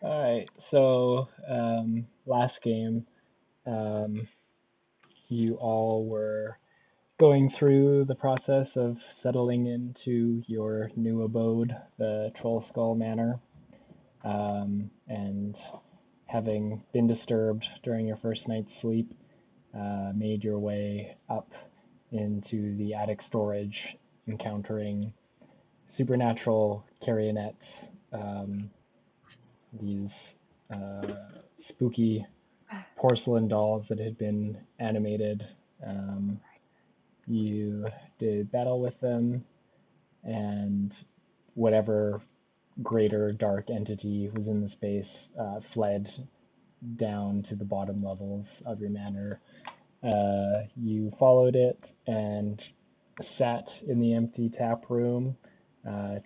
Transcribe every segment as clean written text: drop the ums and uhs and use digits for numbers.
All right, so last game, um, you all were going through the process of settling into your new abode, the Troll Skull Manor, and having been disturbed during your first night's sleep, made your way up into the attic storage, encountering supernatural carionets, these spooky porcelain dolls that had been animated. Um, you did battle with them, and whatever greater dark entity was in the space fled down to the bottom levels of your manor. You followed it and sat in the empty tap room,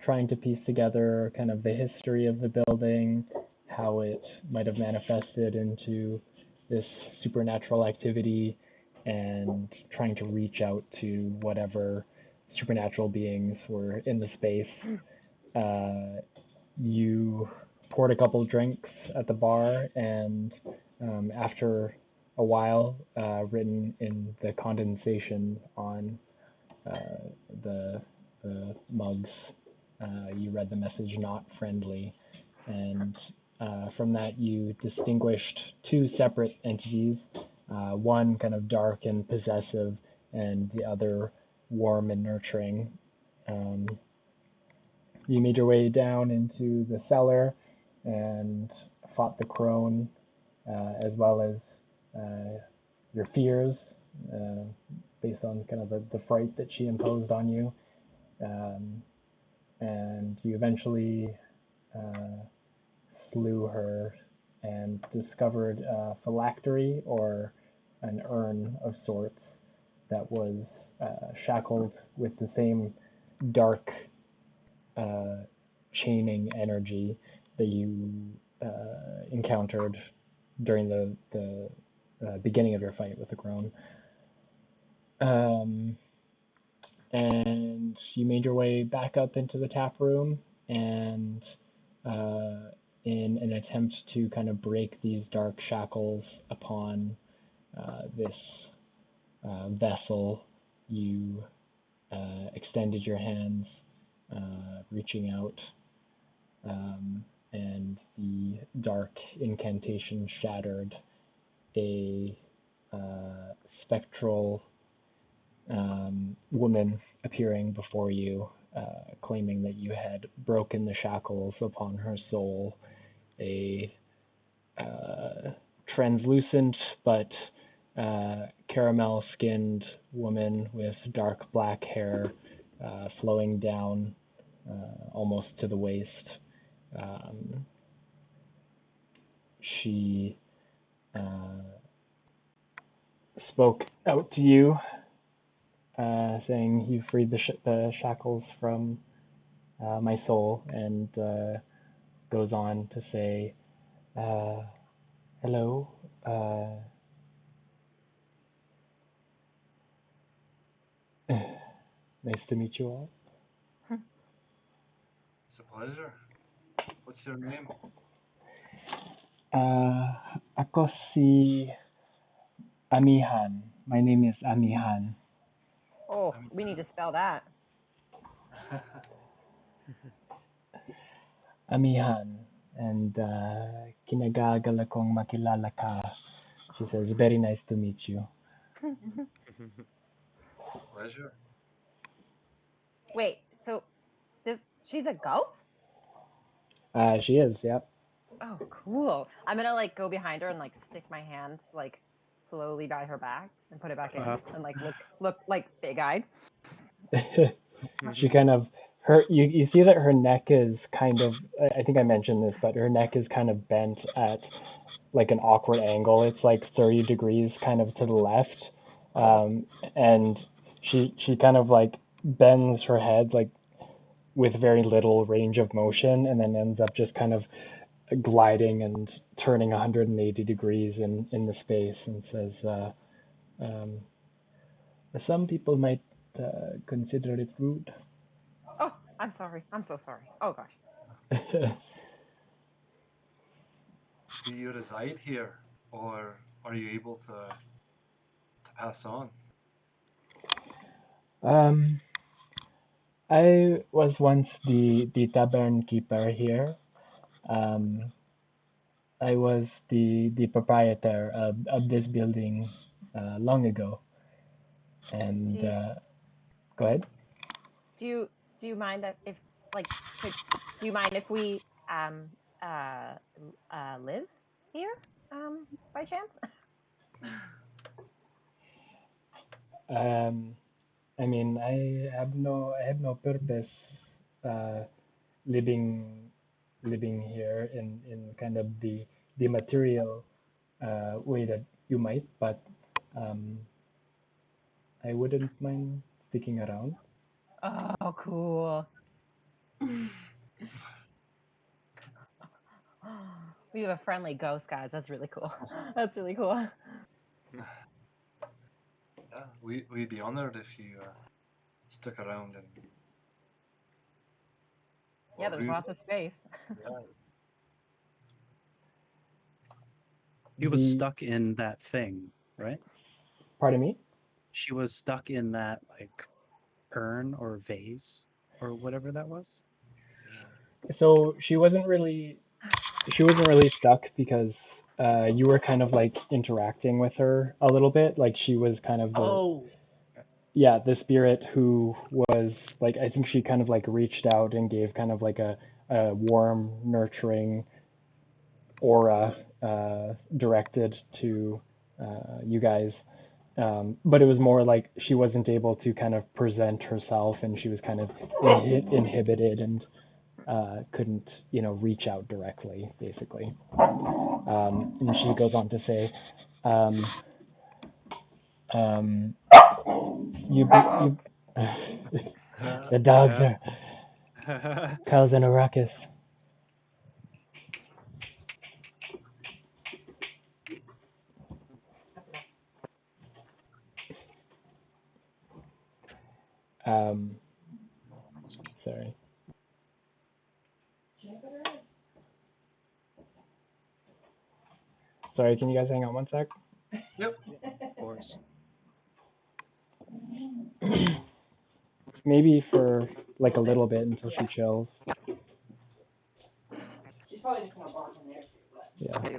trying to piece together kind of the history of the building, how it might have manifested into this supernatural activity, and trying to reach out to whatever supernatural beings were in the space. Uh, you poured a couple drinks at the bar, and after a while, written in the condensation on the, the mugs, you read the message "not friendly," and from that you distinguished two separate entities, one kind of dark and possessive, and the other warm and nurturing. Um, you made your way down into the cellar and fought the crone, as well as your fears, uh, based on kind of the fright that she imposed on you. Um, and you eventually slew her and discovered a phylactery, or an urn of sorts, that was shackled with the same dark uh, chaining energy that you encountered during the beginning of your fight with the crone. Um, and you made your way back up into the tap room, and uh, in an attempt to kind of break these dark shackles upon this vessel, you extended your hands, reaching out, and the dark incantation shattered. A spectral woman appearing before you, claiming that you had broken the shackles upon her soul. A translucent but caramel skinned woman with dark black hair flowing down almost to the waist. She spoke out to you, saying, "You freed the shackles from my soul," and goes on to say, "Hello, nice to meet you all." It's a pleasure. What's your name? Ako si Amihan. My name is Amihan. Oh, we need to spell that. Amihan. And kinagagala kong makilala ka. She says, "Very nice to meet you." Pleasure. Wait, so she's a ghost? She is, yep. Oh, cool. I'm gonna like go behind her and like stick my hand like slowly by her back and put it back in and like look like big-eyed. She kind of you see that her neck is kind of, I think I mentioned this, but her neck is kind of bent at like an awkward angle. It's like 30 degrees kind of to the left. And she kind of like bends her head like with very little range of motion, and then ends up just kind of gliding and turning 180 degrees in the space, and says, some people might consider it rude. Oh, I'm sorry. I'm so sorry. Oh gosh. Do you reside here, or are you able to pass on? Um, I was once the tavern keeper here. Um, I was the proprietor of this building long ago. Do And you go ahead. do you do you mind that if like could do you mind if we uh live here by chance? Um, I mean, I have no purpose uh, living living here in kind of the material way that you might, but um, I wouldn't mind sticking around. Oh, cool. We have a friendly ghost, guys. That's really cool. That's really cool. Yeah, we'd be honored if you stuck around in Yeah, our there's room. lots of space. Yeah. She was The stuck in that thing, right? Pardon me. She was stuck in that like urn or vase or whatever that was. So she wasn't really stuck because you were kind of like interacting with her a little bit. Like she was kind of Oh, the spirit who was like, I think she kind of like reached out and gave kind of like a warm, nurturing aura directed to you guys. But it was more like she wasn't able to kind of present herself, and she was kind of inhibited and couldn't, reach out directly, basically. And she goes on to say, um, um, you the dogs yeah. are causing a ruckus. Um, sorry. Sorry, can you guys hang on one sec? Yep. Of course. Maybe for like a little bit until she chills. She's probably just gonna bark in there too, but Yeah. okay.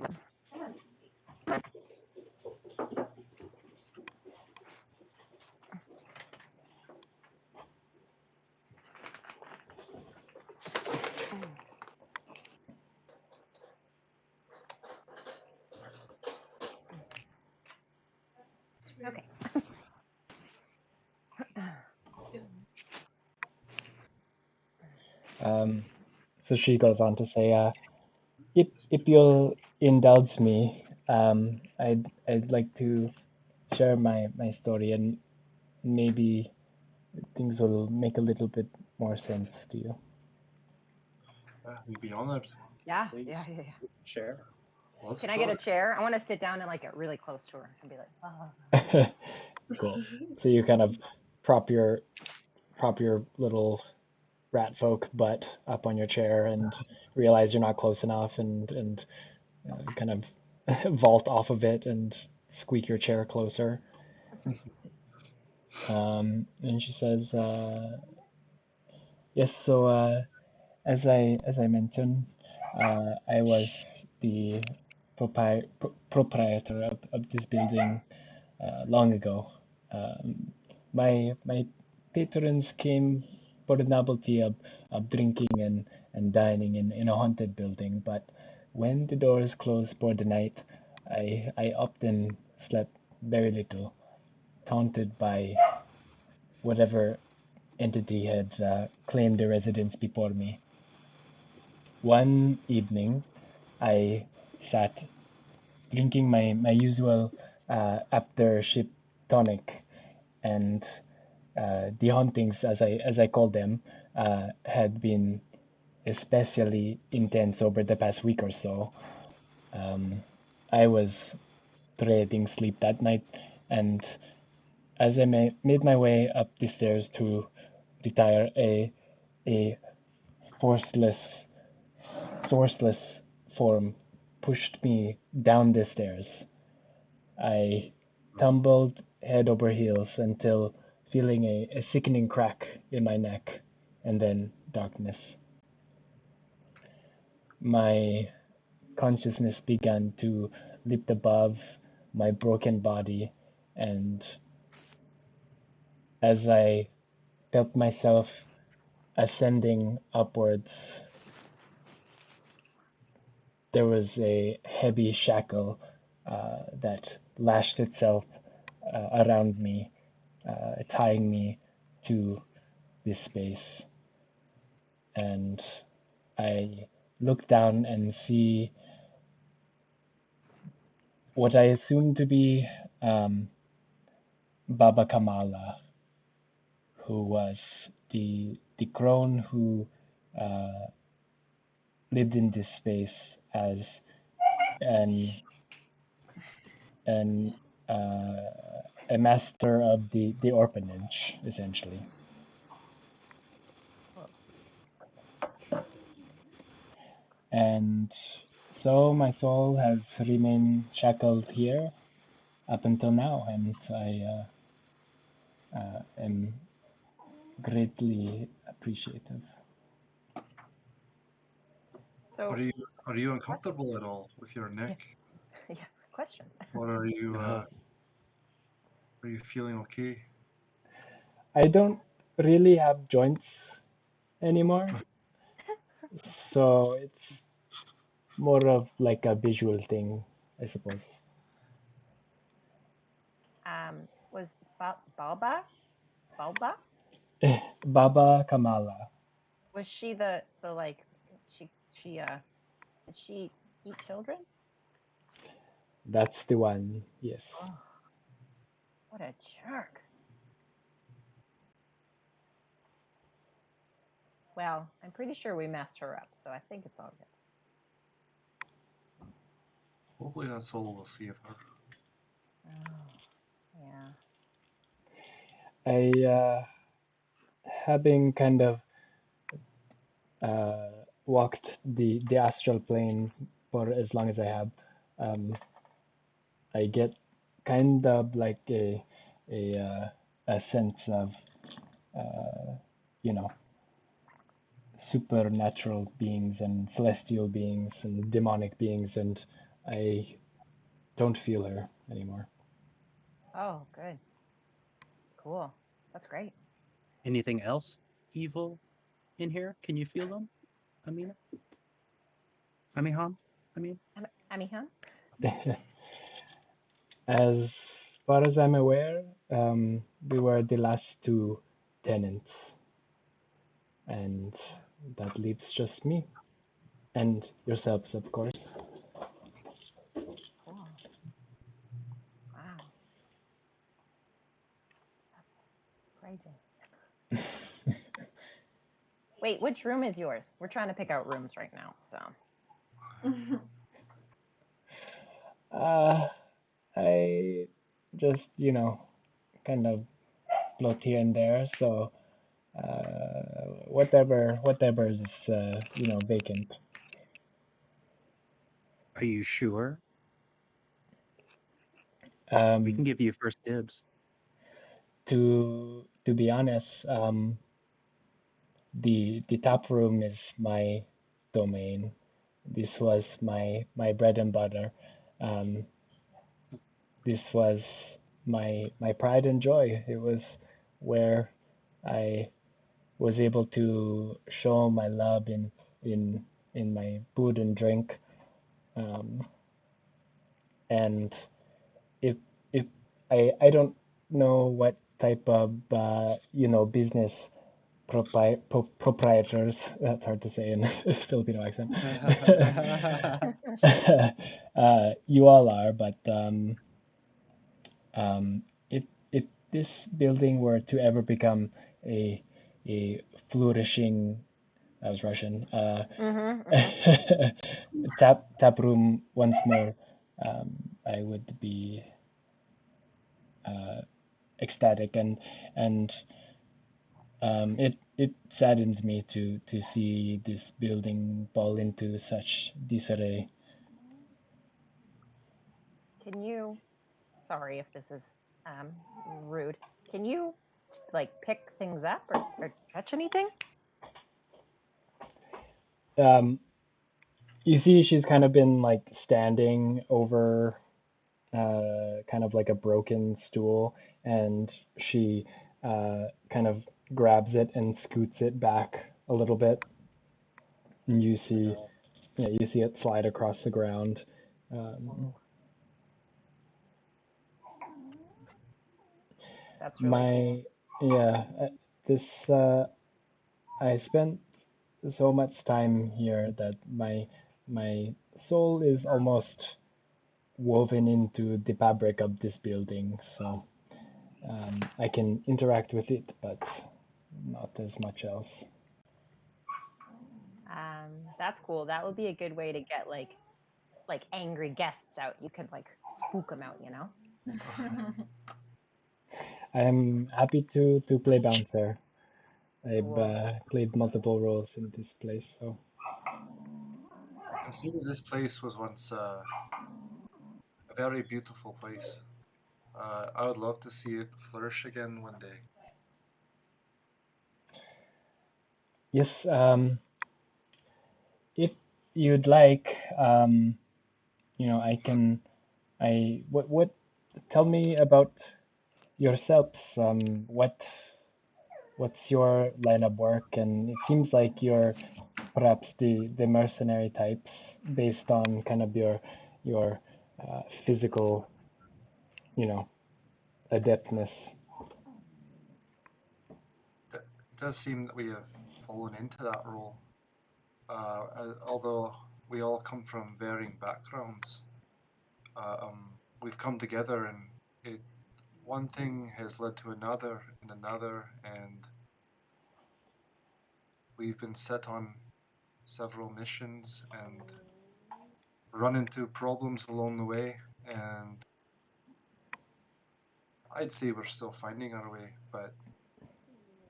So she goes on to say, if you'll indulge me, I'd like to share my story, and maybe things will make a little bit more sense to you. We'd be honored. Yeah, yeah, Please yeah, yeah. share. Love Can I get a story. chair? I want to sit down and like get really close to her and be like, oh. Cool. So you kind of prop your little rat folk butt up on your chair and realize you're not close enough, and kind of vault off of it and squeak your chair closer. And she says, "Yes, so as I mentioned, I was the proprietor of this building long ago. Um, my patrons came for the novelty of drinking and dining in a haunted building, but when the doors closed for the night, I often slept very little, taunted by whatever entity had claimed the residence before me. One evening, I sat drinking my usual after ship tonic, and the hauntings, as I call them, had been especially intense over the past week or so. I was dreading sleep that night, and as I made my way up the stairs to retire, a forceless, sourceless form pushed me down the stairs. I tumbled head over heels until feeling a sickening crack in my neck, and then darkness. My consciousness began to lift above my broken body, and as I felt myself ascending upwards, there was a heavy shackle that lashed itself around me, tying me to this space. And I look down and see what I assume to be Baba Kamala, who was the crone who uh, lived in this space as an an a master of the orphanage, essentially. And so my soul has remained shackled here up until now, and I am greatly appreciative. So, Are you uncomfortable at all with your neck, yeah, question. or are you feeling okay? I don't really have joints anymore, so it's more of like a visual thing, I suppose. Was Balba? Baba Kamala. Was she the like she did she eat children? That's the one, yes. Oh, what a jerk. Well, I'm pretty sure we messed her up, so I think it's all good. Hopefully that's all we'll see of her. Oh, I yeah. having kind of walked the astral plane for as long as I have, I get kind of like a sense of you know, supernatural beings and celestial beings and demonic beings, and I don't feel her anymore. Oh, good. Cool. That's great. Anything else evil in here? Can you feel them, Amina? Amihan? I mean, Amihan? As far as I'm aware, we were the last two tenants, and that leaves just me and yourselves, of course. Cool. Wow. That's crazy. Wait, which room is yours? We're trying to pick out rooms right now, so. I just, kind of float here and there, so whatever is, vacant. are you sure? We Um, can give you first dibs. to be honest, the tap room is my domain. This was my bread and butter. Um, this was my pride and joy. It was where I was able to show my love in my food and drink. Um, and if if I don't know what type of business proprietors, that's hard to say in Filipino accent, you all are, but if this building were to ever become a a flourishing, that was Russian, tap room once more, I would be ecstatic, and it it saddens me to see this building fall into such disarray. Can you, sorry if this is um, rude, can you like pick things up or touch anything? You see, she's kind of been like standing over kind of like a broken stool, and she kind of grabs it and scoots it back a little bit, and you see, yeah, you see it slide across the ground. That's really cool. Yeah, this I spent so much time here that my soul is almost woven into the fabric of this building, so I can interact with it, but not as much else. That's cool. That would be a good way to get like angry guests out. You could like spook them out, you know? I am happy to play bouncer. I've Cool. played multiple roles in this place, so I can see that this place was once a very beautiful place. I would love to see it flourish again one day. yes. If you'd like, I can. What? Tell me about yourselves. What's your line of work? And it seems like you're perhaps the mercenary types based on kind of your physical, you know, adeptness. It does seem that we have fallen into that role, although we all come from varying backgrounds. We've come together, and one thing has led to another and another, and we've been set on several missions and run into problems along the way, and I'd say we're still finding our way, but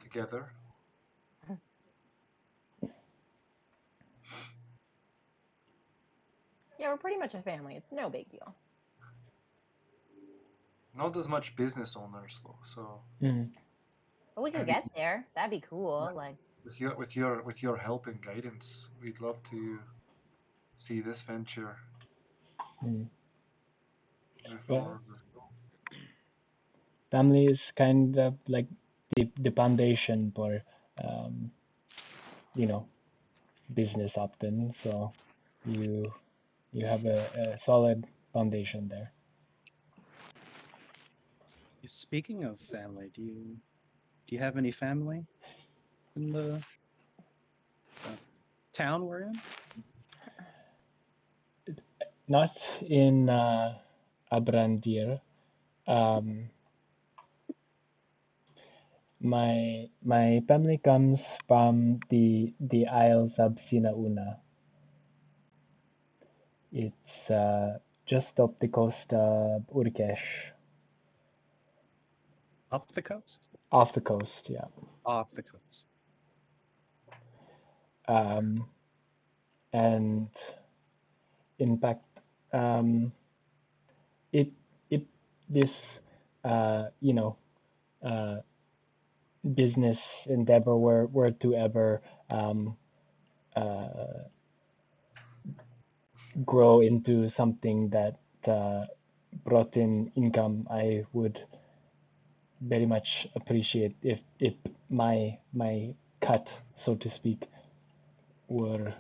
together. Yeah, we're pretty much a family. It's no big deal. Not as much business owners though, so Mm. But we could maybe get there. That'd be cool. Like, with your help and guidance, we'd love to see this venture Mm. move Well, forward with. family is kind of like the foundation for, um, you know, business often. So you you have a solid foundation there. Speaking of family, do you have any family in the town we're in? Not in Abrandir. Um, my family comes from the Isles of Sinauna. It's just off the coast of Urkesh. Up the coast? Off the coast, yeah. Off the coast. And in fact, um, it it this uh, you know uh, business endeavor were to ever uh, grow into something that brought in income, I would very much appreciate if my cut, so to speak, were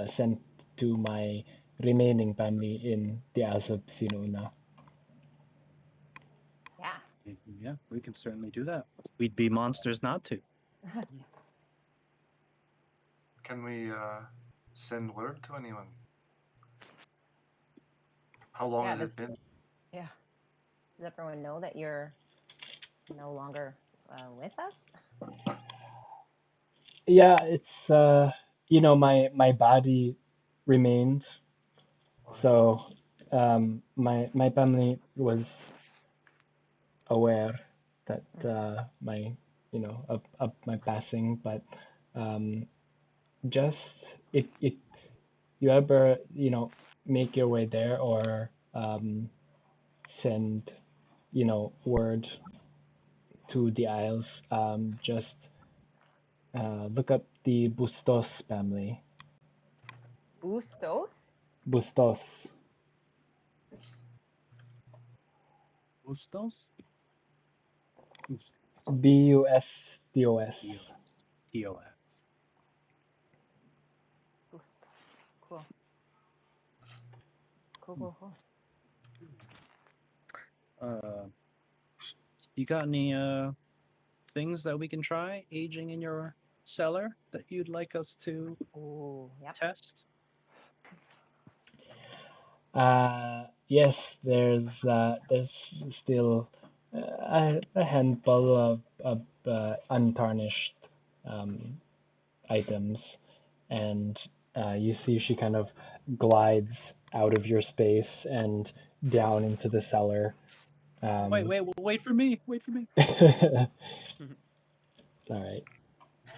sent to my remaining family in the Isles of Sinuna. yeah. Yeah, we can certainly do that. We'd be monsters not to. Can we send word to anyone? How long Yeah, has it been? yeah. Does everyone know that you're no longer with us? Yeah, it's my body remained, so my family was aware that my of my passing, but just if you ever make your way there or send word to the Isles, just look up the Bustos family. Bustos? Bustos. Bustos? Bustos. TOS. Bustos. Cool. Cool. You got any things that we can try aging in your cellar that you'd like us to Yep. test? Yes, there's still a handful of untarnished items, and you see she kind of glides out of your space and down into the cellar. Wait for me. Wait for me. All right.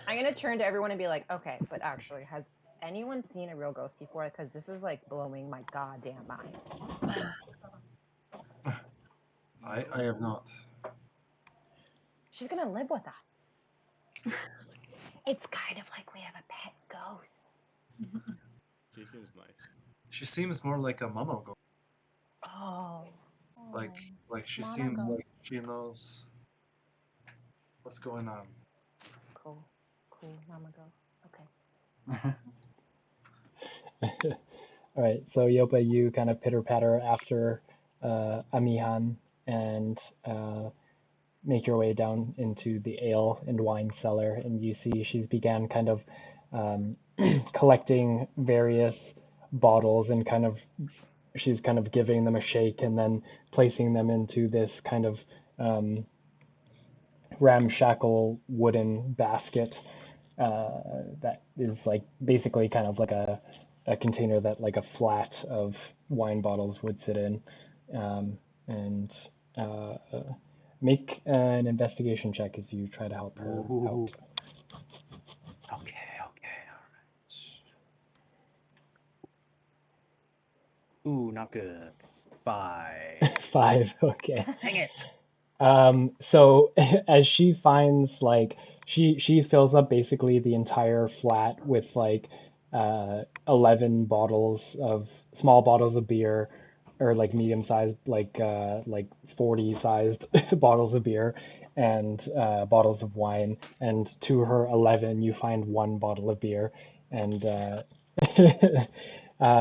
I'm gonna turn to everyone and be like, okay, but actually, has anyone seen a real ghost before? Because this is like blowing my goddamn mind. I have not. She's gonna live with us. It's kind of like we have a pet ghost. She seems nice. She seems more like a mama ghost. Oh. Like she Mama seems ghost. like she knows what's going on. Cool, mama ghost. Okay. All right. So Yopa, you kind of pitter patter after Amihan and make your way down into the ale and wine cellar, and you see she's began kind of collecting various bottles and she's kind of giving them a shake and then placing them into this kind of ramshackle wooden basket that is like basically kind of like a container that like a flat of wine bottles would sit in, and make an investigation check as you try to help her out. Okay, all right. Ooh, not good. 5. 5, okay. Dang it. So as she finds she fills up basically the entire flat with 11 small bottles of beer, or like medium sized, like 40 sized bottles of beer, and bottles of wine, and to her 11 you find one bottle of beer, and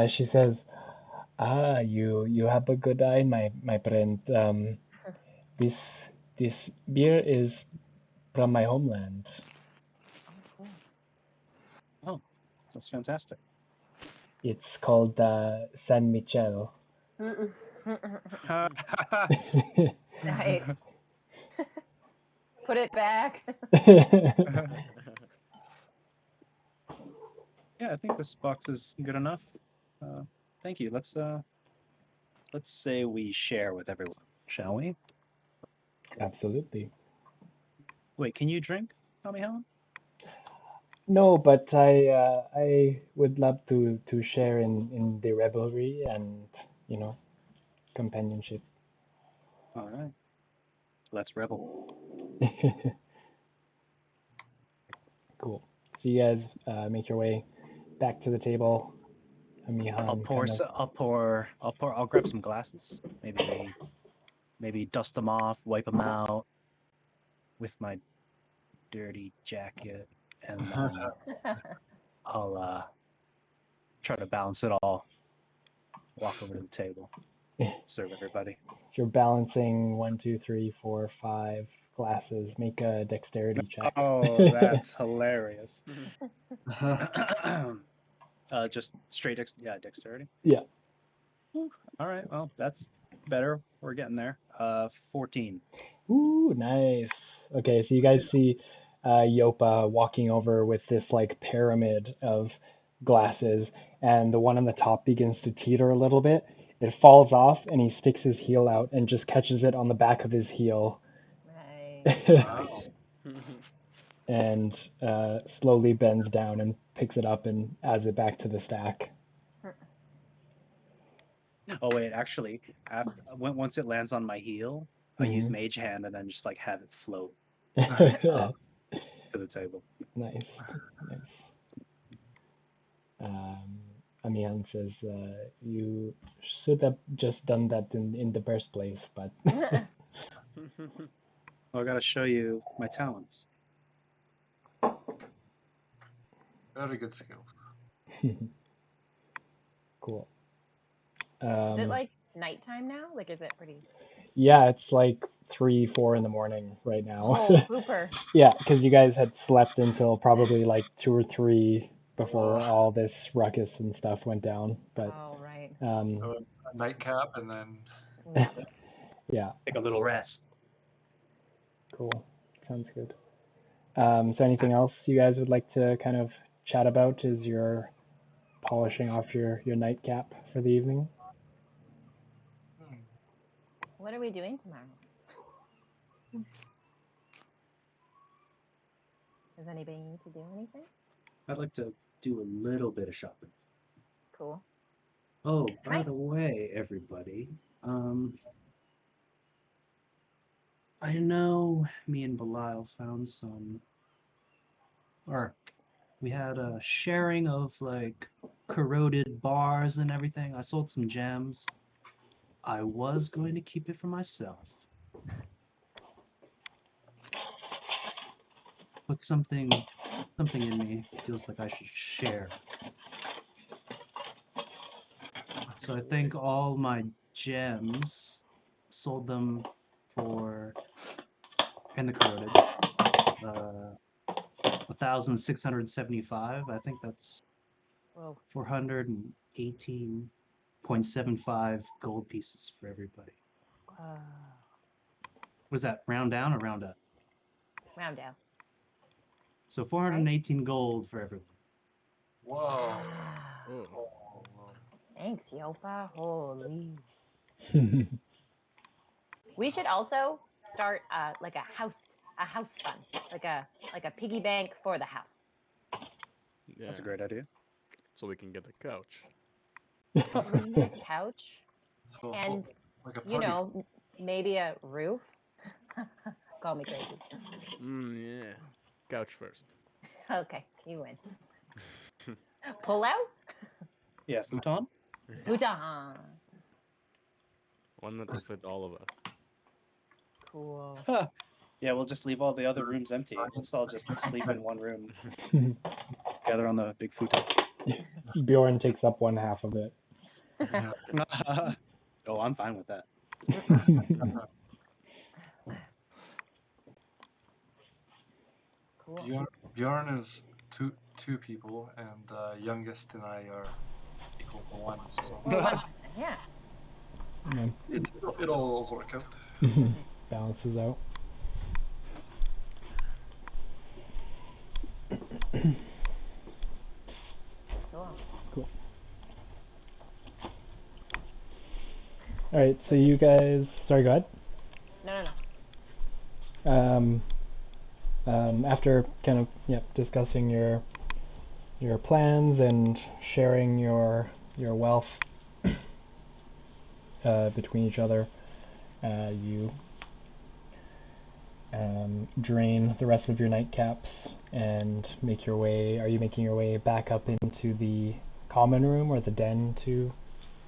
she says, you have a good eye, my friend. This beer is from my homeland. Oh, that's fantastic. It's called San Michel. Nice. Put it back. Yeah, I think this box is good enough. Thank you. Let's say we share with everyone, shall we? Absolutely. Wait, can you drink, Tommy Helen? No, but I would love to share in the revelry and companionship. All right. Let's revel. Cool. So you guys make your way back to the table. I'll grab some glasses. Maybe dust them off, wipe them out with my dirty jacket, and I'll try to balance it all. Walk over to the table, serve everybody. You're balancing 1, 2, 3, 4, 5 glasses. Make a dexterity check. Oh, that's hilarious. Just straight dexterity. Yeah. All right. Well, that's better. We're getting there. 14. Ooh, nice. Okay, so you guys see Yopa walking over with this like pyramid of glasses, and the one on the top begins to teeter a little bit. It falls off, and he sticks his heel out and just catches it on the back of his heel. Nice. Nice. and slowly bends down and picks it up and adds it back to the stack. Oh wait, actually, once it lands on my heel, I use Mage Hand and then just like have it float Nice. to the table. Nice. Amihan says, you should have just done that in the first place, but Well, I gotta show you my talents. Very good skills. cool. Is it like nighttime now? Like, is it pretty? Yeah, it's like 3, 4 in the morning right now. Oh, pooper. Yeah, because you guys had slept until probably like 2 or 3 before Whoa. all this ruckus and stuff went down. But Oh, right. A nightcap and then yeah, Take a little rest. cool. Sounds good. So anything else you guys would like to kind of chat about as you're polishing off your nightcap for the evening? What are we doing tomorrow? Does anybody need to do anything? I'd like to do a little bit of shopping. Cool. Oh, by Right. the way, everybody, I know me and Belial found some, or we had a sharing of like corroded bars and everything. I sold some gems. I was going to keep it for myself, but something in me feels like I should share. So I think all my gems, sold them for, and the corroded, 1,675. I think that's Whoa. 418.75 gold pieces for everybody. Was that round down or round up? Round down. So 418 gold for everyone. whoa. Oh. Thanks, Yopa. Holy. We should also start like a house fund, like a piggy bank for the house. Yeah. That's a great idea. So we can get a couch. So we can get a couch So and like a you party. know maybe a roof. Call me crazy. Yeah. Couch first. Okay, you win. Pull out. Yeah, futon. Futon. One that to fit all of us. Cool. Yeah, we'll just leave all the other rooms empty. Let's all just sleep in one room. Gather on the big futon. Bjorn takes up one half of it. Yeah. Oh, I'm fine with that. Cool. Bjorn is two people, and youngest and I are equal to 1. So Or 1%. Yeah. it'll work out. Balances out. Cool. All right, so you guys, sorry, go ahead. No. After kind of discussing your plans and sharing your wealth between each other, you drain the rest of your nightcaps and make your way. Are you making your way back up into the common room or the den to,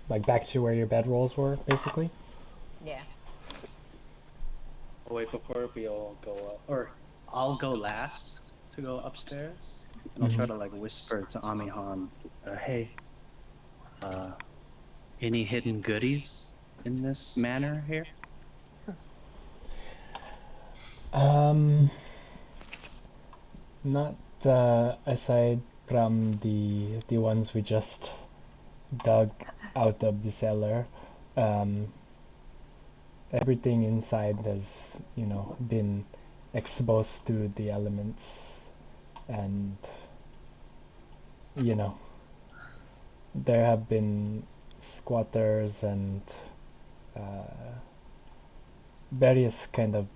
like, back to where your bedrolls were, basically? Yeah. Oh, wait, before we all go up, or I'll go last to go upstairs, and I'll try to like whisper to Amihan, hey, any hidden goodies in this manor here? Not aside from the ones we just dug out of the cellar. Everything inside has, been exposed to the elements, and there have been squatters and various kind of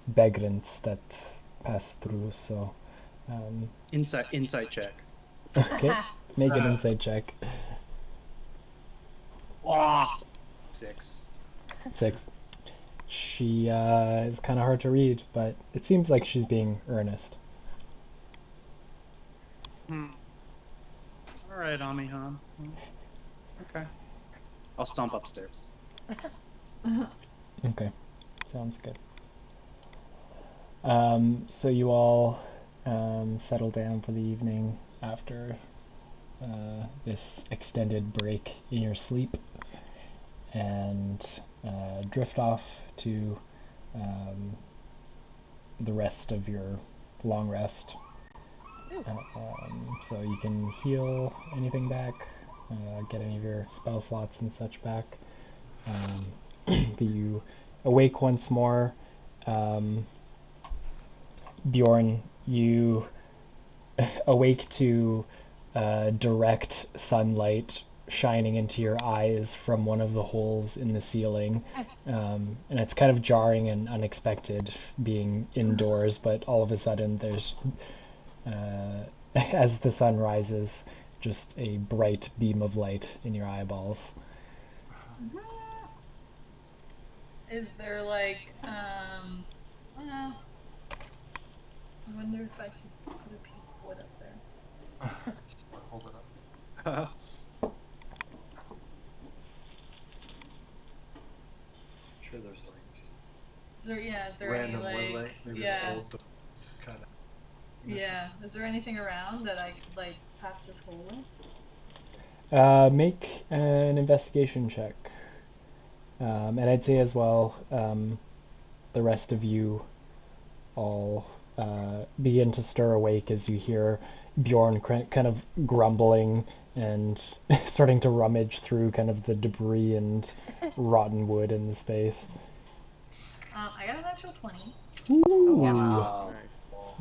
vagrants that pass through. So, Insight check. okay, make an insight check. Ah, 6. 6. She is kind of hard to read, but it seems like she's being earnest. All right, Amihan. Okay. I'll stomp upstairs. Okay, sounds good. So you all settle down for the evening after this extended break in your sleep and drift off to the rest of your long rest. So you can heal anything back, get any of your spell slots and such back. But you awake once more. Bjorn, you awake to direct sunlight shining into your eyes from one of the holes in the ceiling. And it's kind of jarring and unexpected being indoors, but all of a sudden there's, as the sun rises, just a bright beam of light in your eyeballs. Is there like, well, I wonder if I could put a piece of wood up there. Hold it up. Sure, there's like Is there Random any wood like, light, maybe yeah, the old dogs kind of. yeah. Is there anything around that I could like patch this hole with? Make an investigation check. And I'd say as well, the rest of you all begin to stir awake as you hear Bjorn kind of grumbling and starting to rummage through kind of the debris and rotten wood in the space. I got a natural 20. Ooh, Wow.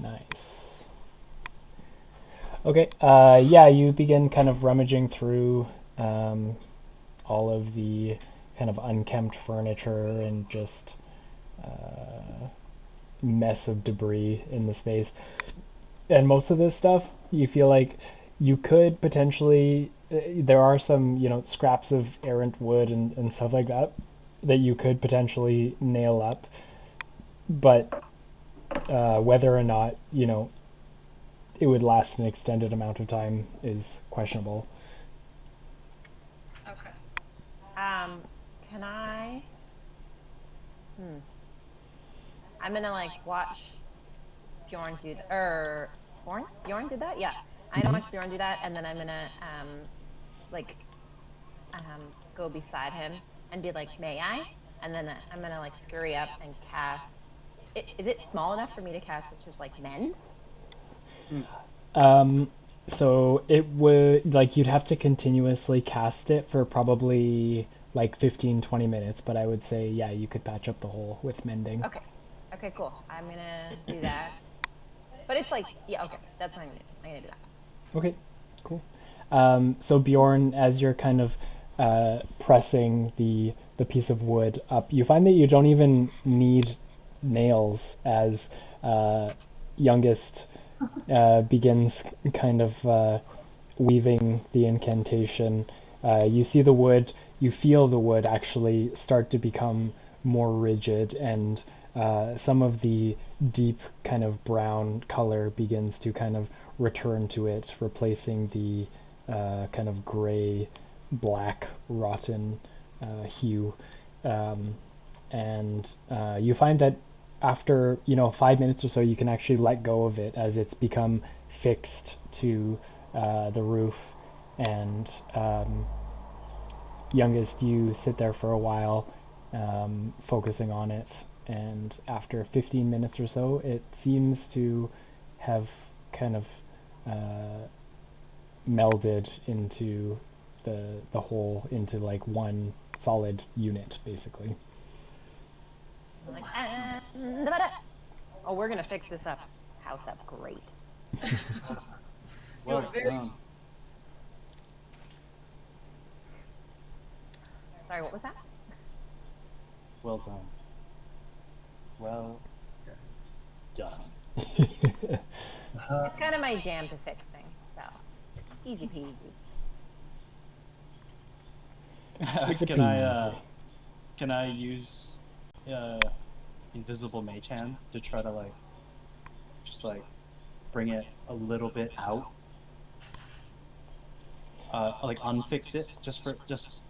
nice. Okay, yeah, you begin kind of rummaging through all of the kind of unkempt furniture and just mess of debris in the space. And most of this stuff, you feel like you could potentially, there are some, scraps of errant wood and stuff like that that you could potentially nail up. But whether or not, it would last an extended amount of time is questionable. Okay. Can I? I'm gonna like watch Bjorn do that, or Bjorn did that? Yeah. I'm gonna watch Bjorn do that, and then I'm gonna like go beside him and be like, "May I?" And then I'm gonna like scurry up and cast. Is it small enough for me to cast such as like mend? So it would, like, you'd have to continuously cast it for probably like 15-20 minutes, but I would say, yeah, you could patch up the hole with mending. Okay. Okay, cool. I'm gonna do that. But it's like, yeah, okay. That's what I'm gonna do. I'm gonna do that. Okay, cool. So Bjorn, as you're kind of pressing the piece of wood up, you find that you don't even need nails as youngest begins kind of weaving the incantation. You see the wood, you feel the wood actually start to become more rigid, and some of the deep kind of brown color begins to kind of return to it, replacing the kind of gray, black, rotten hue. And you find that after 5 minutes or so, you can actually let go of it as it's become fixed to the roof. And youngest, you sit there for a while, focusing on it. And after 15 minutes or so, it seems to have kind of melded into the whole into like one solid unit, basically. I'm like, oh, we're gonna fix this house up great. Well very- done. Sorry, what was that? Well done. Well done. It's kind of my jam to fix things, so easy peasy. Easy Can peasy. I use invisible mage hand to try to like just like bring it a little bit out? Like unfix it just for just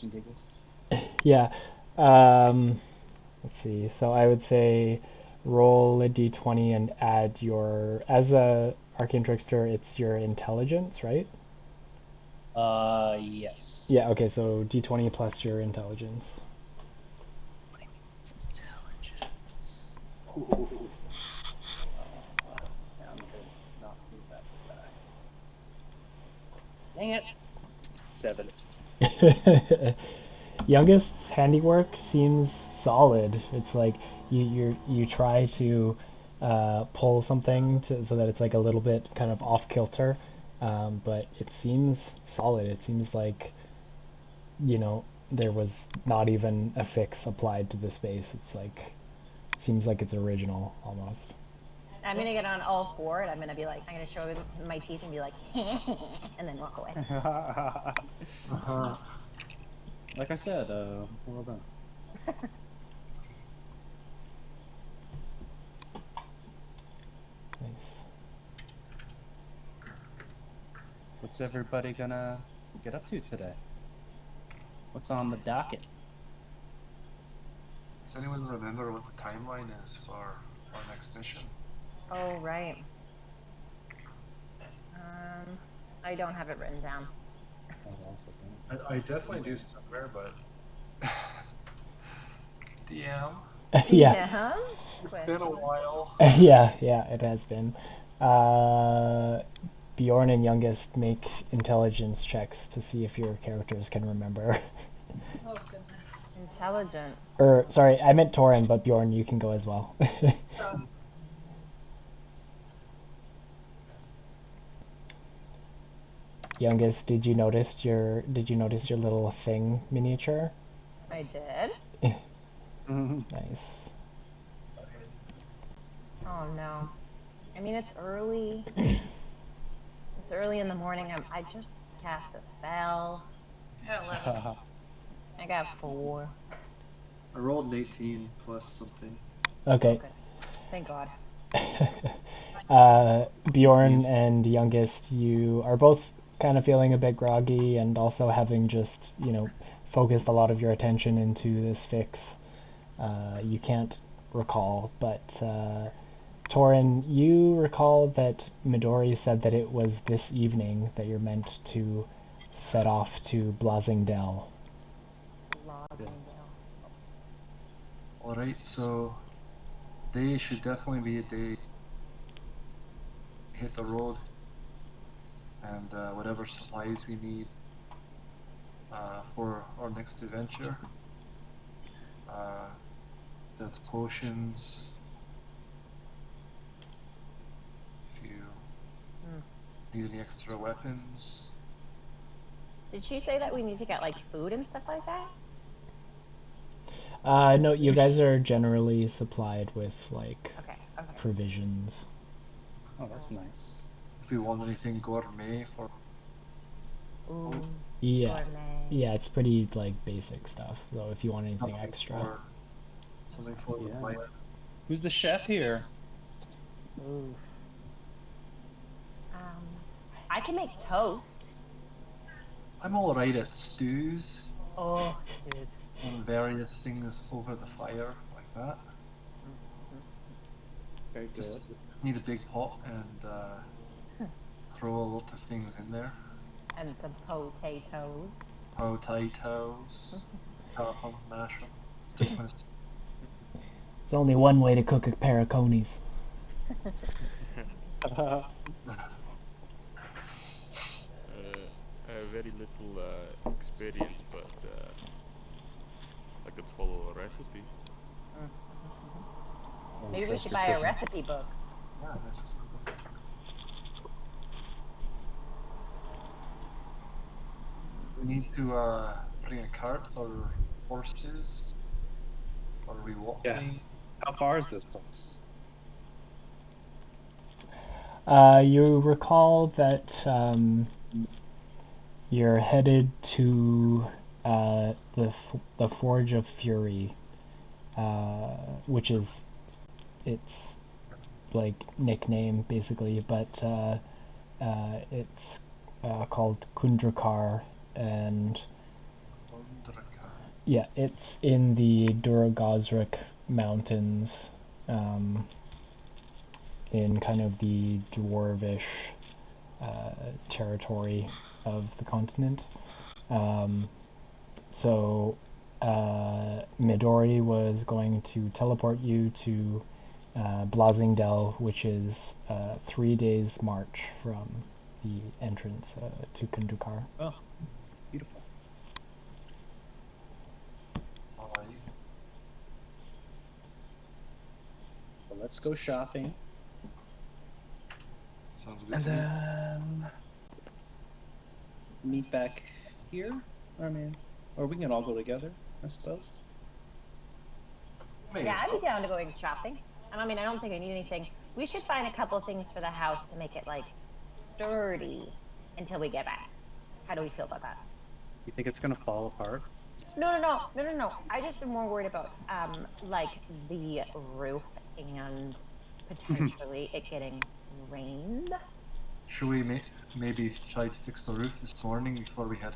in giggles. Yeah. Let's see. So I would say roll a d20 and add your, as a arcane trickster, it's your intelligence, right? Yes. Yeah. Okay. So d20 plus your intelligence. Intelligence. Ooh. Yeah, I'm gonna not do that die. Dang it. 7. Youngest's handiwork seems solid. It's like you try to pull something so that it's like a little bit kind of off kilter, but it seems solid. It seems like there was not even a fix applied to the space. It's like seems like it's original almost. I'm gonna get on all four, and I'm gonna be like, I'm gonna show him my teeth and be like, and then walk away. Like I said, well done. Nice. What's everybody gonna get up to today? What's on the docket? Does anyone remember what the timeline is for our next mission? Oh right. I don't have it written down. I definitely do somewhere, but DM. Yeah. It's been a while. Yeah, it has been. Bjorn and Youngest make intelligence checks to see if your characters can remember. Oh goodness. Intelligent. Or, sorry, I meant Torin, but Bjorn, you can go as well. Youngest, did you notice your little thing miniature? I did. Nice. Oh no. I mean, it's early. It's early in the morning. I just cast a spell. Yeah, 11. I got 4. I rolled an 18 plus something. Okay. Good. Thank God. Bjorn and Youngest, you are both kind of feeling a bit groggy and also having just, focused a lot of your attention into this fix. You can't recall, but Torin, you recall that Midori said that it was this evening that you're meant to set off to Blazingdale. Lodgingdale. Alright, so today should definitely be a day we hit the road and whatever supplies we need for our next adventure. That's potions. If you need any extra weapons. Did she say that we need to get like food and stuff like that? No, you guys are generally supplied with like Okay. provisions. Oh, that's nice. If we want anything gourmet for Ooh. Yeah. Gourmet. Yeah, it's pretty like basic stuff. So if you want anything something extra. for the Yeah. fire. Who's the chef here? Ooh. I can make toast. I'm alright at stews Oh, stews. and various things over the fire like that. Very Just good. need a big pot and throw a lot of things in there. And some potatoes. Potatoes, chop 'em, mash 'em, stick 'em in There's only one way to cook a pair of conies. I have very little experience, but I could follow a recipe. Maybe we should buy a recipe book. Yeah, that's we need to bring a cart or horses, or are we Yeah. walking? How far is this place? You recall that you're headed to the Forge of Fury, which is its like nickname basically, but it's called Kundrakar, and Ondraka. yeah, it's in the Duragazrak Mountains, in kind of the dwarvish territory of the continent. So Midori was going to teleport you to Blasingdel, which is 3 days march from the entrance to Kundukar. Oh, beautiful. Alright. So let's go shopping. Sounds good And to me. then meet back here. I mean, or we can all go together, I suppose. May Yeah, as I'd be well. down to going shopping. And I mean, I don't think I need anything. We should find a couple things for the house to make it like sturdy until we get back. How do we feel about that? You think it's gonna fall apart? No. I just am more worried about like the roof and potentially it getting rained. Should we maybe try to fix the roof this morning before we head?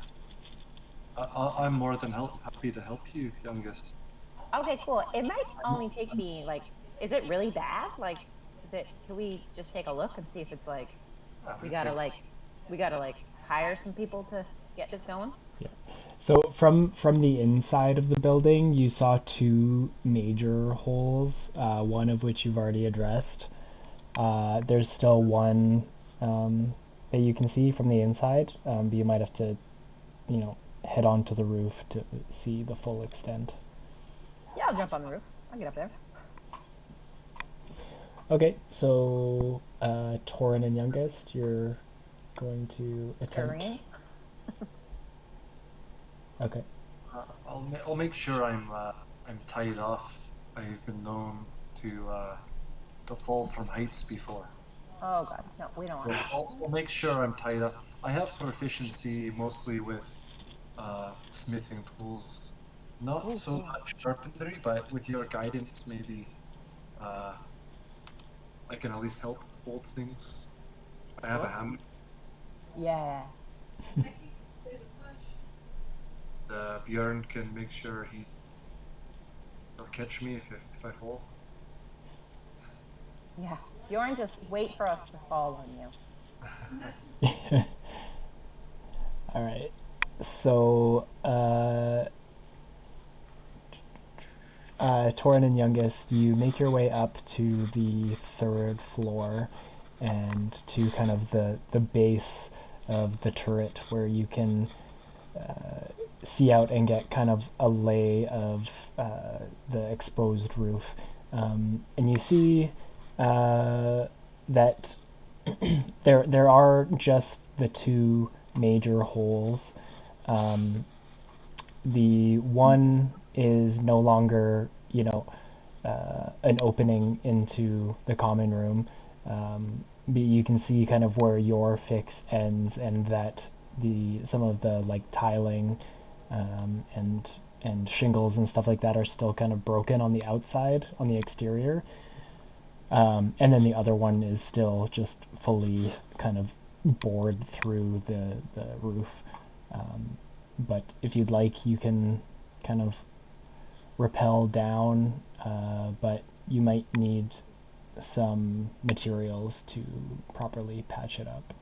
I'm more than happy to help you, youngest. Okay, cool. It might only take me like, is it really bad? Like, can we just take a look and see if it's like, we gotta like hire some people to get this going? So from the inside of the building, you saw two major holes, one of which you've already addressed. There's still one that you can see from the inside, but you might have to, head onto the roof to see the full extent. Yeah, I'll jump on the roof. I'll get up there. Okay, so Torin and Youngest, you're going to attempt. Scurrying. Okay. I'll make sure I'm tied off. I've been known to fall from heights before. Oh god, no, we don't want So that. I'll make sure I'm tied off. I have proficiency mostly with smithing tools, not Ooh, so cool. much carpentry, but with your guidance, maybe uh, I can at least help hold things. I have a Sure. hammer. Yeah. Bjorn can make sure he'll catch me if I fall. Yeah. Bjorn, just wait for us to fall on you. All right. So, Torin and Youngest, you make your way up to the third floor and to kind of the base of the turret where you can see out and get kind of a lay of the exposed roof. And you see that there are just the two major holes. The one is no longer, an opening into the common room. But you can see kind of where your fix ends, and that some of the like tiling and shingles and stuff like that are still kind of broken on the outside, on the exterior. And then the other one is still just fully kind of bored through the roof. But if you'd like, you can kind of rappel down, but you might need some materials to properly patch it up.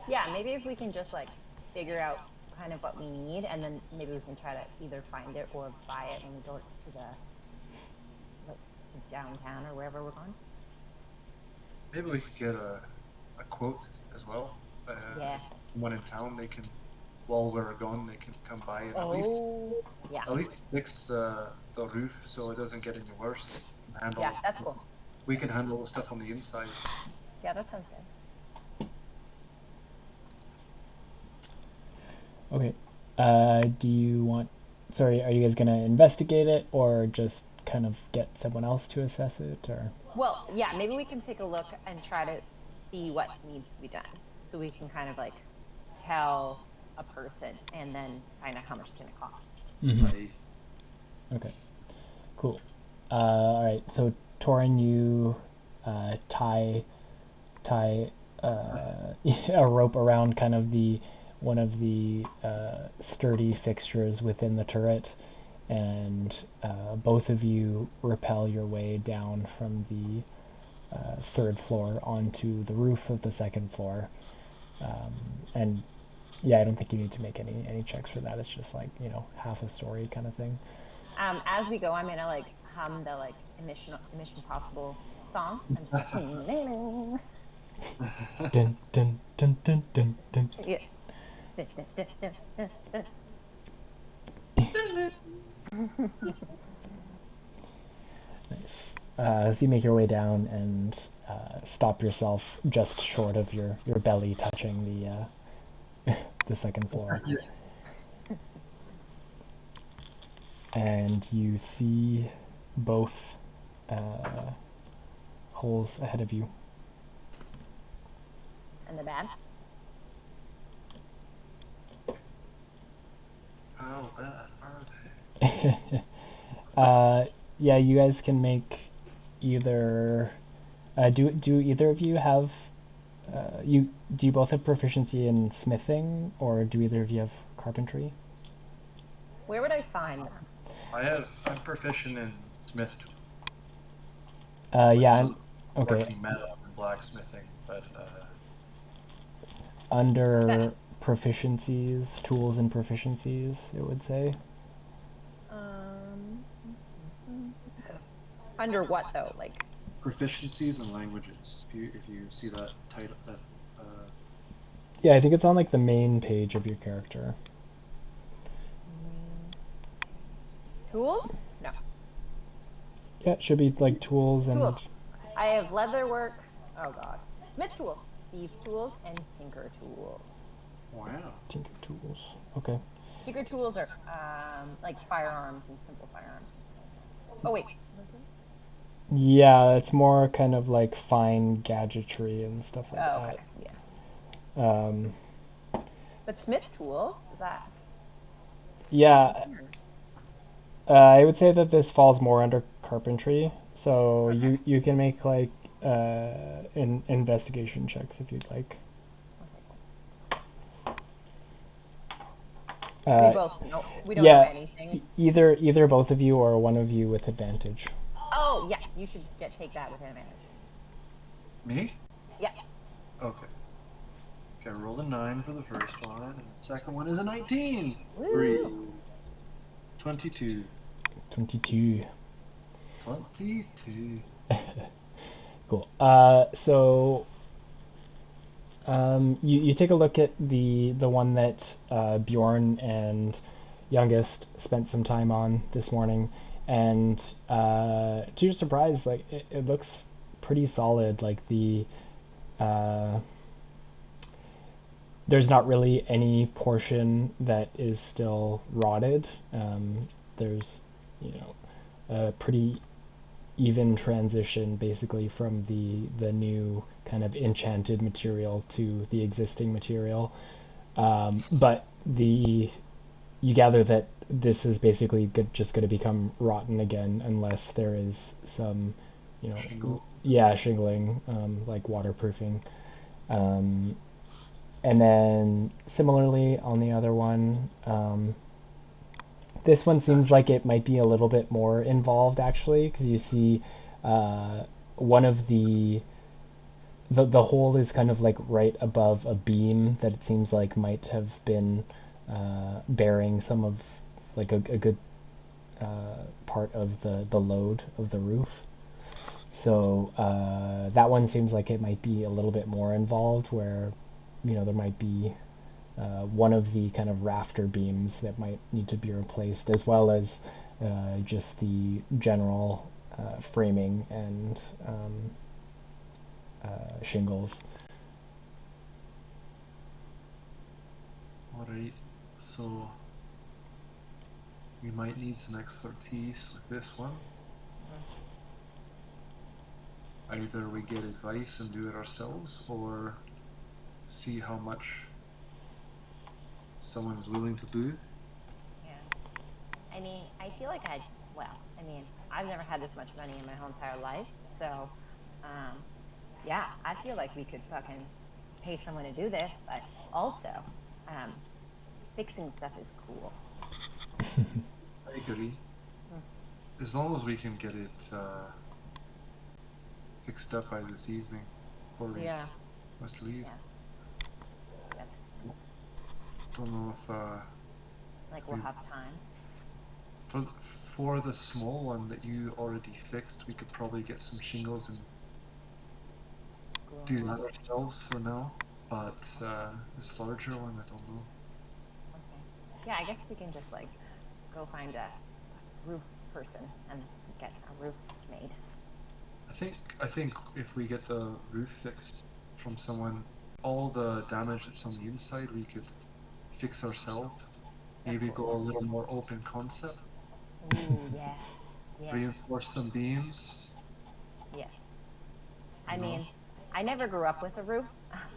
Yeah, maybe if we can just like figure out kind of what we need, and then maybe we can try to either find it or buy it when we go to to downtown or wherever we're going. Maybe we could get a quote as well. Yeah. Someone in town, they can, while we're gone, they can come by and Oh, yeah. at least fix the roof so it doesn't get any worse. And handle Yeah, that's cool. We can handle the stuff on the inside. Yeah, that sounds good. Okay. Do you want? Sorry, are you guys gonna investigate it or just kind of get someone else to assess it, or? Well, yeah, maybe we can take a look and try to see what needs to be done, so we can kind of like tell a person and then find out how much it's going to cost. Right. Okay, cool. All right, so Torin, you tie a rope around kind of one of the sturdy fixtures within the turret, and both of you rappel your way down from the third floor onto the roof of the second floor. And yeah, I don't think you need to make any checks for that. It's just like, half a story kind of thing. As we go, I'm gonna like hum the like Mission Possible song. I'm just like, Dun, dun, dun, dun, dun, dun. yeah. Nice. So you make your way down and stop yourself just short of your belly touching the second floor. And you see both holes ahead of you. And the bad. How bad are they? Yeah, you guys can make either. Do either of you have? Do you both have proficiency in smithing, or do either of you have carpentry? Where would I find them? I'm proficient in smith tool. Yeah. Okay. Working metal and blacksmithing, but Under proficiencies, tools and proficiencies, it would say. Under what though? Like proficiencies in languages. If you see that title, that Yeah, I think it's on like the main page of your character. tools? No. Yeah, it should be like tools and. Tools. I have leather work. Oh god. Smith tools, thieves tools, and tinker tools. wow. Tinker tools. Okay. Tinker tools are like firearms and simple firearms. Oh wait. Yeah, it's more kind of like fine gadgetry and stuff like Oh, that. okay. Yeah. But smith tools, is that? Yeah, I would say that this falls more under carpentry. So Okay. you can make like investigation checks if you'd like. We both know. We don't yeah, know anything. Either both of you or one of you with advantage. Oh yeah, you should take that with advantage. Me? Yeah. Okay. Okay, I rolled a 9 for the first one, and the second one is a 19. Woo! 3. 22. 22. 22. Cool. So you take a look at the one that Bjorn and Youngest spent some time on this morning, and to your surprise, like it looks pretty solid. Like there's not really any portion that is still rotted. There's a pretty even transition basically from the new kind of enchanted material to the existing material. But you gather that this is basically just going to become rotten again unless there is some, shingling, like waterproofing. And then similarly on the other one, this one seems like it might be a little bit more involved actually, because you see one of the hole is kind of like right above a beam that it seems like might have been bearing some of like a good part of the load of the roof. So that one seems like it might be a little bit more involved, where there might be one of the kind of rafter beams that might need to be replaced, as well as just the general framing and shingles. Alright, so we might need some expertise with this one. either we get advice and do it ourselves, or see how much someone is willing to do. Yeah. I mean, I feel like I've never had this much money in my whole entire life, so, yeah, I feel like we could fucking pay someone to do this, but also, fixing stuff is cool. I agree. As long as we can get it fixed up by this evening before we Yeah. must leave. Yeah. That's Don't know if like we'll have time. for the small one that you already fixed, we could probably get some shingles and do that ourselves for now. But this larger one, I don't know. Okay. Yeah, I guess we can just like go find a roof person and get a roof made. I think if we get the roof fixed from someone, all the damage that's on the inside we could fix ourselves. Maybe cool. go a little more open concept. Ooh, yeah. Yeah. Reinforce some beams. Yeah. I mean, I never grew up with a roof.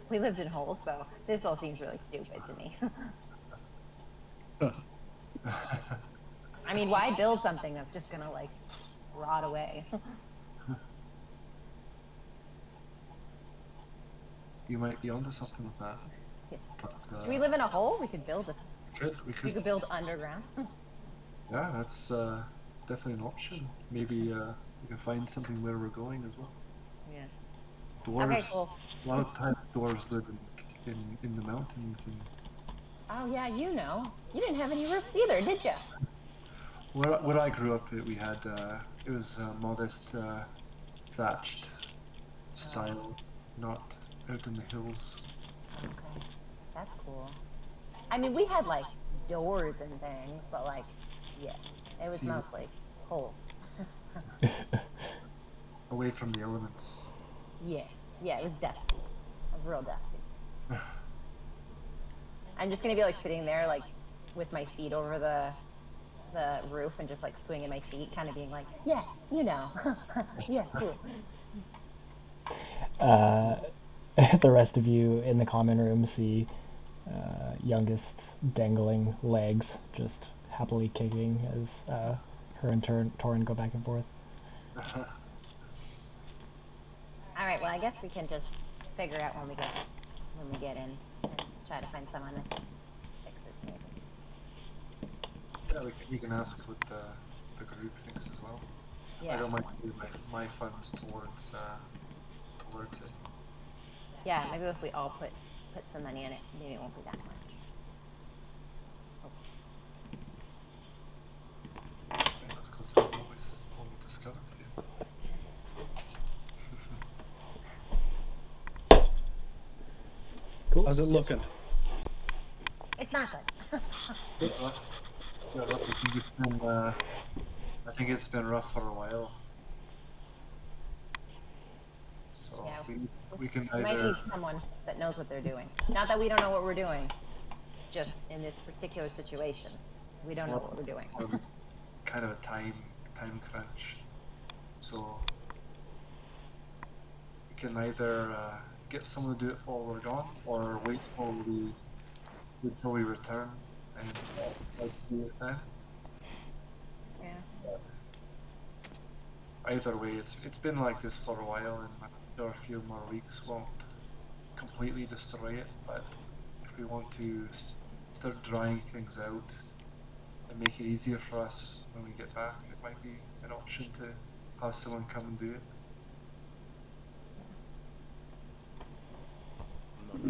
We lived in holes, so this all seems really stupid to me. I mean, why build something that's just gonna like rot away? You might be onto something with that. Yeah. But, Do we live in a hole? We could build it. We We could. could build underground. Yeah, that's definitely an option. Maybe we can find something where we're going as well. Yeah. Dwarves. Okay, cool. A lot of times dwarves live in the mountains and. Oh yeah, you didn't have any roofs either, did you? Where I grew up, we had it was modest thatched style, not out in the hills. Okay, that's cool. I mean, we had like doors and things, but like, yeah, it was See, mostly holes. away from the elements. Yeah, it was dusty. It was real dusty. I'm just gonna be like sitting there, like, with my feet over the roof and just like swinging my feet, kind of being like, yeah, yeah, cool. The rest of you in the common room see youngest dangling legs, just happily kicking as her and Torin go back and forth. All right, well, I guess we can just figure out when we get in and try to find someone that fixes maybe. Yeah, we can ask what the group thinks as well. Yeah. I don't mind putting my funds towards it. Yeah, maybe if we all put some money in it, maybe it won't be that much. Okay, let's go tell the boys what we discovered here. Cool. How's it looking? It's not good. Bit rough. Bit rough. I think it's been rough for a while. So Yeah, we can we might either need someone that knows what they're doing. Not that we don't know what we're doing, just in this particular situation, we don't know what we're doing. kind of a time crunch. So we can either get someone to do it while we're gone, or wait until we return and decide to do it then. Yeah. Either way, it's been like this for a while, and I'm sure a few more weeks won't completely destroy it. But if we want to start drying things out and make it easier for us when we get back, it might be an option to have someone come and do it.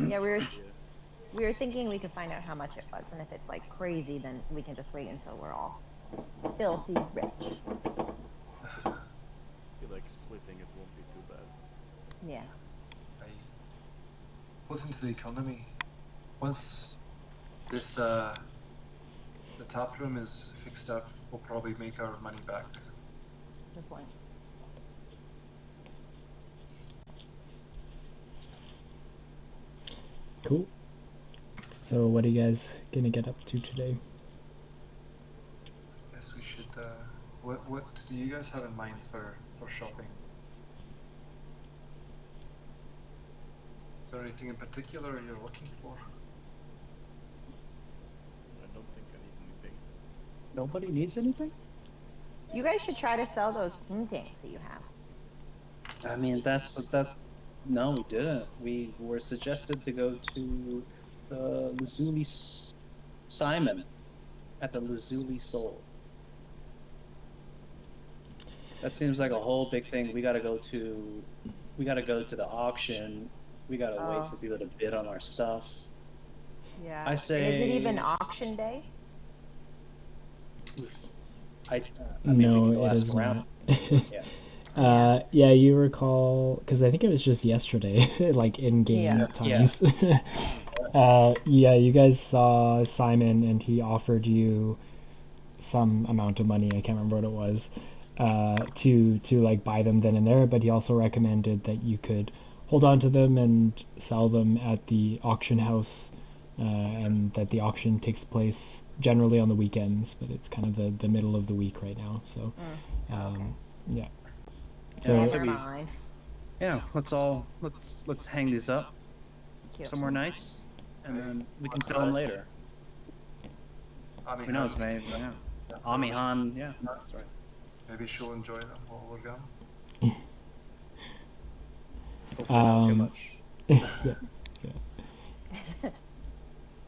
Yeah, we were thinking we could find out how much it was, and if it's like crazy, then we can just wait until we're all filthy rich. I feel like splitting it won't be too bad. Yeah. Put into the economy. Once this the tap room is fixed up, we'll probably make our money back. Good point. Cool. So what are you guys gonna get up to today? I guess we should. What do you guys have in mind for shopping? Is there anything in particular you're looking for? I don't think I need anything. Nobody needs anything? You guys should try to sell those paintings that you have. I mean, no, we didn't. We were suggested to go to the Lazuli Simon at the Lazuli Soul. That seems like a whole big thing. We gotta go to the auction. We gotta wait for people to bid on our stuff. Yeah. I say. And is it even auction day? I mean, we No, can go it ask is around. not. Yeah. Yeah, you recall, because I think it was just yesterday, like in-game Yeah. times. Yeah, you guys saw Simon, and he offered you some amount of money. I can't remember what it was, to like buy them then and there. But he also recommended that you could hold on to them and sell them at the auction house, and that the auction takes place generally on the weekends, but it's kind of the middle of the week right now. So, yeah. So Never mind. Yeah, let's hang these up Cute. somewhere nice, and then we can sell them later. Who knows, maybe? Yeah. Amihan, yeah, that's right. Maybe she'll enjoy them while we're gone. Hopefully not too much. Yeah.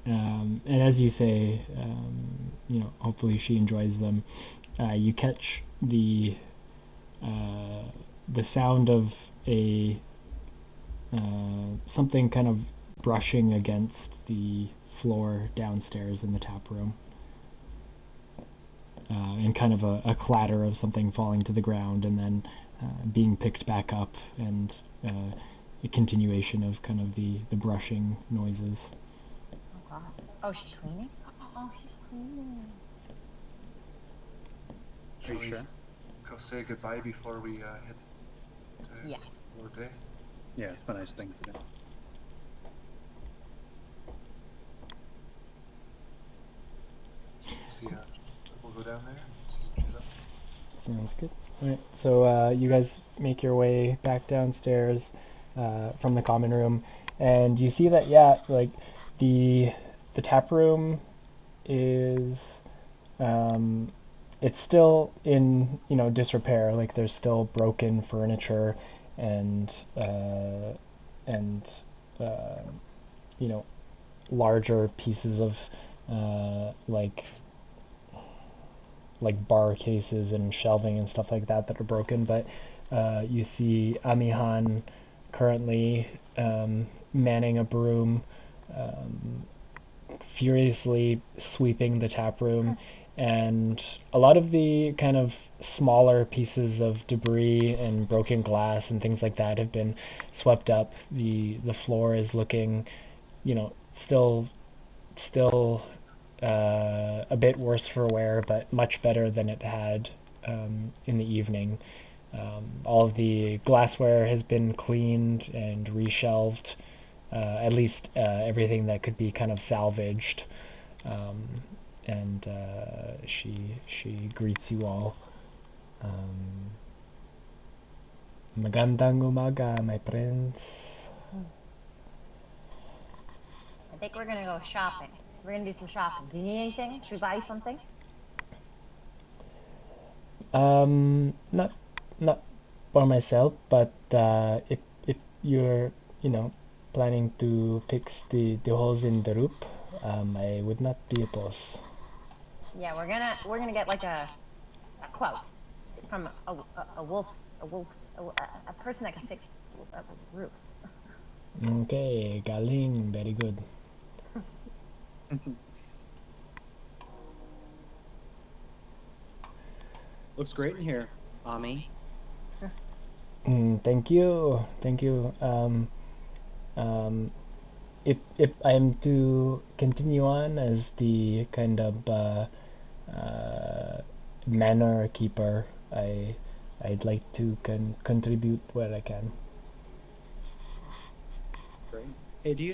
And as you say, hopefully she enjoys them. You catch the sound of a something kind of brushing against the floor downstairs in the tap room, and kind of a clatter of something falling to the ground and then being picked back up, and a continuation of kind of the brushing noises. Oh, God. Oh, she's cleaning? Oh, she's cleaning. Are you sure? Go say goodbye before we hit our day. Yeah, it's the nice thing to do. See ya. We'll go down there and see what she's up to. Sounds good. All right, so you guys make your way back downstairs from the common room, and you see that like the tap room is it's still in disrepair. Like there's still broken furniture and larger pieces of like bar cases and shelving and stuff like that are broken. But you see Amihan currently manning a broom, furiously sweeping the tap room, and a lot of the kind of smaller pieces of debris and broken glass and things like that have been swept up. The floor is looking, still a bit worse for wear, but much better than it had in the evening. All of the glassware has been cleaned and reshelved, at least everything that could be kind of salvaged. And she greets you all. Magandang umaga, my friends. I think we're gonna go shopping. We're gonna do some shopping. Do you need anything? Should we buy you something? Not for myself, but if you're planning to fix the holes in the roof, I would not be opposed. Yeah, we're gonna get like a quote from a person that can fix roofs. Okay, galing, very good. Looks great in here, Ami. Thank you. If I'm to continue on as the kind of manor keeper, I'd like to contribute where I can. Great. Hey, do you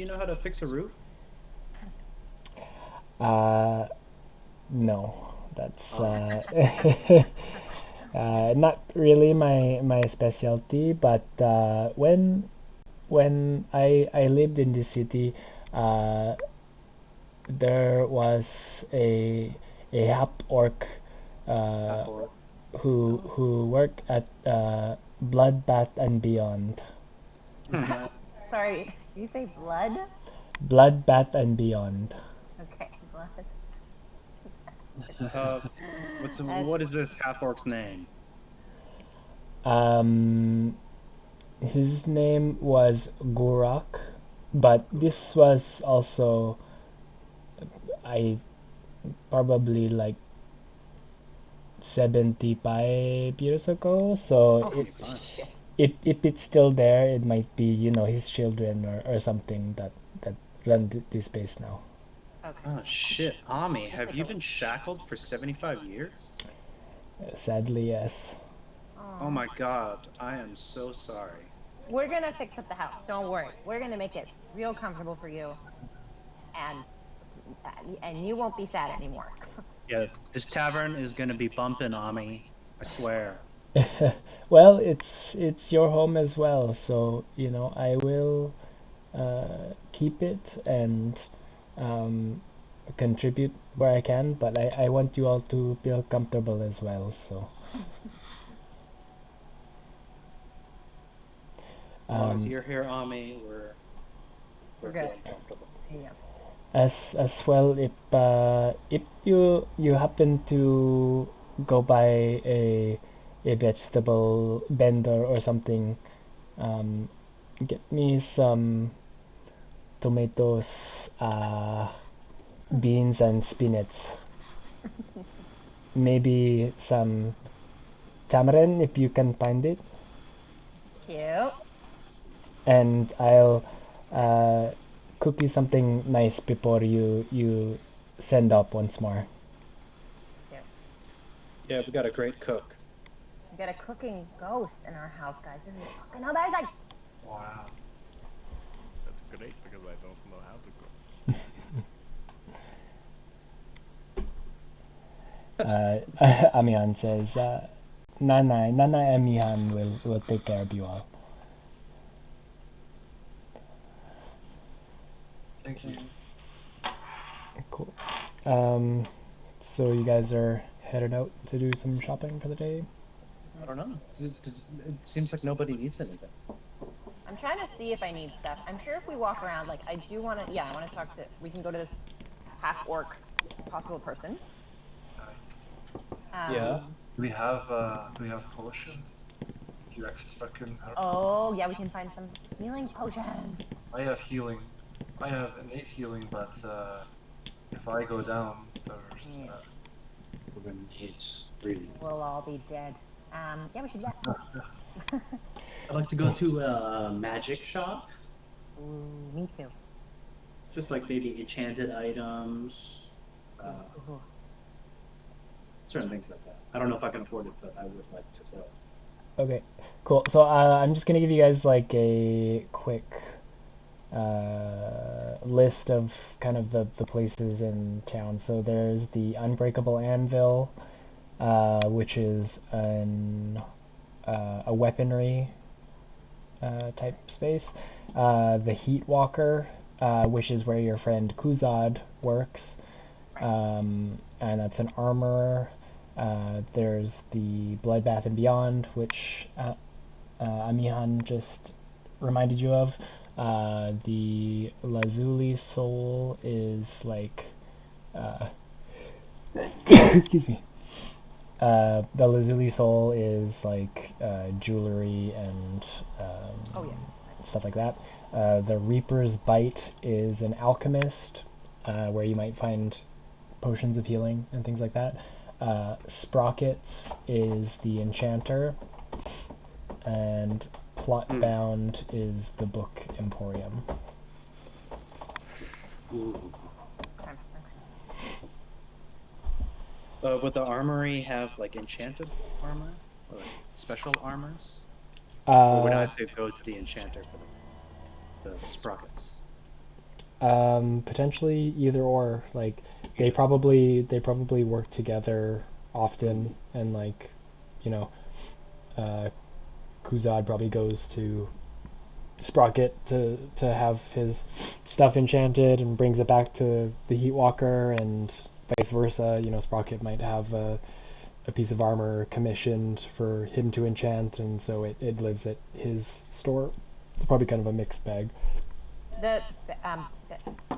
know how to fix a roof? No, that's not really my specialty. But when when I lived in this city, uh, there was a half orc uh, Half-orc. who worked at Bloodbath and Beyond. Sorry, you say blood? Bloodbath and Beyond. Okay, blood. What is this half-orc's name? Um, his name was Gurak, but this was also I probably like 75 years ago. So Oh, it, Fine. shit. if it's still there, it might be his children or something that run this base now. Okay. Oh shit, Ami, Let's have take you a been look. shackled for 75 years? Sadly, yes. Oh Aw. my god, I am so sorry. We're gonna fix up the house. Don't worry. We're gonna make it real comfortable for you, and you won't be sad anymore. Yeah, this tavern is gonna be bumping, Ami. I swear. Well, it's your home as well, so I will keep it and um, contribute where I can, but I want you all to feel comfortable as well. So As long as um, you're here, Ami, We're we're good. feeling comfortable. Yeah. as well, if you happen to go by a vegetable vendor or something, um, get me some tomatoes, beans, and spinach. Maybe some tamarind if you can find it, Cute. and I'll uh, cook you something nice before you send up once more. Cute. Yeah, we got a great cook. We got a cooking ghost in our house, guys. This is fucking amazing. Wow. That's great because I don't know how to cook. Amihan says, Nanay Amihan will take care of you all. Thank you. Cool. So you guys are headed out to do some shopping for the day? I don't know. It seems like nobody needs anything. I'm trying to see if I need stuff. I'm sure if we walk around, like, I do want to, yeah, I want to talk to, we can go to this half orc possible person. Yeah. Do we have potions? A few extra can help. Oh, yeah, we can find some healing potions. I have healing. I have innate healing, but if I go down, there's Yeah. We're gonna need ingredients. We'll all be dead. Yeah, we should do that. I'd like to go to a magic shop. Ooh, me too. Just like maybe enchanted items, Ooh. certain things like that. I don't know if I can afford it, but I would like to go. Okay, cool. So I'm just gonna give you guys like a quick list of kind of the places in town. So there's the Unbreakable Anvil, which is a weaponry type space. The Heat Walker, which is where your friend Kuzad works, and that's an armorer. There's the Bloodbath and Beyond, which Amihan just reminded you of. The Lazuli Soul is like, excuse me. The Lazuli Soul is like jewelry and Oh, yeah. stuff like that. The Reaper's Bite is an alchemist, where you might find potions of healing and things like that. Sprockets is the enchanter, and Plotbound is the book emporium. Ooh. Okay. Would the armory have like enchanted armor or like special armors? Or would I Uh, have to go to the enchanter for the sprockets? Potentially either or. Like they probably work together often, and like, you know, uh, Kuzad probably goes to Sprocket to have his stuff enchanted and brings it back to the Heatwalker, and vice versa. Sprocket might have a piece of armor commissioned for him to enchant, and so it lives at his store. It's probably kind of a mixed bag. The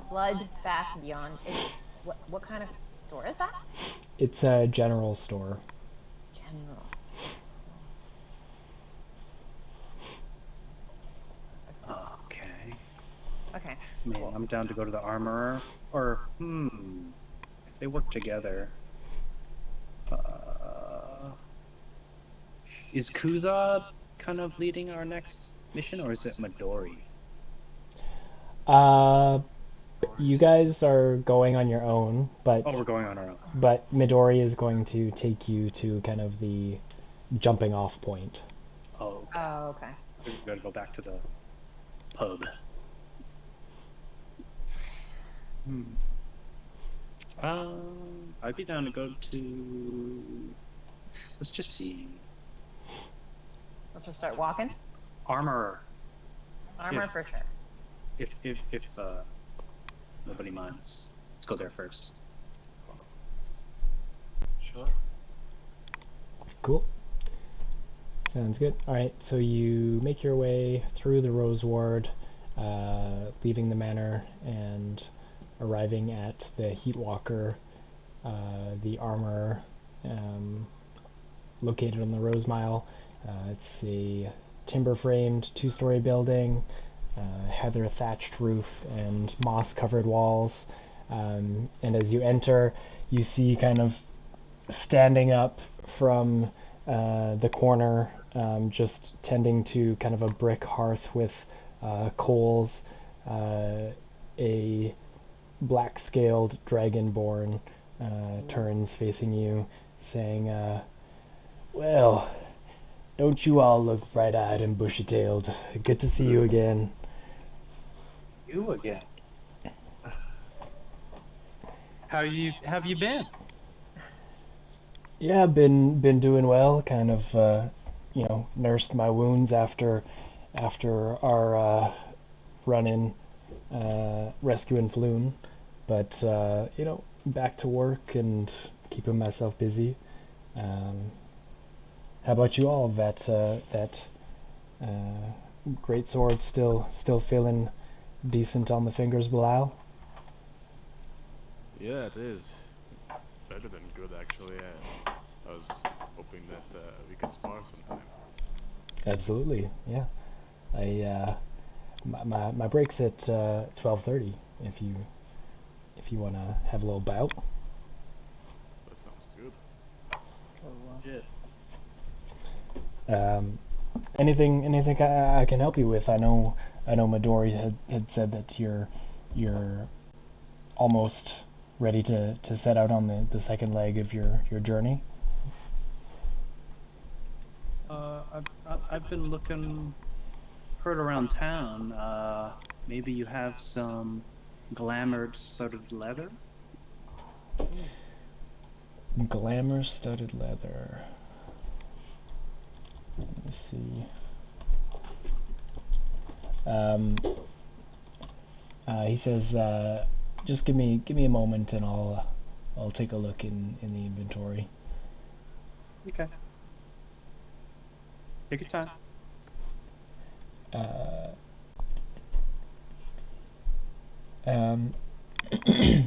blood bath beyond is what kind of store is that? It's a general store. General. Okay. Okay. Man, Cool. I'm down to go to the armorer. Or, if they work together. Is Kuza kind of leading our next mission, or is it Midori? You guys are going on your own, but Oh, we're going on our own. but Midori is going to take you to kind of the jumping off point. Oh, okay. Oh, okay. We're going to go back to the pub. I'd be down to go to... Let's just see. Let's just start walking. Armorer. Armor for sure. If nobody minds. Let's go there first. Sure. Cool. Sounds good. All right, so you make your way through the Rose Ward, leaving the manor and arriving at the Heatwalker, the armor located on the Rose Mile. It's a timber-framed two-story building, heather thatched roof and moss-covered walls. And as you enter, you see kind of standing up from the corner, just tending to kind of a brick hearth with coals, a black-scaled dragonborn turns facing you, saying, well, don't you all look bright-eyed and bushy-tailed. Good to see you again. You again. Have you been? Yeah, been doing well. Kind of, nursed my wounds after our run-in, rescuing Floon. But back to work and keeping myself busy. How about you all? That great sword still feeling decent on the fingers, Belial? Yeah, it is. Better than good, actually. I was hoping that we could spar sometime. Absolutely, yeah. My break's at 12:30. If you want to have a little bout. That sounds good. Shit. Anything I can help you with? I know Midori had said that you're almost ready to set out on the second leg of your journey. I've been heard around town. Maybe you have some glamored studded leather? Glamour studded leather. Let me see. He says, just give me a moment and I'll take a look in the inventory. Okay. Take your time.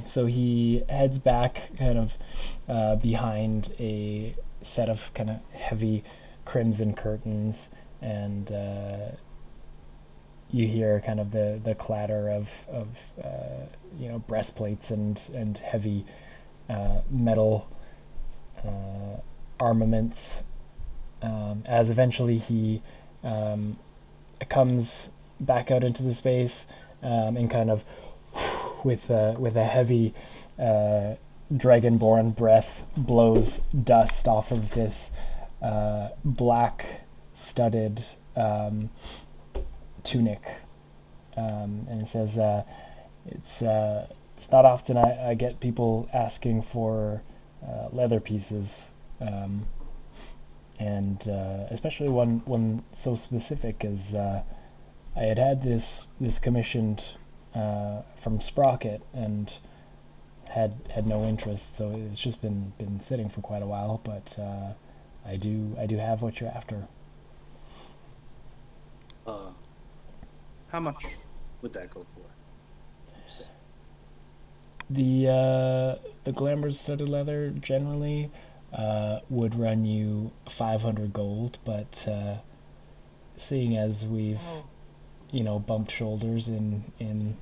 So he heads back kind of behind a set of kind of heavy crimson curtains, and you hear kind of the clatter of breastplates and heavy metal armaments, as eventually he comes back out into the space and kind of with a heavy dragonborn breath blows dust off of this black studded tunic, and it says it's not often I get people asking for leather pieces, and especially one so specific as I had this commissioned from Sprocket and had no interest, so it's just been sitting for quite a while. But I do have what you're after. How much would that go for? So, The glamour studded leather generally would run you 500 gold, but seeing as we've bumped shoulders in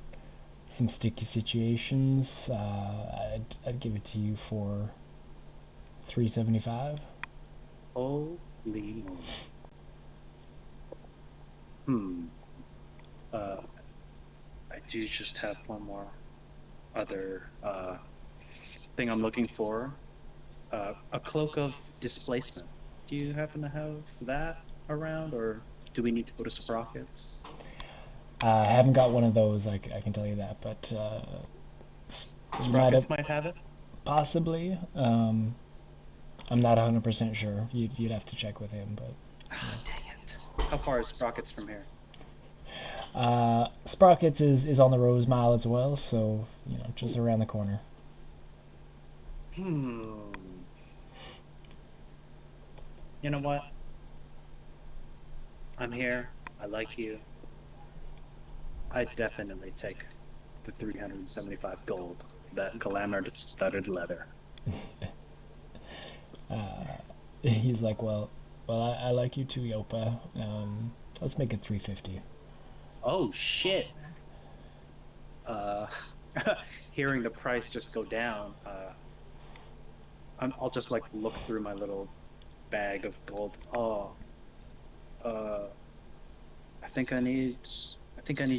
some sticky situations, I'd give it to you for 375. holy moly. I do just have one more other thing I'm looking for. A cloak of displacement. Do you happen to have that around, or do we need to go to Sprockets? I haven't got one of those, I can tell you that, but you Sprockets might have it. possibly. I'm not 100% sure. You'd have to check with him, but. Dang it. How far is Sprockets from here? Sprockets is on the Rose Mile as well, so just around the corner. You know what? I'm here. I like you. I definitely take the 375 gold for that glamour studded leather. He's like, well, I like you too, Yopa. Let's make it 350. Oh shit! Hearing the price just go down, I'll just like look through my little bag of gold. I think I need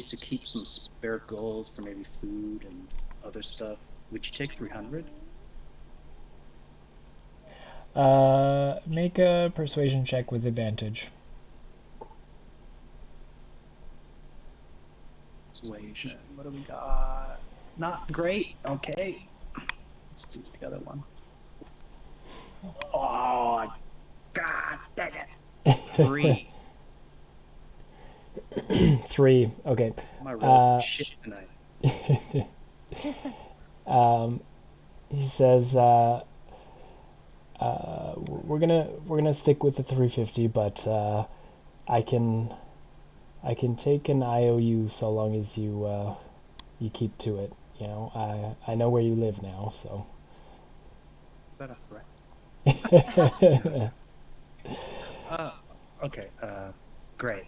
to keep some spare gold for maybe food and other stuff. Would you take 300? Make a persuasion check with advantage. Persuasion. What do we got? Not great. Okay. Let's do the other one. Oh, god dang it. 3. 3. Okay. My roll shit tonight. He says, we're gonna stick with the 350, but I can take an IOU so long as you keep to it. I know where you live now, so. Is that a threat? Okay. Great.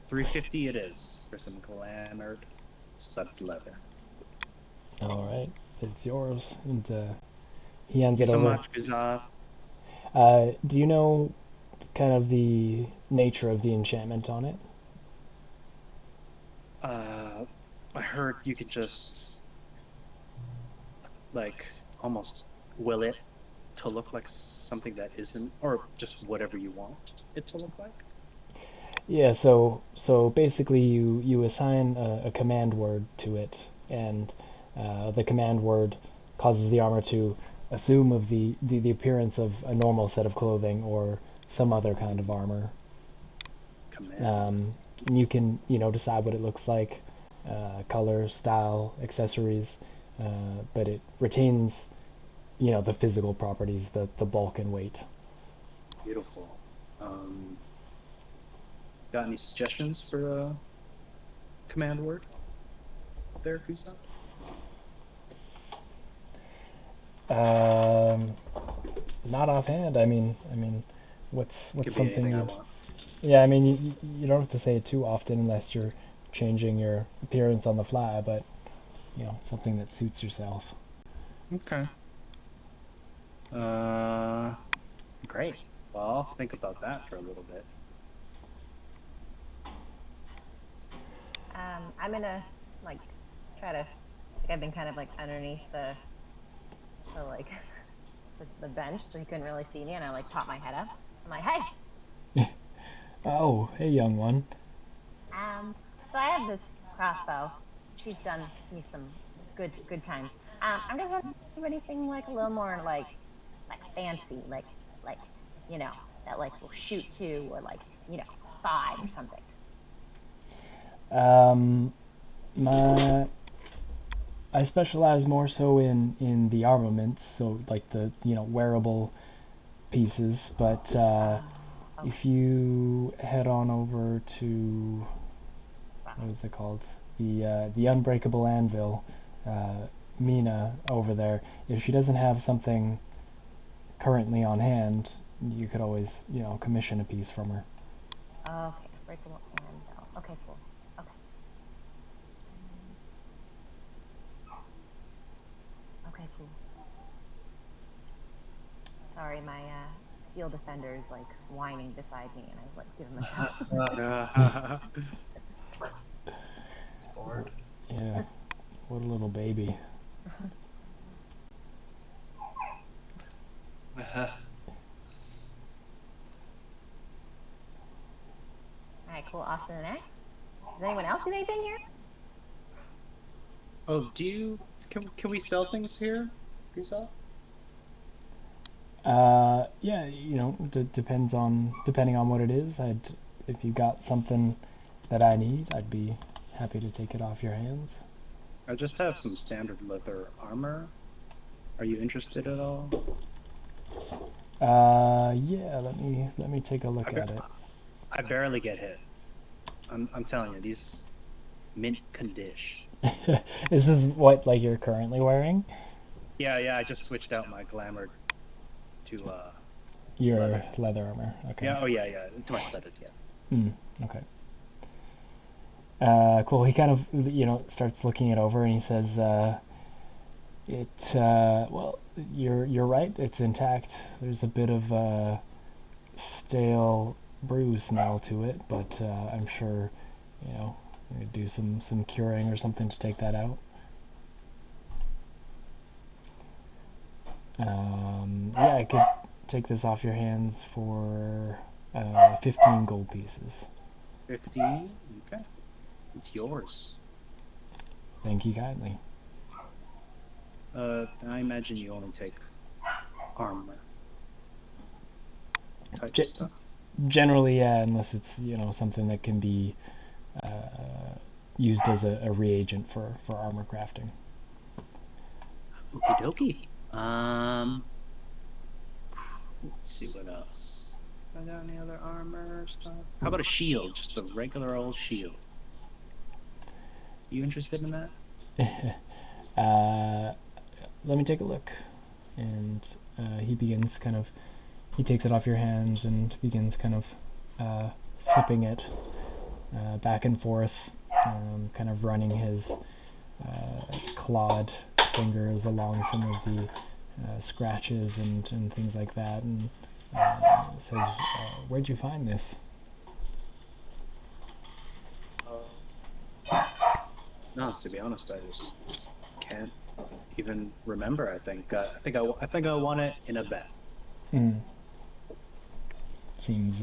350 it is for some glamored stuffed leather. All right, it's yours, and he hands Thank it you so over. much, Guzab. Do you know kind of the nature of the enchantment on it? I heard you could just like almost will it to look like something that isn't, or just whatever you want it to look like. Yeah, so basically you assign a command word to it, and the command word causes the armor to assume of the appearance of a normal set of clothing or some other kind of armor. Command. You can decide what it looks like, color, style, accessories, but it retains the physical properties, the bulk and weight. Beautiful. Got any suggestions for a command word there, Guzab? Not offhand. I mean, what's Could be something anything I you'd... want. Yeah, I mean, you don't have to say it too often unless you're changing your appearance on the fly, but something that suits yourself. Okay. Great. Well, I'll think about that for a little bit. I'm gonna like try to I've been kind of like underneath the like the bench, so you couldn't really see me, and I like pop my head up. I'm like, hey. Oh, hey, young one. So I have this crossbow. She's done me some good times. I'm just wondering if anything like a little more like fancy, like that like will shoot 2 or like 5 or something. Um, my I specialize more so in the armaments, so like the wearable pieces. But if you head on over to what is it called? The Unbreakable Anvil, Mina over there. If she doesn't have something currently on hand, you could always commission a piece from her. Okay, breakable anvil. Okay, cool. Okay. Okay, cool. Sorry, my steel defender is like whining beside me, and I like give him a shove. Bored. Yeah, what a little baby. All right, cool. Off to the next. Does anyone else do anything here? Oh, can we sell things here? Can you sell? Yeah, depending on what it is. If you got something that I need, I'd be happy to take it off your hands. I just have some standard leather armor. Are you interested at all? Yeah, let me take a look at it. I barely get hit. I'm telling you, these mint condition. This is what like you're currently wearing? Yeah, I just switched out my glamour to Your leather armor. Okay. Yeah, yeah, to my studded, yeah. Okay. Cool. He kind of, starts looking it over and he says, well, you're right. It's intact. There's a bit of stale brew smell to it, but I'm sure, we could do some curing or something to take that out. Yeah, I could take this off your hands for 15 gold pieces. 15? Okay. It's yours. Thank you kindly. I imagine you only take armor type of stuff. Generally, yeah, unless it's something that can be used as a reagent for armor crafting. Okie dokie. Let's see what else. Are there any other armor stuff? How about a shield? Just a regular old shield. You interested in that? Let me take a look. And he takes it off your hands and begins kind of flipping it back and forth, kind of running his clawed fingers along some of the scratches and things like that, and says, "Where'd you find this?" No, to be honest, I just can't even remember. I think I won it in a bet. Seems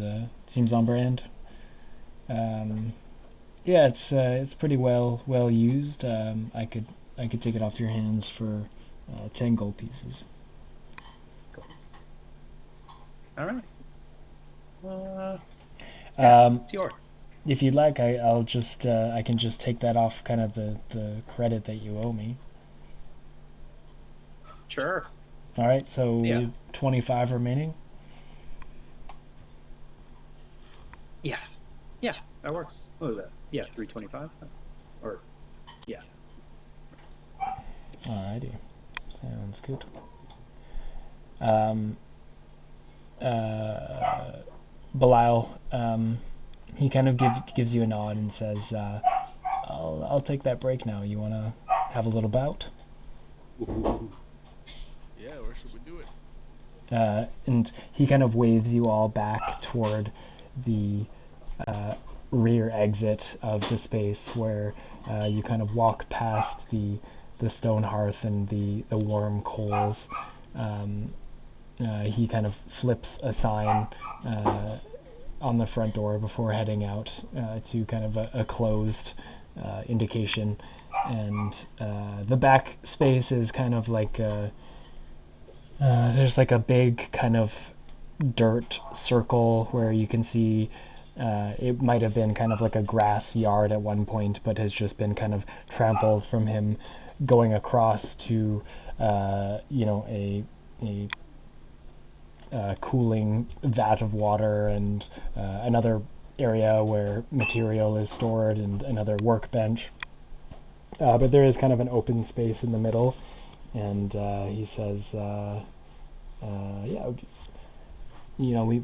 on brand. Yeah, it's pretty well used. I could take it off your hands for 10 gold pieces. All right. It's yours. If you'd like, I'll just I can just take that off kind of the credit that you owe me. Sure. All right, so 25 remaining. Yeah, that works. What was that? Yeah, 325. Or yeah. Alrighty, sounds good. Belial, he kind of gives you a nod and says, I'll take that break now. You want to have a little bout? Yeah, where should we do it? And he kind of waves you all back toward the rear exit of the space where you kind of walk past the stone hearth and the warm coals. He kind of flips a sign on the front door before heading out to kind of a closed indication, and the back space is kind of like there's like a big kind of dirt circle where you can see It might have been kind of like a grass yard at one point, but has just been kind of trampled from him going across to, a cooling vat of water and another area where material is stored and another workbench. But there is kind of an open space in the middle, and he says, "Yeah, we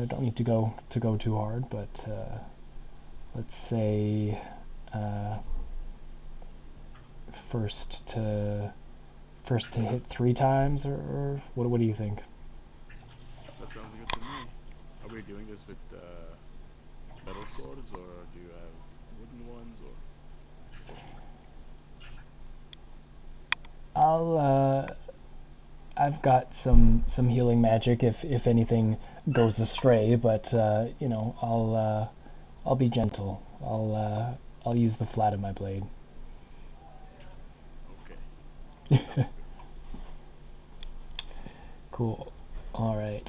don't need to go too hard, but let's say first to hit 3 times, or what do you think?" That sounds good to me. Are we doing this with metal swords, or do you have wooden ones, or? I've got some healing magic if anything goes astray, but I'll be gentle. I'll use the flat of my blade. Okay. Cool. All right.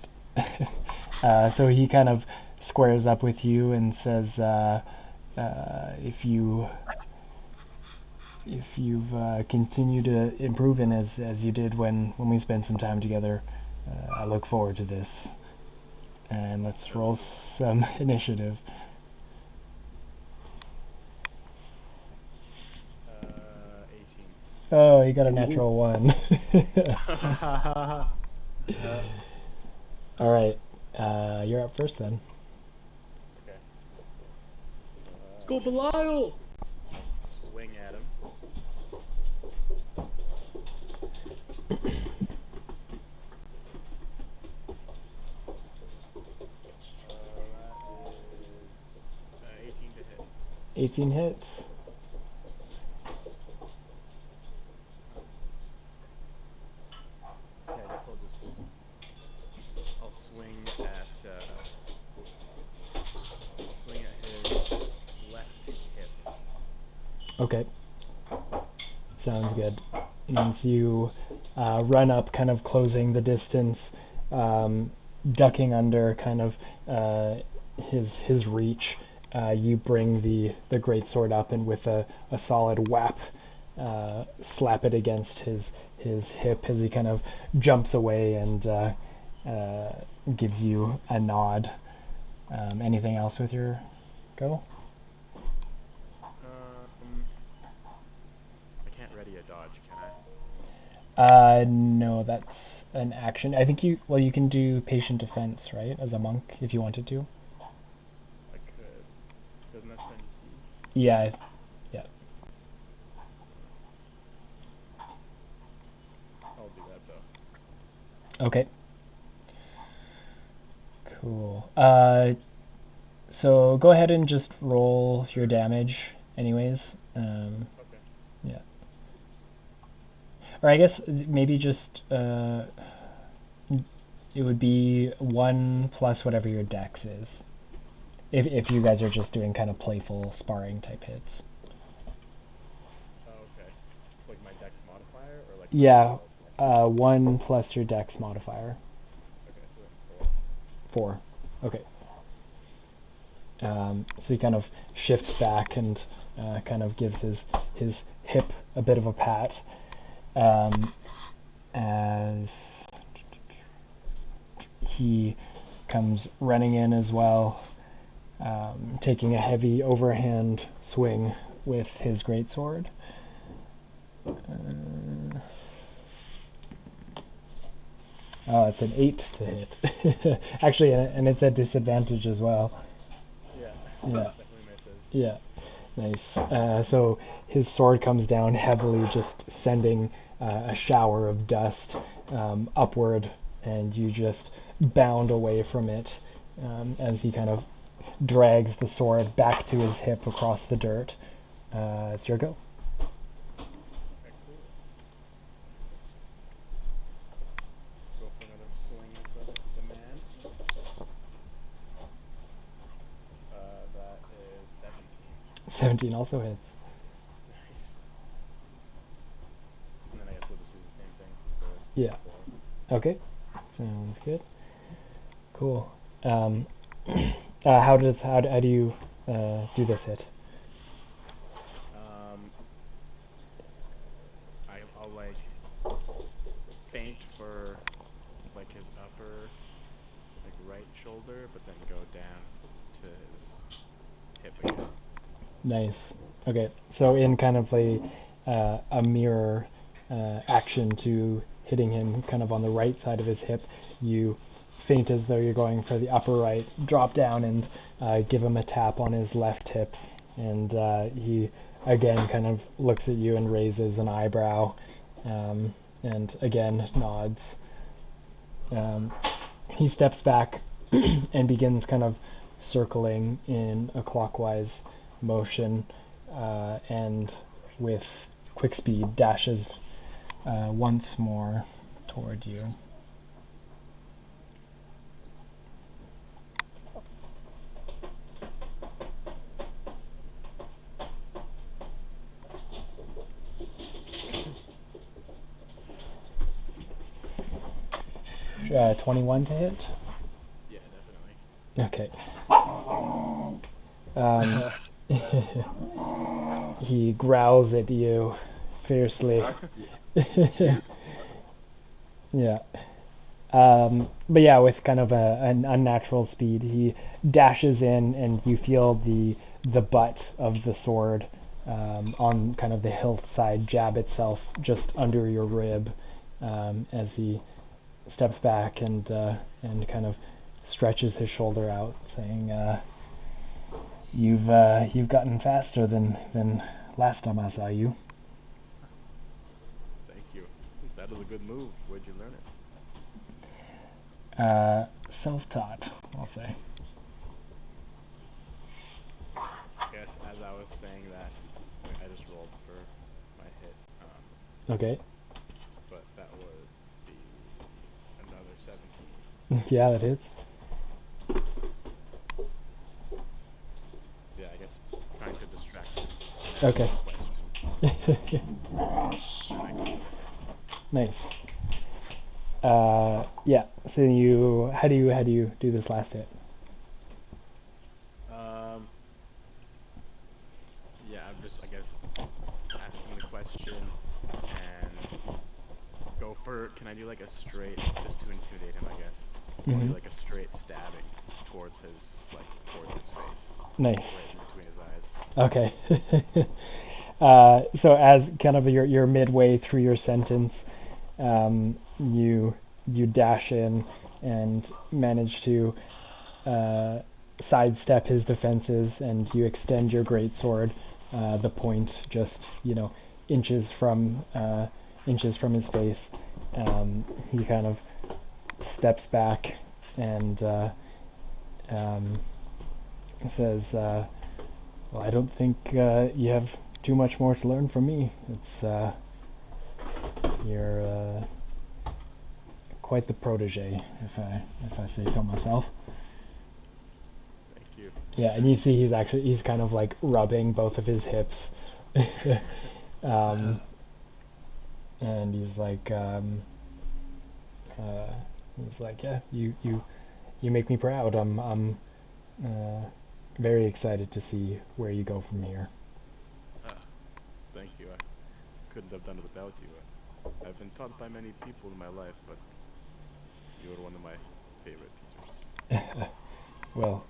So he kind of squares up with you and says, if you've continued to improve in as you did when we spent some time together, I look forward to this. And let's roll some initiative. 18. Oh, you got a natural 1. All right. You're up first then. Okay. Let's go, Belial! I'll swing at him. That is 18 to hit. 18 hits. Okay, I guess I'll swing at his left hip. Okay. Sounds good. Once you run up, kind of closing the distance, ducking under kind of his reach, you bring the greatsword up and with a solid whap, slap it against his hip as he kind of jumps away and gives you a nod. Anything else with your go? I can't ready a dodge, can I? No, that's an action. I think you can do patient defense, right, as a monk if you wanted to. I could. Doesn't that spend key? Yeah, yeah. I'll do that though. Okay. Cool. So go ahead and just roll your damage, anyways. Okay. Yeah. Or I guess maybe just it would be 1 plus whatever your dex is. If you guys are just doing kind of playful sparring type hits. Oh, okay. It's like my dex modifier, or like Yeah, 1 plus your dex modifier. Okay, so then 4. 4. Okay. So he kind of shifts back and kind of gives his hip a bit of a pat, as he comes running in as well, taking a heavy overhand swing with his greatsword. Oh, it's an 8 to hit. Actually, and it's at disadvantage as well. Yeah. Yeah. Definitely misses. Yeah, nice. So his sword comes down heavily, just sending a shower of dust upward, and you just bound away from it as he kind of drags the sword back to his hip across the dirt. It's your go. Okay, cool. Let's go for another swing at the man. That is 17. 17 also hits. Nice. And then I guess we'll just do the same thing for Yeah. 4. Okay, sounds good. Cool. How do you do this hit? I'll like feint for like his upper like right shoulder, but then go down to his hip again. Nice. Okay, so in kind of a mirror action to hitting him kind of on the right side of his hip, you feint as though you're going for the upper right, drop down and give him a tap on his left hip, and he again kind of looks at you and raises an eyebrow, and again nods. He steps back and begins kind of circling in a clockwise motion, and with quick speed dashes once more toward you. Uh, 21 to hit? Yeah, definitely. Okay. He growls at you fiercely. Yeah. But yeah, with kind of an unnatural speed, he dashes in, and you feel the butt of the sword on kind of the hilt side jab itself just under your rib, as he steps back and kind of stretches his shoulder out, saying, "You've gotten faster than last time I saw you." Thank you. That is a good move. Where'd you learn it? Self-taught, I'll say. Guess as I was saying that, I just rolled for my hit. Okay. But that would be another 17. Yeah, that hits. Yeah, I guess trying to distract him. Okay. Nice. Yeah. So how do you do this last hit? Yeah, I'm just, I guess, asking the question and go for, can I do like a straight, just to intimidate him, I guess. I'll do like a straight stabbing towards his face. Nice. Right between his eyes. Okay. So as kind of you're midway through your sentence, you dash in and manage to sidestep his defenses, and you extend your greatsword, the point just inches from his face. He kind of steps back and says, "Well, I don't think you have too much more to learn from me. It's you're quite the protege, if I say so myself." Thank you. Yeah, and you see he's kind of like rubbing both of his hips, and he's like, yeah, you make me proud. I'm very excited to see where you go from here. Thank you. I couldn't have done it without you. I've been taught by many people in my life, but you're one of my favorite teachers. Well,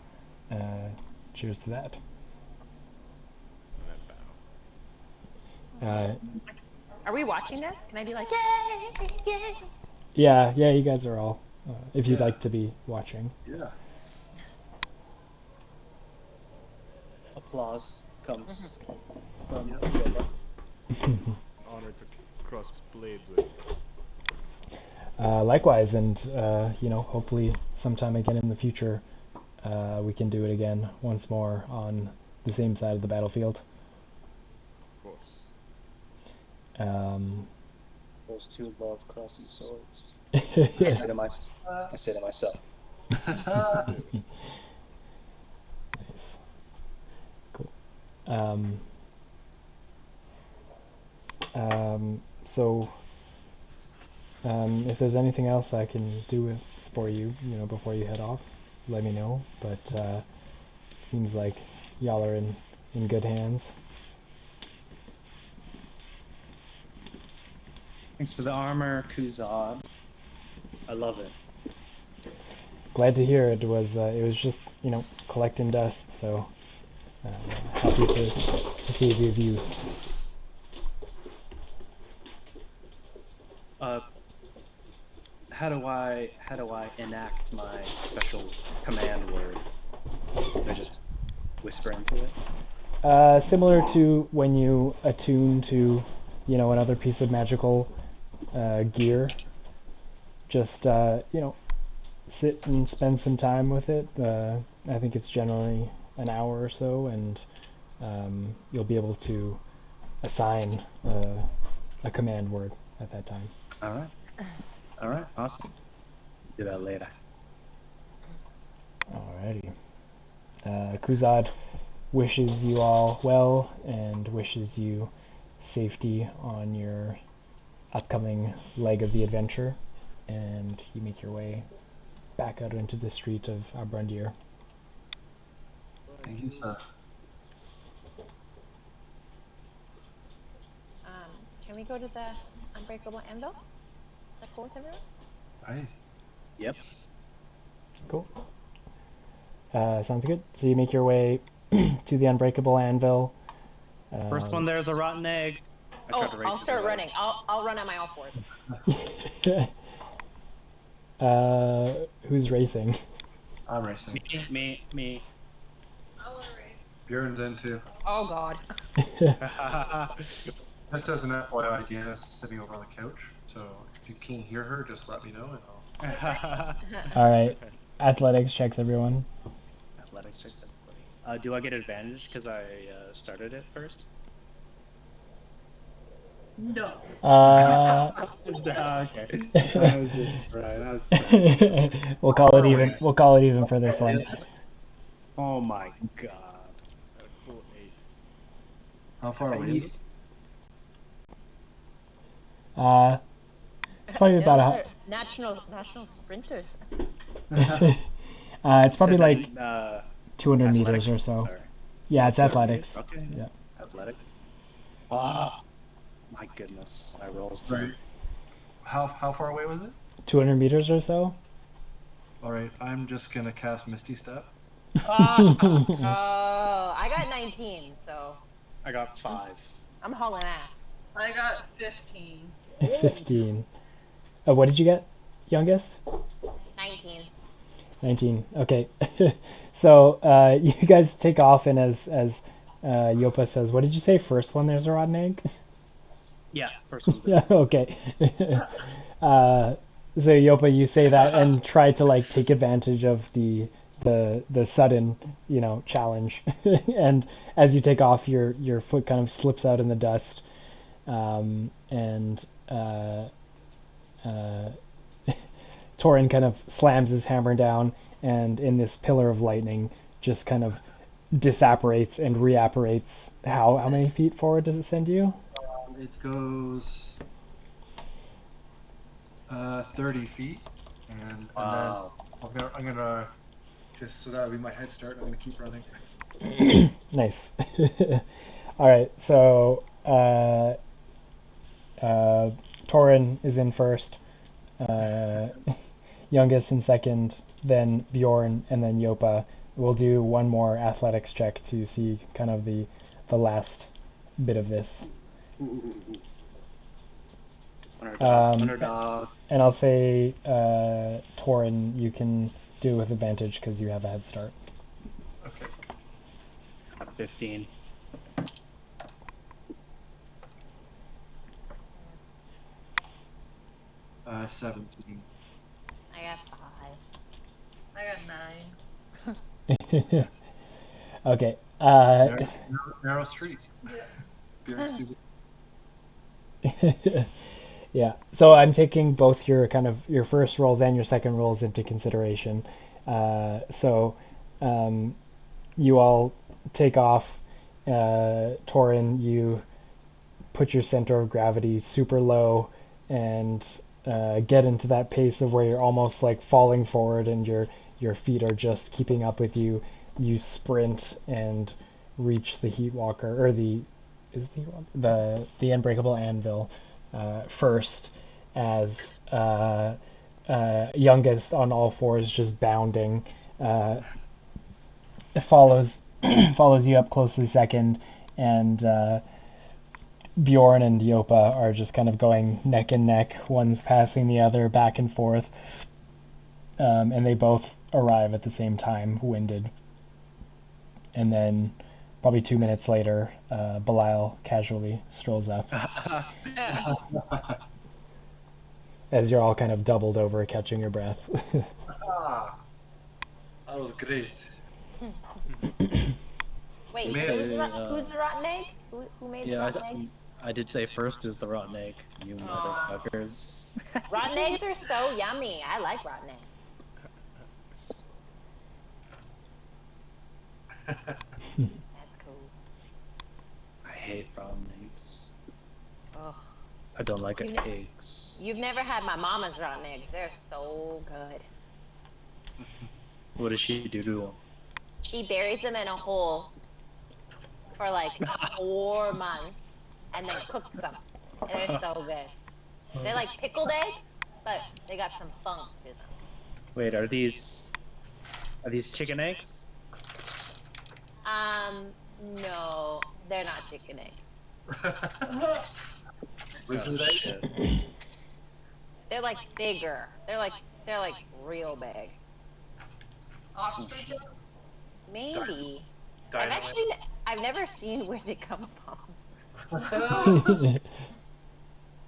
cheers to that. And I bow. Are we watching this? Can I be like, yay, yay? Yeah, you guys are all. If you'd like to be watching. Yeah. Applause comes from Yeah. Joba. Honored to cross blades with you. Likewise, and hopefully sometime again in the future, we can do it again once more on the same side of the battlefield. Of course. Those two love crossing swords. I say to myself. Nice. Cool. So, if there's anything else I can do for you, before you head off, let me know. But seems like y'all are in good hands. Thanks for the armor, Kuzad. I love it. Glad to hear it was just, collecting dust, so happy to see it be of use. How do I enact my special command word? Do I just whisper into it? Similar to when you attune to, another piece of magical gear. Just, sit and spend some time with it. I think it's generally an hour or so, and you'll be able to assign a command word at that time. All right, awesome. Do that later. Alrighty. Kuzad wishes you all well and wishes you safety on your upcoming leg of the adventure, and you make your way back out into the street of Abrandir. Thank you, sir. Can we go to the Unbreakable Anvil? Is that cool with everyone? Aye. Yep. Cool. Sounds good. So you make your way to the Unbreakable Anvil. First one there's a rotten egg. I'll start running. I'll run on my all fours. Who's racing? I'm racing. Me. I want to race. Bjorn's in too. Oh God. Just as an FYI, Diana's sitting over on the couch, so if you can't hear her, just let me know and I'll... All right. Athletics checks, everyone. Athletics checks everybody. Do I get advantage because I started it first? No. Okay. I was just right. We'll call it even. We'll call it even for this one. Oh my god. A cool 8. How far away is it? It's probably about Those are national sprinters. it's probably like 200 meters Athletics? or so. Sorry. Yeah, it's athletics. Okay. Yeah. Athletics. Ah, my goodness. My rolls. Right. How far away was it? 200 meters or so. Alright, I'm just gonna cast Misty Step. Oh, I got 19, so I got 5. I'm hauling ass. I got 15. 15. What did you get, youngest? 19. 19. Okay. So you guys take off, and as Yopa says, what did you say? First one, there's a rotten egg? Yeah, first one. Yeah, okay. So Yopa, you say that and try to like take advantage of the sudden, challenge. And as you take off, your foot kind of slips out in the dust, and Torin kind of slams his hammer down, and in this pillar of lightning, just kind of disapparates and reapparates. How many feet forward does it send you? It goes 30 feet, and Wow. then I'm gonna just so that'll be my head start. I'm gonna keep running. Nice. All right, so Torin is in first, youngest in second, then Bjorn, and then Yopa. We'll do one more athletics check to see kind of the last bit of this. Underdog. And I'll say, Torin, you can do it with advantage because you have a head start. Okay. Got 15. 17. I got 5. I got 9. Okay. Narrow street. Bjorn's too Yeah. So I'm taking both your kind of your first rolls and your second rolls into consideration. So you all take off. Torin, you put your center of gravity super low and get into that pace of where you're almost like falling forward, and your feet are just keeping up with you. you sprint and reach the Heat Walker, or the Unbreakable Anvil first, as youngest on all fours, just bounding, follows follows you up closely second, and Bjorn and Yopa are just kind of going neck and neck, one's passing the other back and forth, and they both arrive at the same time, winded. And then, probably 2 minutes later, Belial casually strolls up, as you're all kind of doubled over, catching your breath. Ah, that was great. Wait, Me who's too, the rotten egg? Who made the Yeah, rotten egg? I did say first is the rotten egg. You motherfuckers. Rotten eggs are so yummy. I like rotten eggs. That's cool. I hate rotten eggs. Ugh. I don't like You ne- eggs. You've never had my mama's rotten eggs. They're so good. What does she do to them? She buries them in a hole for like 4 months and then cooks them. And they're so good. They're like pickled eggs, but they got some funk to them. Wait, are these chicken eggs? No, they're not chicken eggs. Lizard Oh, egg? shit. They're like bigger. They're like real big. Ostrich. Maybe. Dynamite. I've never seen where they come from.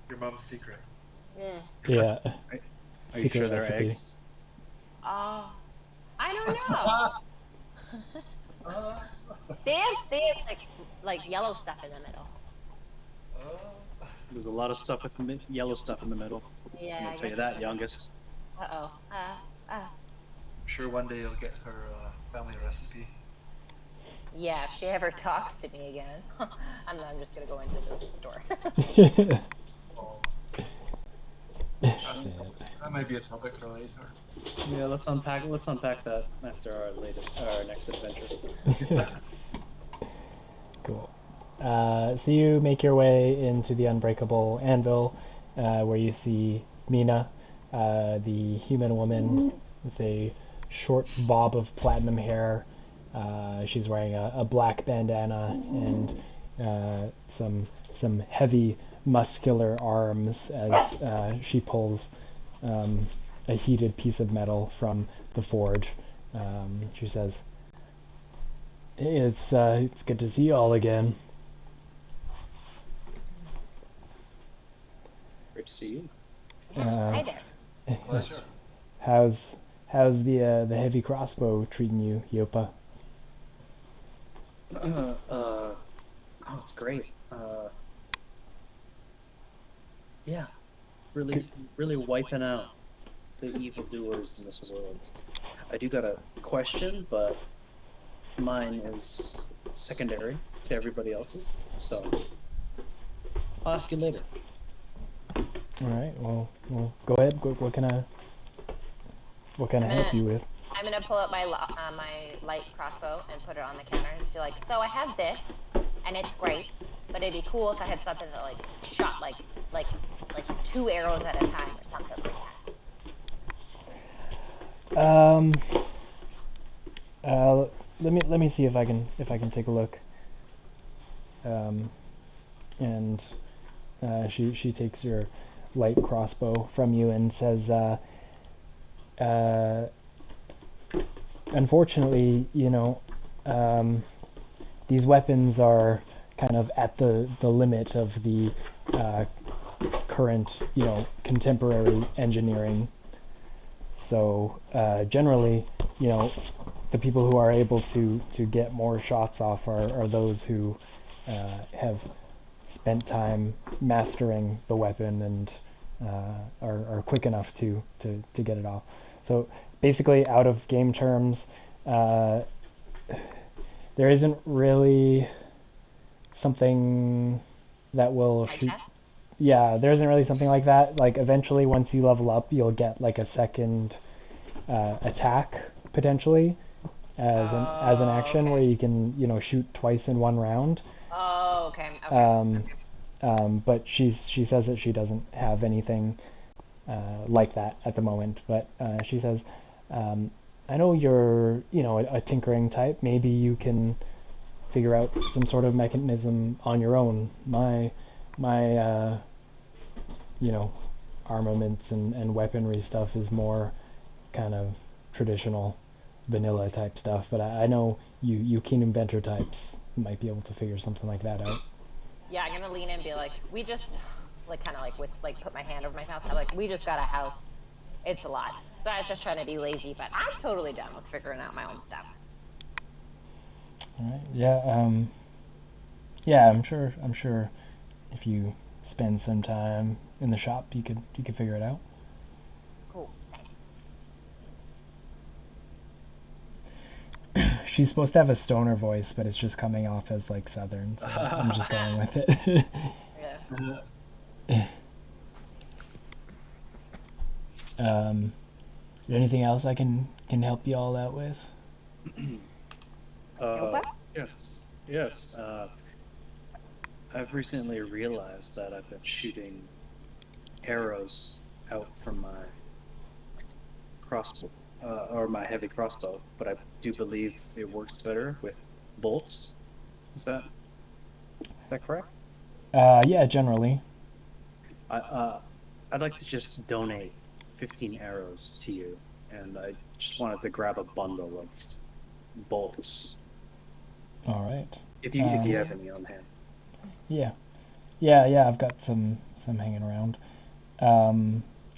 Your mom's secret. Yeah. Yeah. Are you Secret sure they're recipe. eggs? Oh, I don't know. They have like yellow stuff in the middle. There's a lot of stuff with yellow stuff in the middle. Yeah. I'll tell you that, youngest. Uh-oh. I'm sure one day you'll get her family recipe. Yeah, if she ever talks to me again, I'm just gonna go into the store. Oh, Shit. that might be a topic for later. Yeah, let's unpack that after our next adventure. Cool. So you make your way into the Unbreakable Anvil, where you see Mina, the human woman with a short bob of platinum hair. She's wearing a black bandana and some heavy muscular arms as she pulls a heated piece of metal from the forge. She says, "Hey, it's good to see you all again." Great to see you. Hi there. Pleasure. How's the heavy crossbow treating you, Yopa? Oh, it's great. Yeah, really wiping out the evildoers in this world. I do got a question, but mine is secondary to everybody else's, so I'll ask you later. All right. Well, go ahead. What can I help you with? I'm gonna pull up my light crossbow and put it on the counter and just be like, so I have this, and it's great, but it'd be cool if I had something that like shot like 2 arrows at a time or something like that. Let me see if I can take a look. And she takes your light crossbow from you and says, unfortunately, these weapons are kind of at the limit of the current, contemporary engineering. So generally, the people who are able to get more shots off are those who have spent time mastering the weapon and are quick enough to get it off. So basically, out of game terms, there isn't really something that will Like shoot. that? Yeah, there isn't really something like that. Like eventually, once you level up, you'll get like a second attack potentially, as an action okay. where you can, shoot twice in one round. Oh, okay. Okay. Um, but she says that she doesn't have anything like that at the moment. But she says, I know you're, a tinkering type. Maybe you can figure out some sort of mechanism on your own. My armaments and weaponry stuff is more kind of traditional vanilla type stuff, but I know you keen inventor types might be able to figure something like that out. Yeah, I'm gonna lean in and be like, we just, like, kind of like like put my hand over my mouth. I'm like, we just got a house. It's a lot. So I was just trying to be lazy, but I'm totally down with figuring out my own stuff. All right. Yeah. Yeah. I'm sure if you spend some time in the shop, you could figure it out. Cool. Thanks. She's supposed to have a stoner voice, but it's just coming off as like southern, so I'm just going with it. Yeah. Is there anything else I can help you all out with? uh, yes, yes. I've recently realized that I've been shooting arrows out from my crossbow, or my heavy crossbow, but I do believe it works better with bolts. Is that correct? Yeah, generally. I'd like to just donate 15 arrows to you, and I just wanted to grab a bundle of bolts All right. if you have any on hand. Yeah. Yeah. I've got some hanging around.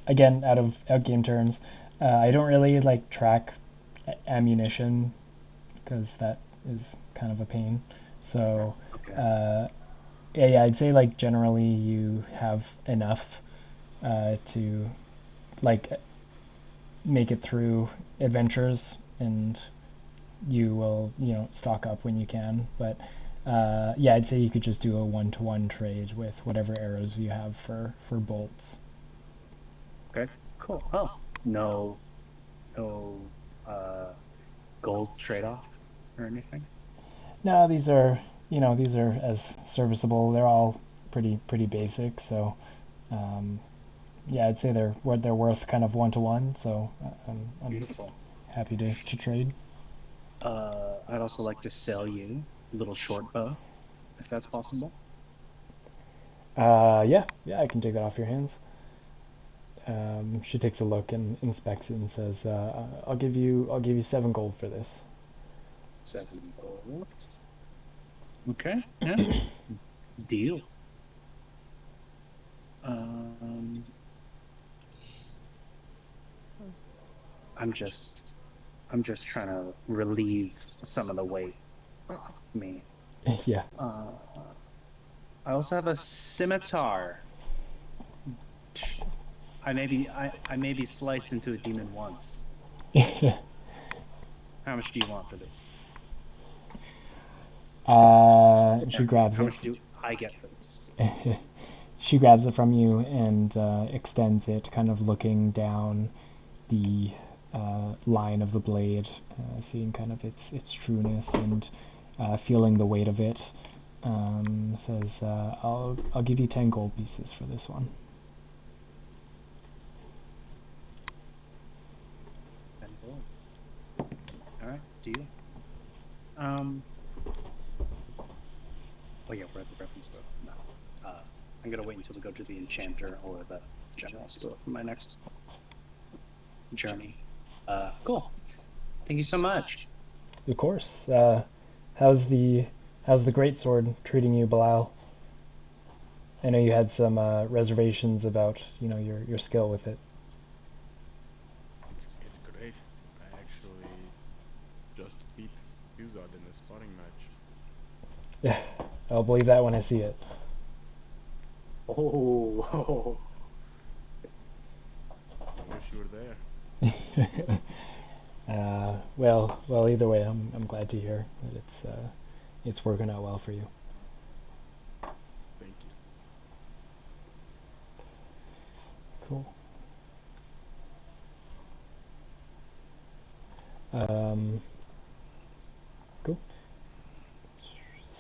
Again, out of game terms, I don't really like track ammunition because that is kind of a pain. So, Okay. yeah, I'd say like generally you have enough to like make it through adventures, and you will stock up when you can. But yeah, I'd say you could just do a 1-to-1 trade with whatever arrows you have for bolts. Okay. Cool. Oh, no, no, gold trade-off or anything. No, these are as serviceable. They're all pretty basic. So yeah, I'd say they're worth kind of 1-to-1. So I'm Beautiful. happy to trade. I'd also like to sell you a little short bow, if that's possible. Yeah, I can take that off your hands. She takes a look and inspects it and says, I'll give you 7 gold for this. 7 gold. Okay. Yeah. Deal. Um, I'm just trying to relieve some of the weight off me. Yeah. I also have a scimitar. I may be sliced into a demon once. How much do you want for this? She grabs How it. much do I get for this? She grabs it from you and extends it, kind of looking down the line of the blade, seeing kind of its trueness and feeling the weight of it. Says, I'll give you 10 gold pieces for this one. 10 gold. All right, deal. Oh yeah, we're at the weapon store. No. I'm gonna wait until we go to the enchanter or the general store for my next journey. Cool. Thank you so much. Of course. How's the greatsword treating you, Bilal? I know you had some reservations about your skill with it. It's great. I actually just beat Uzod in a sparring match. Yeah, I'll believe that when I see it. Oh, I wish you were there. Well, either way, I'm glad to hear that it's working out well for you. Thank you. Cool. Um,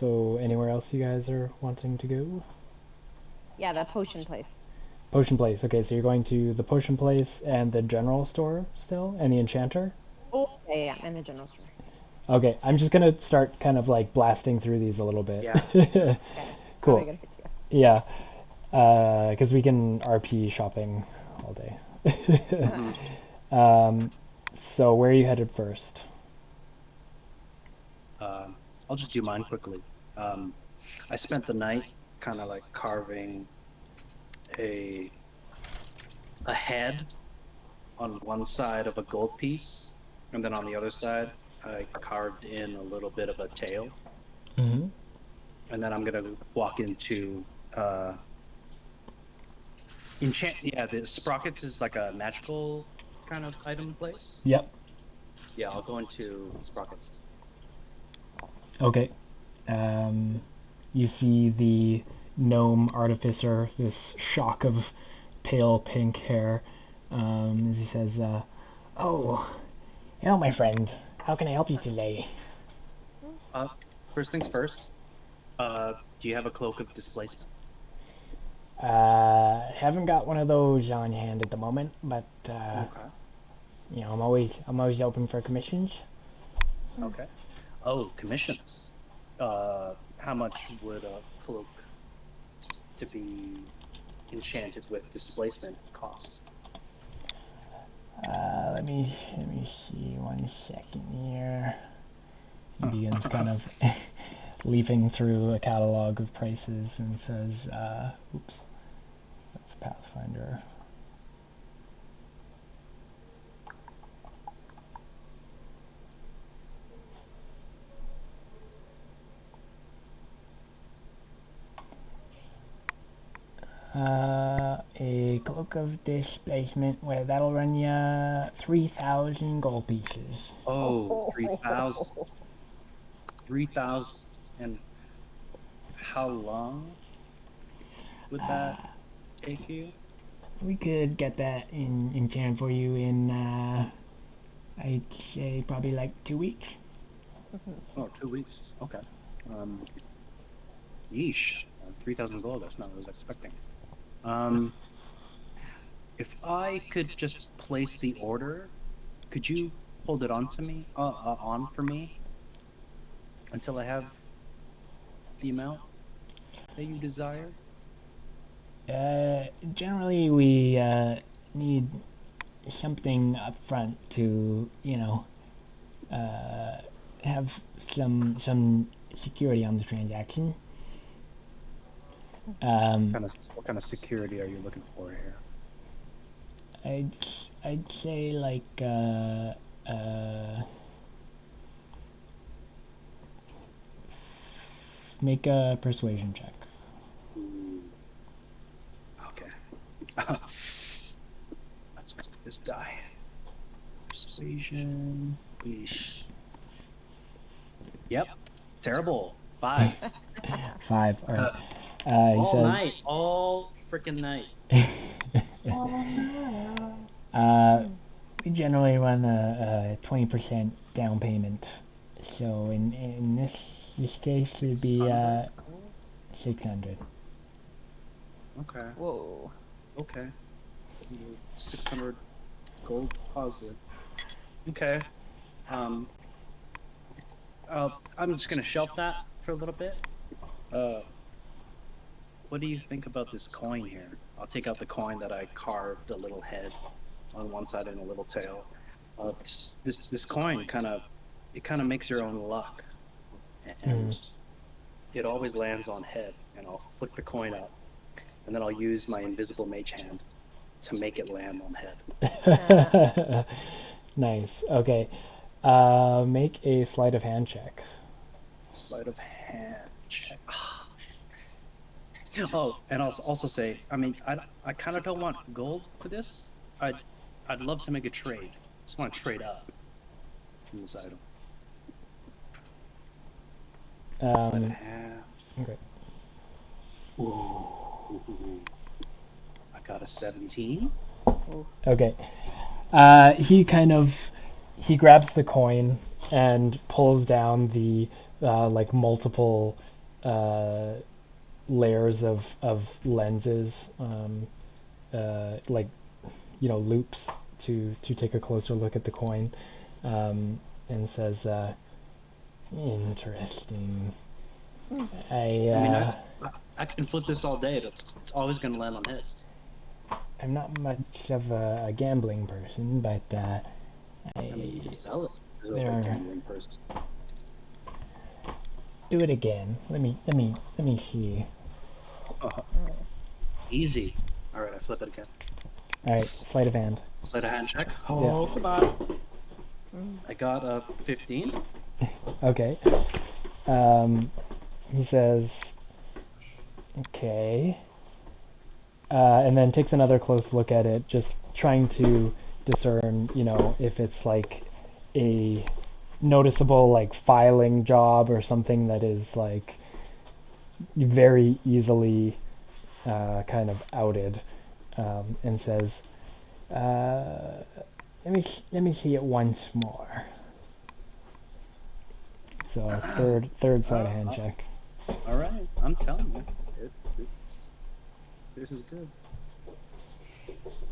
So anywhere else you guys are wanting to go? Yeah, the potion place. Potion place. Okay, so you're going to the potion place and the general store still, and the enchanter. Oh, yeah, in the general store. Okay, I'm just gonna start kind of like blasting through these a little bit. Yeah. Okay. Cool. Probably gonna fix you. Yeah, because we can RP shopping all day. So where are you headed first? I'll just do mine quickly. I spent the night kind of like carving a head on one side of a gold piece, and then on the other side, I carved in a little bit of a tail. Mm-hmm. And then I'm gonna walk into enchant. Yeah, the sprockets is like a magical kind of item place. Yep. Yeah, I'll go into sprockets. Okay. You see the gnome artificer, this shock of pale pink hair, as he says, "Oh, hello, my friend. How can I help you today?" First things first. Do you have a cloak of displacement? Haven't got one of those on hand at the moment, but Okay. you know, I'm always open for commissions. Okay. Oh, commissions. How much would a cloak to be enchanted with displacement cost? Let me see 1 second here. He begins kind of leafing through a catalog of prices and says, oops, that's Pathfinder. A cloak of displacement, well, that'll run you 3,000 gold pieces. Oh, 3,000. 3,000. And how long would that take you? We could get that in time for you in, I'd say probably like 2 weeks. Oh, 2 weeks. Okay. Yeesh. 3,000 gold. That's not what I was expecting. If I could just place the order, could you hold it on to me, on for me, until I have the amount that you desire? Generally we need something up front to, you know, have some security on the transaction. What kind of security are you looking for here? I'd say like make a persuasion check. Ooh. Okay. Let's go with this die. Persuasion. Yeesh. Yep. Terrible. 5. 5. All right. He All says, night. All freaking night. we generally run a 20% down payment. So in this case, it'd be 600. Okay. Whoa. Okay. 600 gold deposit. Okay. I'm just gonna shelf that for a little bit. What do you think about this coin here? I'll take out the coin that I carved a little head on one side and a little tail. This coin kind of makes your own luck, and it always lands on head. And I'll flick the coin up, and then I'll use my invisible mage hand to make it land on head. Nice. Okay. Make a sleight of hand check. Sleight of hand check. Oh, and I'll also say, I mean, I kind of don't want gold for this. I'd love to make a trade. Just want to trade up from this item. Sleight of hand. Okay. Ooh, I got a 17. Okay. He grabs the coin and pulls down the like multiple layers of lenses, like loops to take a closer look at the coin, and says, "Interesting. I mean, I can flip this all day. It's always going to land on heads. I'm not much of a gambling person, but I mean, you can sell it as a there. gambling person. Do it again. Let me see. Easy. All right, I flip it again. All right, sleight of hand. Sleight of hand check. Oh, come on. I got a 15. Okay. He says, okay. And then takes another close look at it, just trying to discern, if it's like a noticeable like filing job or something that is like very easily kind of outed, and says, let me see it once more. So third sleight of hand check. All right, I'm telling you, this is good.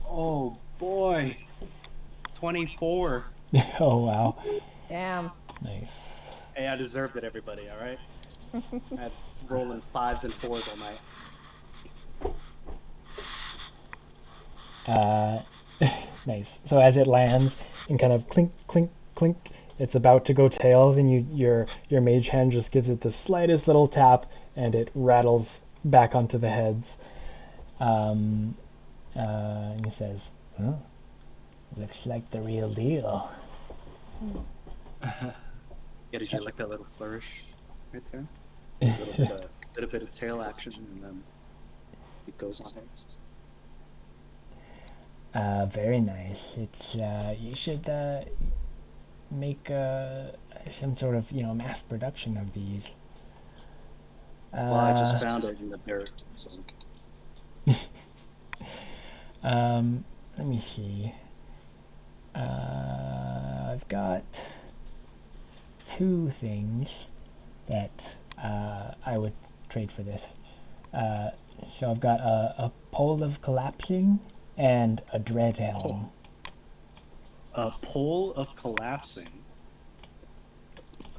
Oh boy, 24. Oh wow. Damn. Nice. Hey, I deserved it, everybody. All right. I had rolling 5s and 4s all night. Nice. So as it lands and kind of clink, clink, clink, it's about to go tails, and your mage hand just gives it the slightest little tap, and it rattles back onto the heads. And he says, "Oh, looks like the real deal." Yeah, did you like that little flourish right there? A little bit of tail action, and then it goes on heads. Very nice. It's you should make some sort of mass production of these. Well, I just found it in the dirt, so. Let me see. I've got two things that I would trade for this. So I've got a pole of collapsing and a dread helm. A pole of collapsing.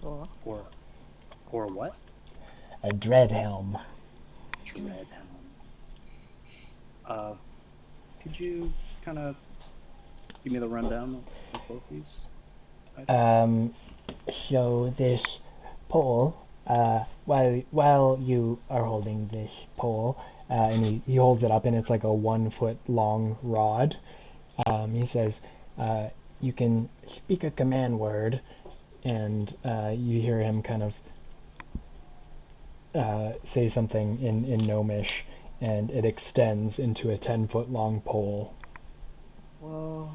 Cool. Or what? A dread helm. Dread helm. Could you kind of give me the rundown of both these? So this pole, while you are holding this pole, and he holds it up, and it's like a 1 foot long rod. He says, you can speak a command word, and you hear him kind of say something in Gnomish, and it extends into a 10-foot long pole. Whoa.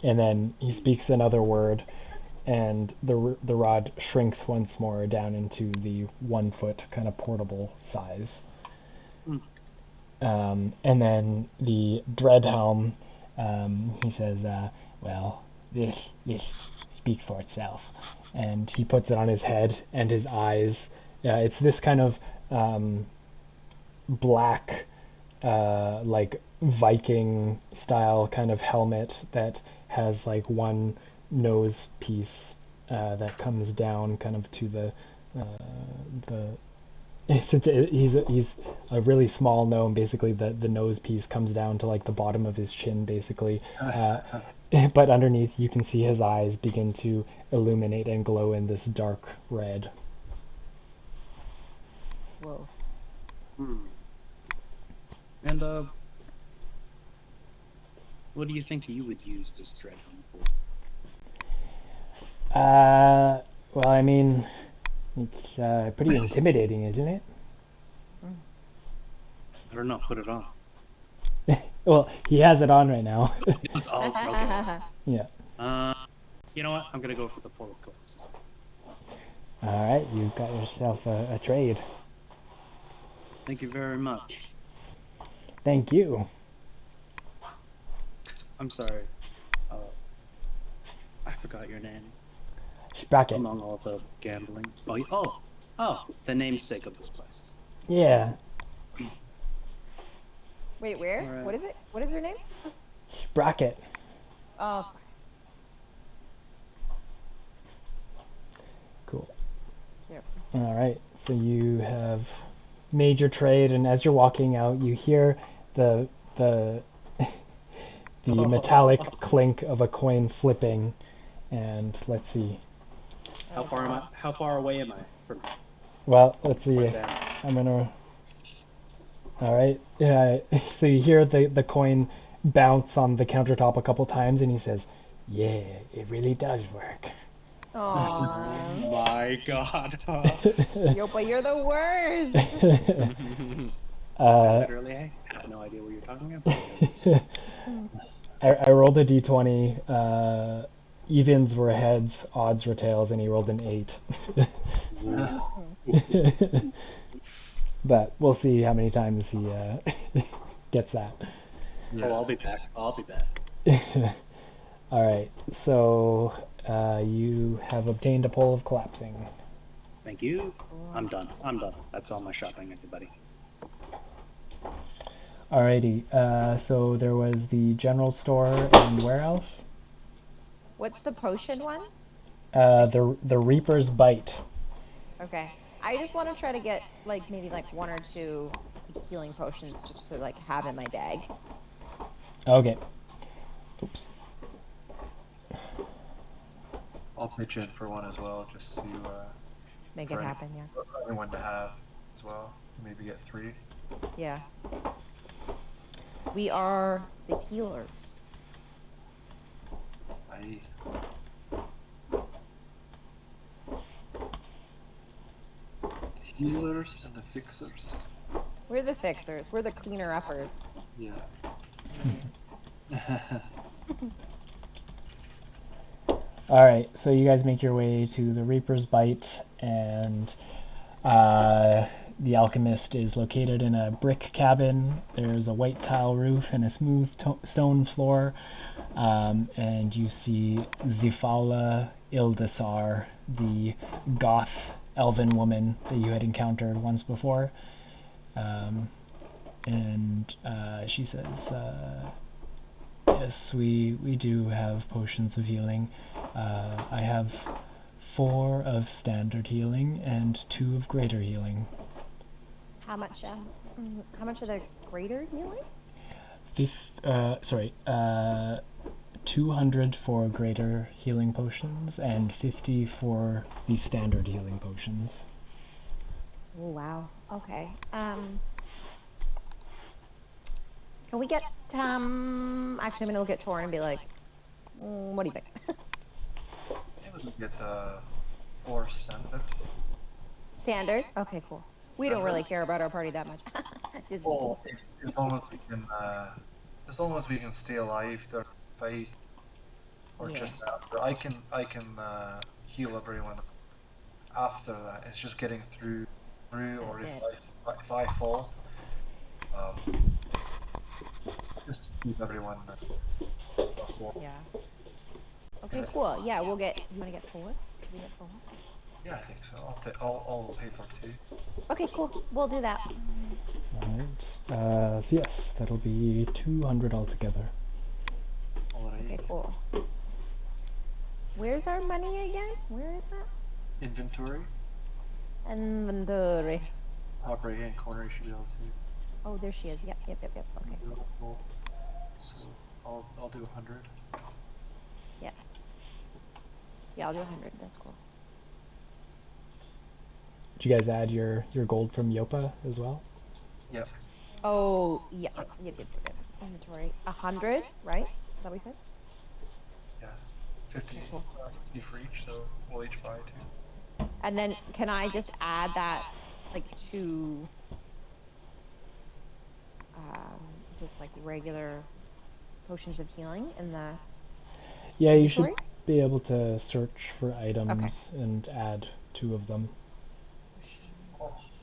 And then he speaks another word, and the rod shrinks once more down into the 1 foot kind of portable size. And then the dread helm, he says, well, this speaks for itself. And he puts it on his head, and his eyes, it's this kind of black, like Viking style kind of helmet that has like one nose piece that comes down kind of to the since he's a really small gnome, basically the nose piece comes down to like the bottom of his chin, basically. But underneath, you can see his eyes begin to illuminate and glow in this dark red. Whoa. And what do you think you would use this dread helm for? Well, I mean, it's pretty intimidating, isn't it? I don't know. Put it on. Well, he has it on right now. Oh, okay. Yeah. You know what? I'm gonna go for the pole of collapse. All right, you got yourself a trade. Thank you very much. Thank you. I'm sorry. I forgot your name. Sprocket. Among all the gambling. Oh, Oh, the namesake of this place. Yeah, Wait, where? Alright. What is it? What is her name? Bracket. Oh, sorry. Cool. Yep. All right, so you have made your trade, and as you're walking out, you hear the the metallic clink of a coin flipping, and let's see. How far am I? How far away am I from? Well, let's see. Right there. I'm gonna. All right. Yeah. So you hear the coin bounce on the countertop a couple times, and he says, "Yeah, it really does work." Aww. My God. Yopa, you're the worst. Literally, I have no idea what you're talking about. I rolled a d20. Evens were heads, odds were tails, and he rolled an 8. But we'll see how many times he gets that. Yeah. Oh, I'll be back. I'll be back. All right, so you have obtained a pole of collapsing. Thank you. I'm done. I'm done. That's all my shopping, everybody. Alrighty, so there was the general store, and where else? What's the potion one? The Reaper's Bite. Okay. I just want to try to get like maybe like 1 or 2 healing potions just to like have in my bag. Okay. Oops. I'll pitch in for one as well, just to Make for it happen, yeah. everyone to have as well. Maybe get 3. Yeah. We are the healers. I the healers and the fixers. We're the fixers. We're the cleaner uppers. Yeah. All right, so you guys make your way to the Reaper's Bite, and the alchemist is located in a brick cabin. There's a white tile roof and a smooth stone floor, and you see Zifaula Ildasar, the goth elven woman that you had encountered once before. And she says, yes, we do have potions of healing. I have 4 of standard healing and 2 of greater healing. How much of the greater healing? 200 for greater healing potions and 50 for the standard healing potions. Oh, wow. Okay. Can we get actually I'm gonna look at Torn and be like, what do you think? I would get the 4 standard. Standard? Okay, cool. We don't really care about our party that much. Just, Well, as long as we can stay alive during the fight, or Yeah. just after, I can heal everyone after that. It's just getting through, or if I fall, just to keep everyone. Yeah. Okay, cool. Yeah, we'll get. You want to get 4? Can we get 4? Yeah, I think so. I'll pay for 2. Okay, cool. We'll do that. Alright, so yes, that'll be 200 altogether. Alright. Okay, cool. Where's our money again? Where is that? Inventory. Inventory. Top right hand corner, you should be able to. Oh, there she is. Yep. Okay. So I'll do 100. Yeah. Yeah, I'll do 100. That's cool. Did you guys add your gold from Yopa as well? Yep. Oh, yeah. Yep. Inventory. 100, right? Is that what we said? Yeah. 50, Cool. 50 for each, so we'll each buy 2. And then can I just add that like to just like regular potions of healing in the Yeah, you should inventory? be able to search for items and add 2 of them.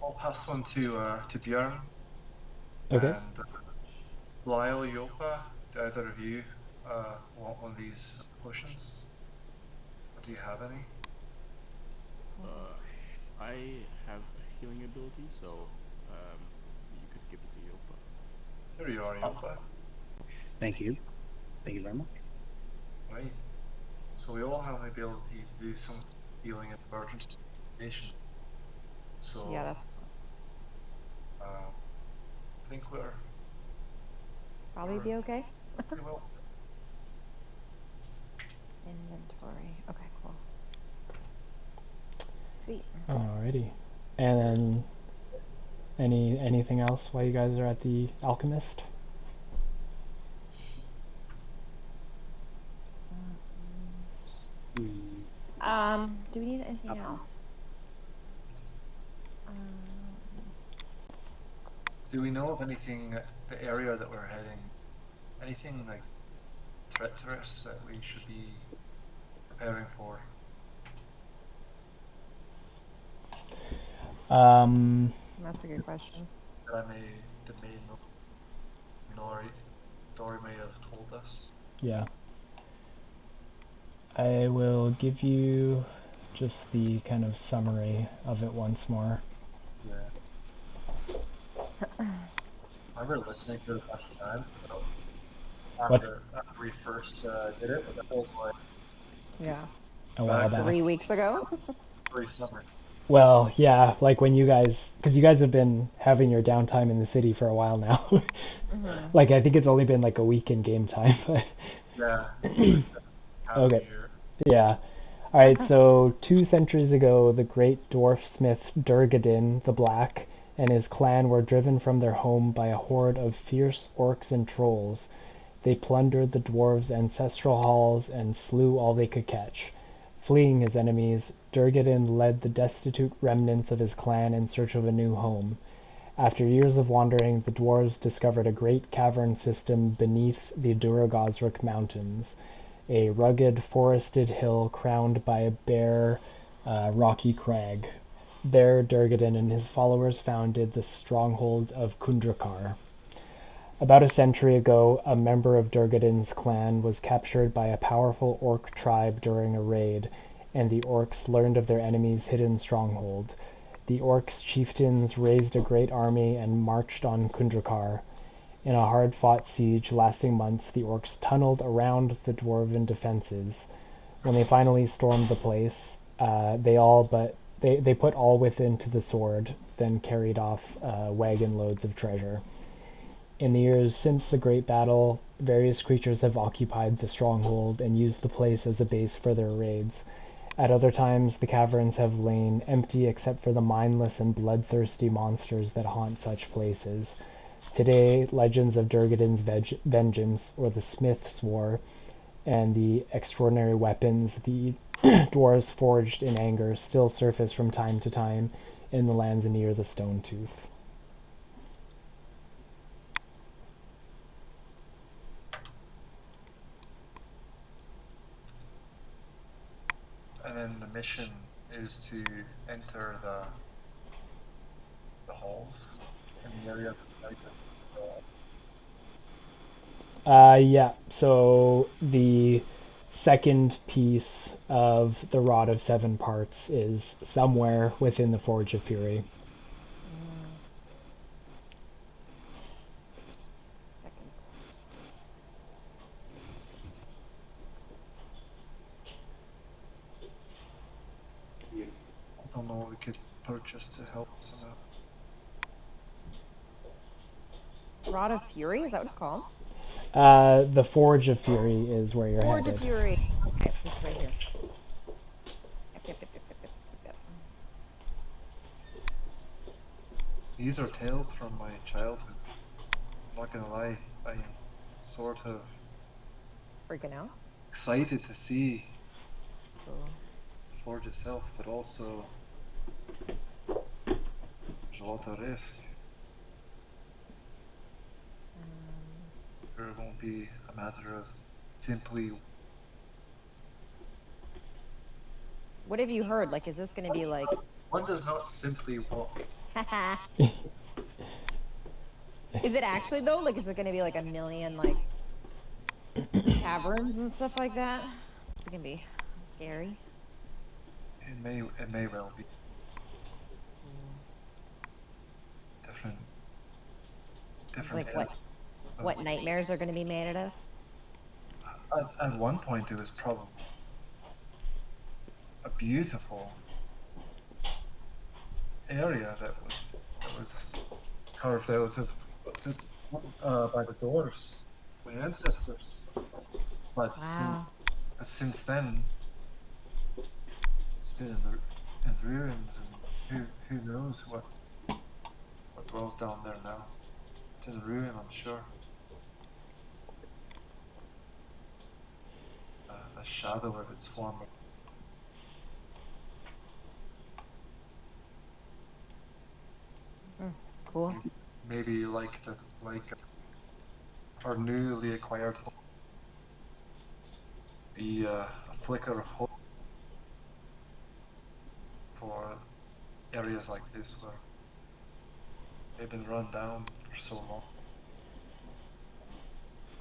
I'll pass one to Björn. Okay. And Lyle, Yopa, do either of you want one of these potions? Or do you have any? I have a healing ability, so you could give it to Yopa. Here you are, Yopa. Thank you. Thank you very much. Right. So we all have the ability to do some healing in emergency situations. So Yeah, that's I think we're probably be okay. pretty well set. Inventory. Okay, cool. Sweet. Alrighty. And then anything else while you guys are at the alchemist? Do we need anything else? Do we know of anything, the area that we're heading, anything like treacherous that we should be preparing for? That's a good question. That Dory may have told us. Yeah. I will give you just the kind of summary of it once more. Yeah. I remember listening to it a bunch of times after we first did it, but that was like Yeah. A while back. 3 weeks ago. pre-summer. Well, yeah, like when you guys, because you guys have been having your downtime in the city for a while now. Like I think it's only been like a week in game time, but Yeah. Half okay. a year. Yeah. All right, so 2 centuries ago, the great dwarf smith Durgadin the Black and his clan were driven from their home by a horde of fierce orcs and trolls. They plundered the dwarves' ancestral halls and slew all they could catch. Fleeing his enemies, Durgadin led the destitute remnants of his clan in search of a new home. After years of wandering, the dwarves discovered a great cavern system beneath the Duragazruk Mountains, a rugged, forested hill crowned by a bare, rocky crag. There, Durgadin and his followers founded the stronghold of Kundrakar. About a century ago, a member of Durgadin's clan was captured by a powerful orc tribe during a raid, and the orcs learned of their enemy's hidden stronghold. The orcs' chieftains raised a great army and marched on Kundrakar. In a hard-fought siege lasting months, the orcs tunneled around the dwarven defenses. When they finally stormed the place, they put all within to the sword, then carried off wagon loads of treasure. In the years since the Great Battle, various creatures have occupied the stronghold and used the place as a base for their raids. At other times, the caverns have lain empty except for the mindless and bloodthirsty monsters that haunt such places. Today, legends of Durgadin's vengeance, or the Smith's War, and the extraordinary weapons the dwarves forged in anger still surface from time to time in the lands near the Stone Tooth. And then the mission is to enter the halls in the area outside Yeah, so the second piece of the Rod of Seven Parts is somewhere within the Forge of Fury. Second. I don't know what we could purchase to help us in that. Rod of Fury, is that what it's called? The Forge of Fury is where you're Forge headed. of Fury. Okay, it's right here. Yep. These are tales from my childhood. I'm not gonna lie, I'm sort of Freaking out. excited to see Cool. the forge itself, but also there's a lot of risk. Sure, it won't be a matter of simply. What have you heard? Like, is this going to be like... One does not simply walk. Is it actually, though? Like, is it going to be like a million, like, caverns and stuff like that? It's going to be scary. It may well be. different Like areas. what nightmares are going to be made out of? At one point, it was probably a beautiful area that was carved out of by the dwarves, my ancestors. But Wow. since then, it's been in ruins, and who knows what dwells down there now. It's in ruin, I'm sure. A shadow of its former. Cool. Maybe like our newly acquired hope, be a flicker of hope for areas like this where they've been run down for so long.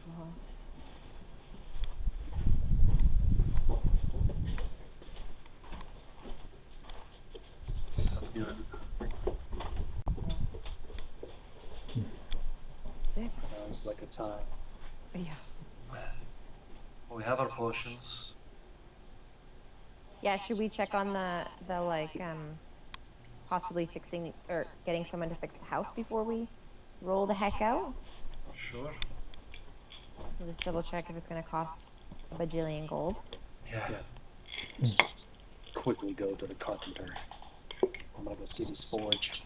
Uh-huh. Just have to be ready. Sick. Sounds like a time. Yeah. We have our potions. Yeah, should we check on the like possibly fixing or getting someone to fix the house before we roll the heck out? Sure. We'll just double check if it's going to cost a bajillion gold. Yeah. Let's just quickly go to the carpenter. I'm gonna go see this forge.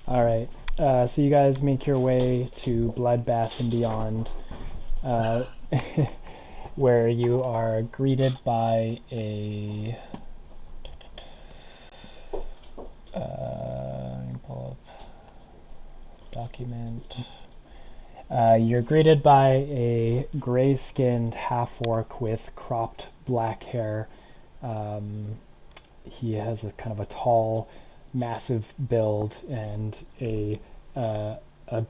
All right. So you guys make your way to Bloodbath and Beyond, where you are greeted by a. Let me pull up document. You're greeted by a gray-skinned half-orc with cropped black hair. He has a kind of a tall, massive build and a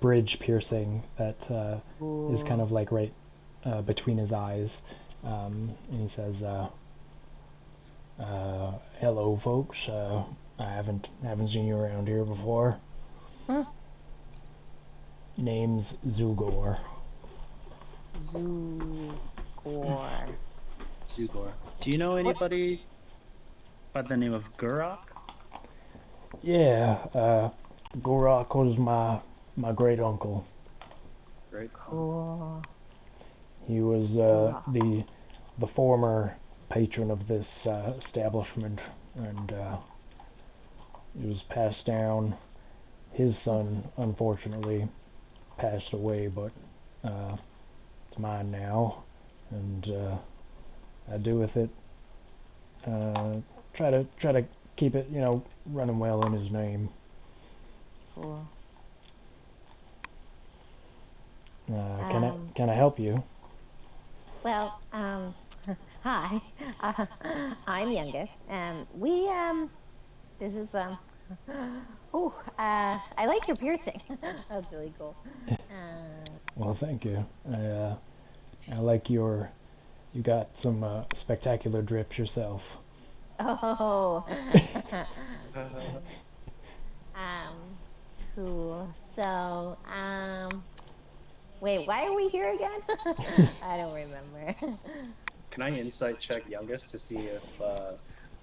bridge piercing that is kind of like right between his eyes. And he says, "Hello, folks. I haven't seen you around here before. Name's Zugor." Zugor. Zugor. Do you know anybody by the name of Gurok? Yeah, Gorak was my great uncle. Great. Cool. He was Gorak. the former patron of this establishment, and it was passed down. His son, unfortunately, passed away, but it's mine now, and I do with it. Try to keep it, running well in his name. Cool. Can I help you? Well, hi. I'm youngest. This is I like your piercing. That's really cool. Well, thank you. I like you got some spectacular drips yourself. Oh. Cool. So, wait, why are we here again? I don't remember. Can I insight check youngest to see if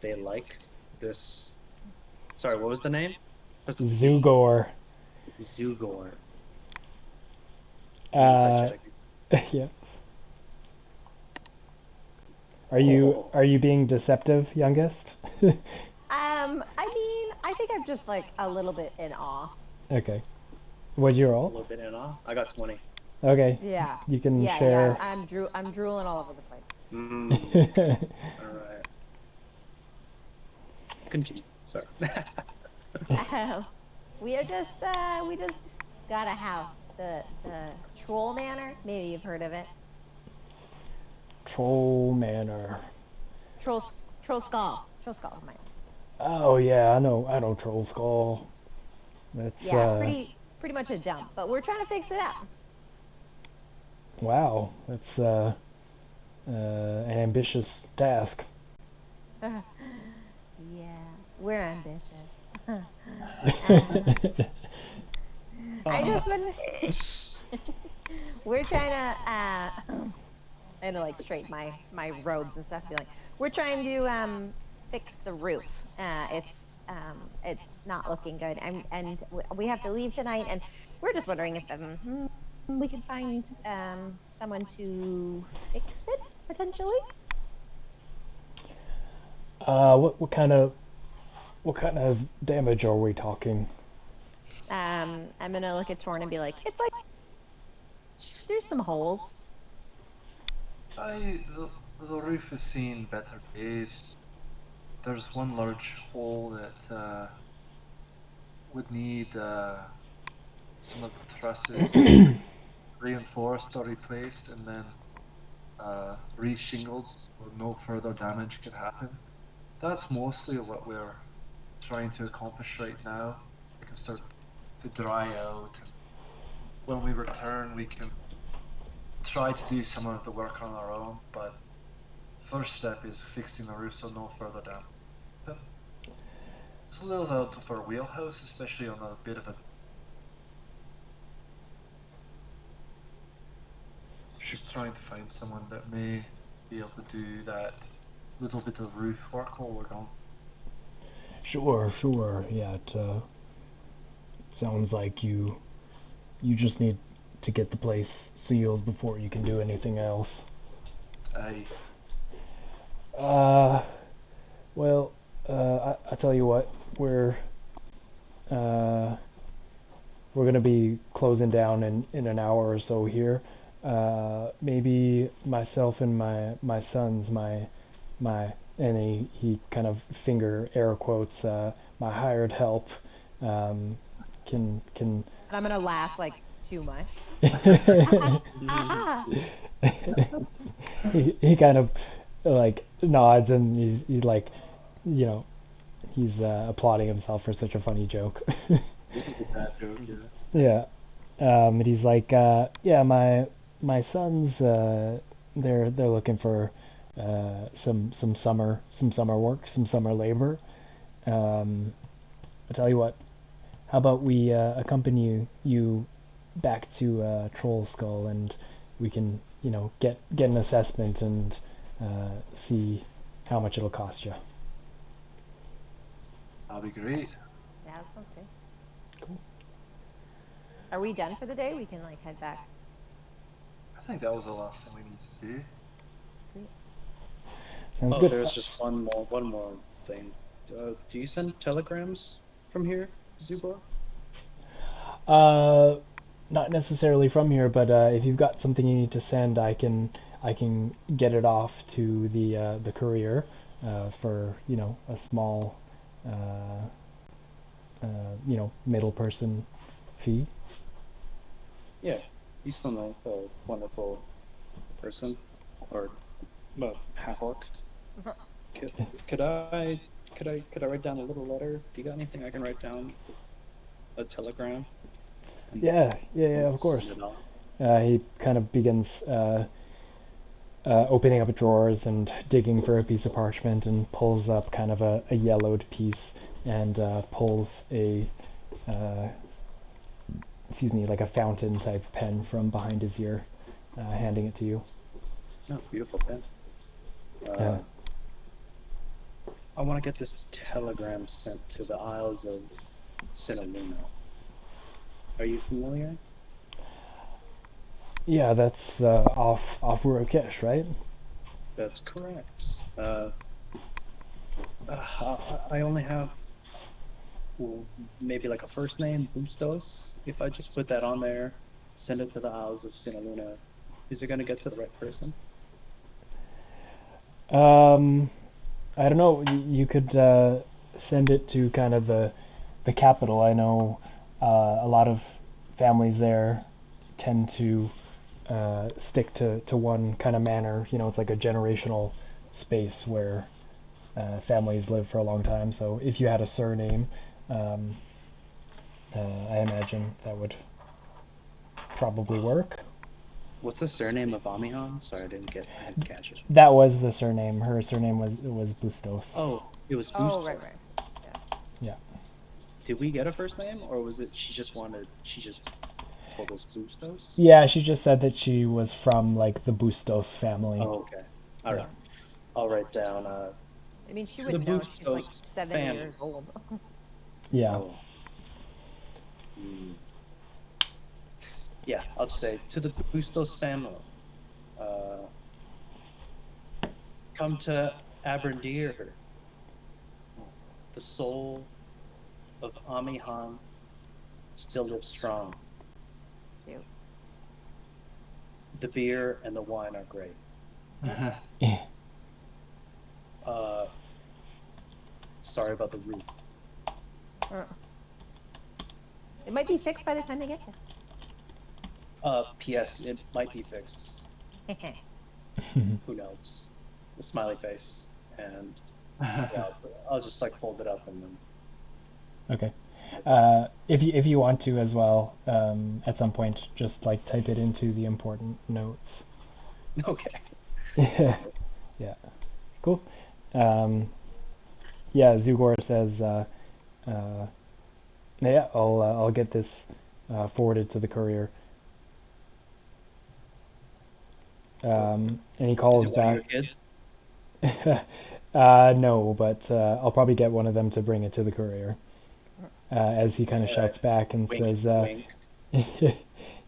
they like this? Sorry, what was the name? Starts with a Z? Zugor. Zugor. Uh, Insight check. yeah. Are you being deceptive, youngest? I think I'm just like a little bit in awe. Okay. What'd you A roll? little bit in awe. I got 20. Okay. Yeah. You can Yeah, share. I'm drooling all over the place. All right. Continue. Sorry. We just got a house, the Troll Manor. Maybe you've heard of it. Troll Manor. Troll Skull. Troll Skull. Oh yeah, I know Troll Skull. That's Yeah, pretty much a dump, but we're trying to fix it up. wow. That's an ambitious task. Yeah, we're ambitious. I just wonder. We're trying to. I had to like straighten my robes and stuff. Be like, we're trying to fix the roof. It's not looking good, and we have to leave tonight. And we're just wondering if we could find someone to fix it potentially. What kind of damage are we talking? I'm gonna look at Torn and be like, it's like there's some holes. The roof has seen better days. There's one large hole that would need some of the trusses reinforced or replaced, and then re-shingled so no further damage could happen. That's mostly what we're trying to accomplish right now. It can start to dry out, and when we return, we can try to do some of the work on our own. But first step is fixing the roof so no further damage. It's a little out of our wheelhouse, especially on a bit of a. Just trying to find someone that may be able to do that little bit of roof work while we're gone. Sure. Yeah, it sounds like you just need to get the place sealed before you can do anything else. Aye. Well, I tell you what, we're gonna be closing down in an hour or so here. Maybe myself and my sons, and he kind of finger air quotes, my hired help, can And I'm gonna laugh like too much. he kind of like nods and he's like, you know, he's applauding himself for such a funny joke. That joke, yeah. Yeah. And he's like, yeah, my sons, they're looking for some summer work, some summer labor. I tell you what, how about we accompany you back to Troll Skull, and we can, get an assessment and see how much it'll cost you. That'll be great. Yeah, that sounds good. Cool. Are we done for the day? We can like head back. I think that was the last thing we need to do. Sweet. Sounds good. There's just one more thing. Do you send telegrams from here, Zubor? Not necessarily from here, but if you've got something you need to send, I can get it off to the courier for a small middle person fee. Yeah, you sound like a wonderful person, or half orc. Could I write down a little letter? Do you got anything I can write down? A telegram? Yeah, of course. He kind of begins opening up drawers and digging for a piece of parchment and pulls up kind of a yellowed piece and pulls like a fountain type pen from behind his ear, handing it to you. Oh, beautiful pen. I want to get this telegram sent to the Isles of Sinaluna. Are you familiar? Yeah, that's off Urokesh, right? That's correct. I only have maybe like a first name, Bustos. If I just put that on there, send it to the Isles of Sinaluna, is it going to get to the right person? I don't know. You could send it to kind of the capital. I know a lot of families there tend to stick to one kind of manor. It's like a generational space where families live for a long time. So if you had a surname, I imagine that would probably work. What's the surname of Amihan? Sorry, I didn't catch it. That was the surname. Her surname was Bustos. Oh, it was Bustos. Oh, right. Yeah. did we get a first name, or was it she just told us Bustos? Yeah, she just said that she was from like the Bustos family. Oh, okay. All right. I'll write down I mean, she to the would know. She's like Bustos 70 family. years old. Yeah. Oh. Hmm. Yeah, I'll just say to the Bustos family. Come to Abrandir. The soul of Amihan still lives strong. Cute. The beer and the wine are great. Sorry about the roof. It might be fixed by the time they get P.S. It might be fixed. there. Who knows? The smiley face, and yeah, I'll just like fold it up and then. Okay. If you want to as well, at some point, just like type it into the important notes. Okay. Yeah. Cool. Yeah, Zugor says, yeah, I'll get this forwarded to the courier. And he calls Is it one of back. your kids? No, but I'll probably get one of them to bring it to the courier. As he kind of shouts back and Wink, says, wink.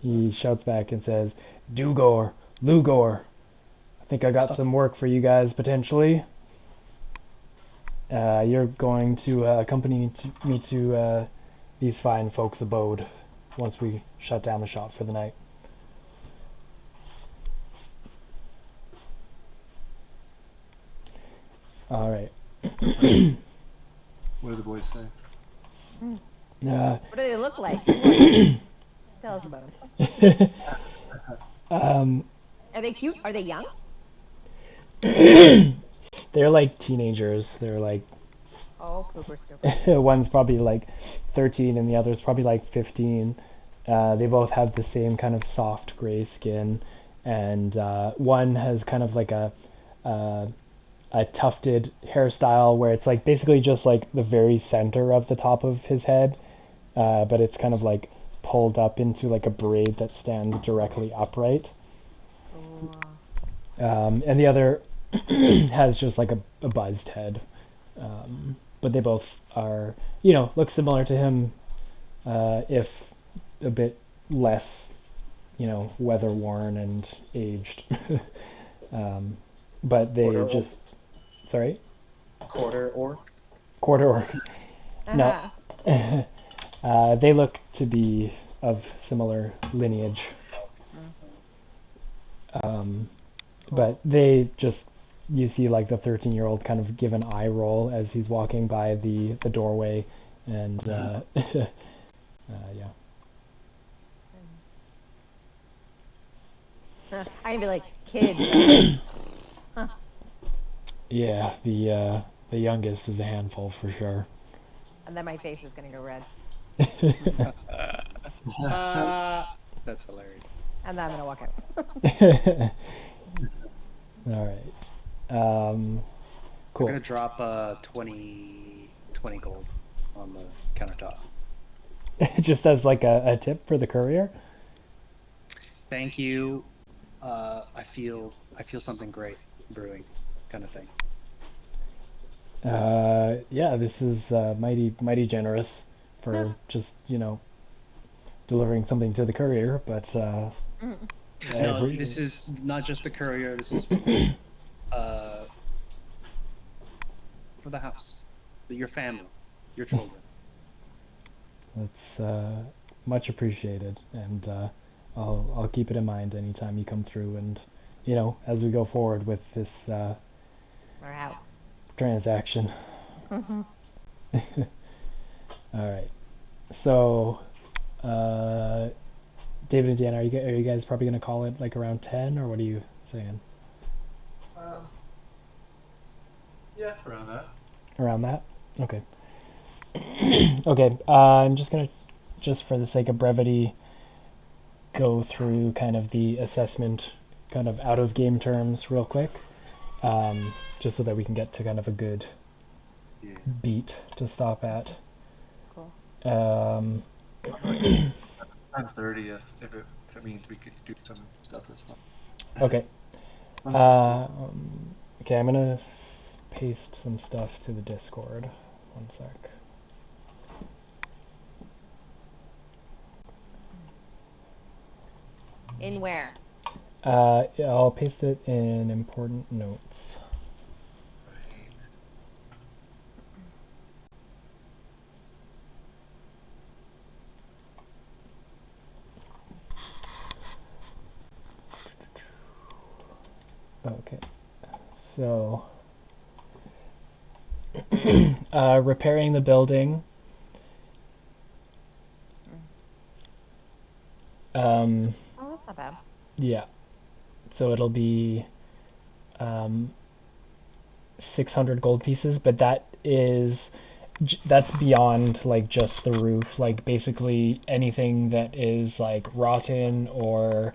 he shouts back and says, Dugor, Lugor, I think I got some work for you guys potentially. You're going to accompany me to these fine folks' abode once we shut down the shop for the night. All right. What do the boys say? What do they look like? Tell us about them. Are they cute? Are they young? They're like teenagers. They're like Oh, pooper scooper. one's probably like 13 and the other's probably like 15. They both have the same kind of soft gray skin, and one has kind of like a tufted hairstyle where it's like basically just like the very center of the top of his head, but it's kind of like pulled up into like a braid that stands directly upright. And the other has just like a buzzed head. But they both are, look similar to him, if a bit less, weather worn and aged. But they Quarter just, sorry? Quarter orc. Quarter orc. No. They look to be of similar lineage. But they just, you see like the 13-year-old kind of give an eye roll as he's walking by the doorway, and yeah. I'm gonna be like, kids. Yeah, the youngest is a handful for sure. And then my face is gonna go red. That's hilarious. And then I'm gonna walk out. All right. I'm Cool. gonna drop 20 gold on the countertop. Just as like a tip for the courier. Thank you. I feel something great brewing, kind of thing. Yeah, this is mighty generous for just delivering something to the courier, but No, this is not just the courier. This is for the house, your family, your children. That's much appreciated, and I'll keep it in mind anytime you come through, and as we go forward with this Our house. transaction. All right. So, David and Dan, are you guys probably gonna call it like around 10, or what are you saying? Yeah, around that. Around that? Okay. Okay. I'm just gonna, just for the sake of brevity, go through kind of the assessment, kind of out of game terms, real quick, just so that we can get to kind of a good beat to stop at. Cool. Um, 10:30 if it means we could do some stuff this month. okay. Once it's cool. Okay, I'm gonna paste some stuff to the Discord. One sec. In where? Yeah, I'll paste it in important notes. Right. Okay, so repairing the building. Oh, that's not bad. Yeah, so it'll be 600 gold pieces, but that's beyond like just the roof. Like basically anything that is like rotten or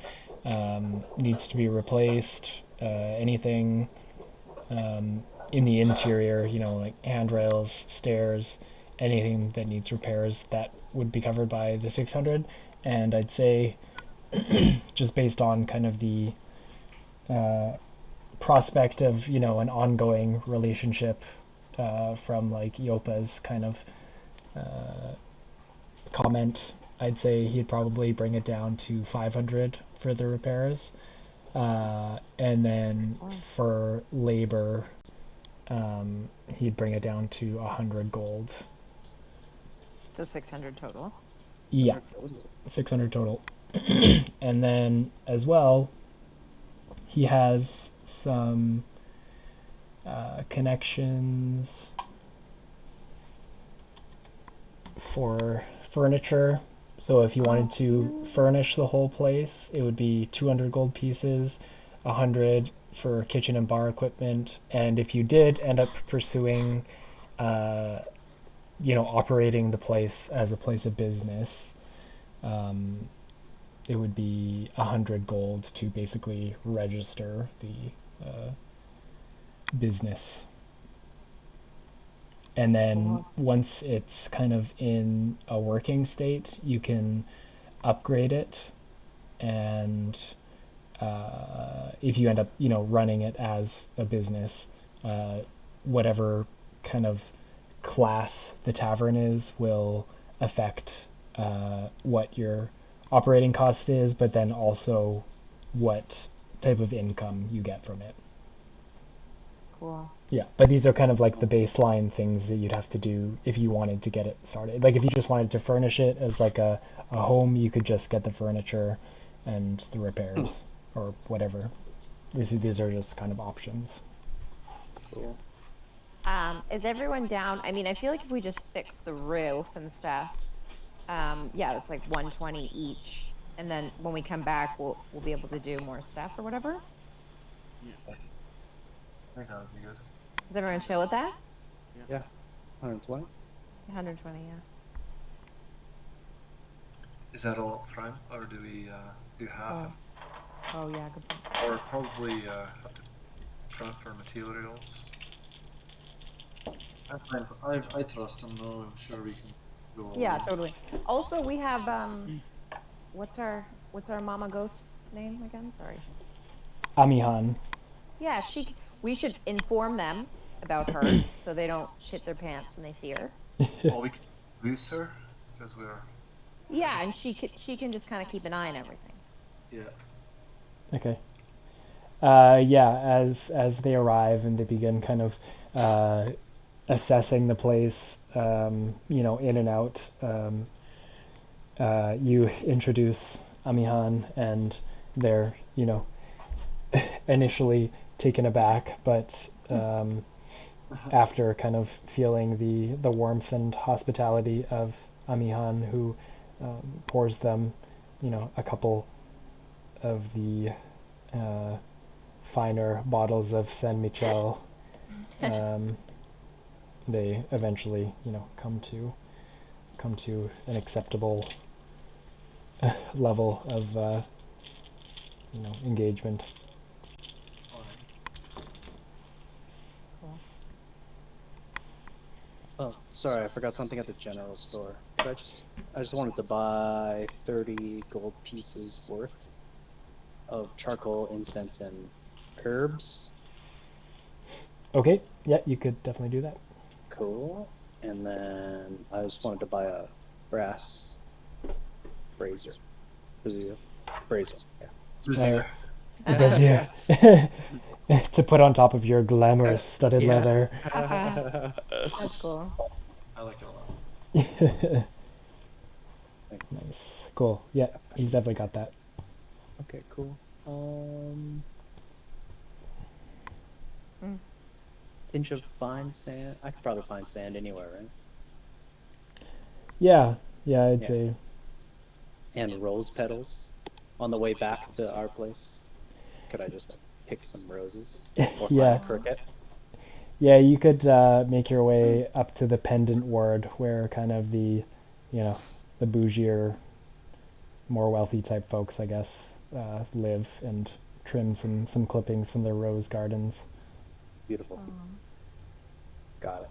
needs to be replaced, anything in the interior, like handrails, stairs, anything that needs repairs, that would be covered by the 600. And I'd say, just based on kind of the prospect of an ongoing relationship from like Yopa's kind of comment, I'd say he'd probably bring it down to 500 for the repairs, and then for labor, he'd bring it down to 100 gold. So 600 total. Yeah, 600 total. And then as well, he has some connections for furniture. So if you wanted to furnish the whole place, it would be 200 gold pieces, 100 for kitchen and bar equipment. And if you did end up pursuing, operating the place as a place of business, it would be 100 gold to basically register the business. And then once it's kind of in a working state, you can upgrade it. And if you end up, running it as a business, whatever kind of class the tavern is will affect what your operating cost is, but then also what type of income you get from it. Cool. Yeah, but these are kind of like the baseline things that you'd have to do if you wanted to get it started. Like if you just wanted to furnish it as like a home, you could just get the furniture and the repairs or whatever. These are just kind of options. Cool. Is everyone down? I mean, I feel like if we just fix the roof and stuff, yeah, that's like 120 each. And then when we come back, we'll be able to do more stuff or whatever. I think that would be good. Is everyone chill with that? Yeah. 120. 120, yeah. Is that all up front, or do we do half? Oh yeah, good point. Or probably have to front for materials. I trust him though. I'm sure we can go. Yeah, totally. Also, we have what's our mama ghost name again? Sorry. Amihan. Yeah, we should inform them about her so they don't shit their pants when they see her. Or we can boost her because we're. Yeah, and she can just kind of keep an eye on everything. Yeah. Okay. Yeah, as they arrive and they begin kind of assessing the place, in and out, you introduce Amihan, and they're, initially taken aback, but after kind of feeling the warmth and hospitality of Amihan, who pours them, a couple of the finer bottles of Saint Michel, they eventually, come to an acceptable level of engagement. Oh, sorry, I forgot something at the general store. I just wanted to buy 30 gold pieces worth of charcoal, incense, and herbs. Okay, yeah, you could definitely do that. Cool. And then I just wanted to buy a brass brazier. Brazier, yeah. Brazier. Brazier. To put on top of your glamorous studded Yeah. leather. That's cool. I like it a lot. Thanks. Nice. Cool. Yeah, he's definitely got that. Okay, cool. Mm. Tinge of fine sand. I could probably find sand anywhere, right? Yeah, I'd Yeah. say. And rose petals on the way back to our place. Could I just like pick some roses or find Yeah. a cricket? Yeah, you could make your way up to the pendant ward where kind of the, the bougier, more wealthy type folks, I guess, live and trim some clippings from their rose gardens. Beautiful. Got it.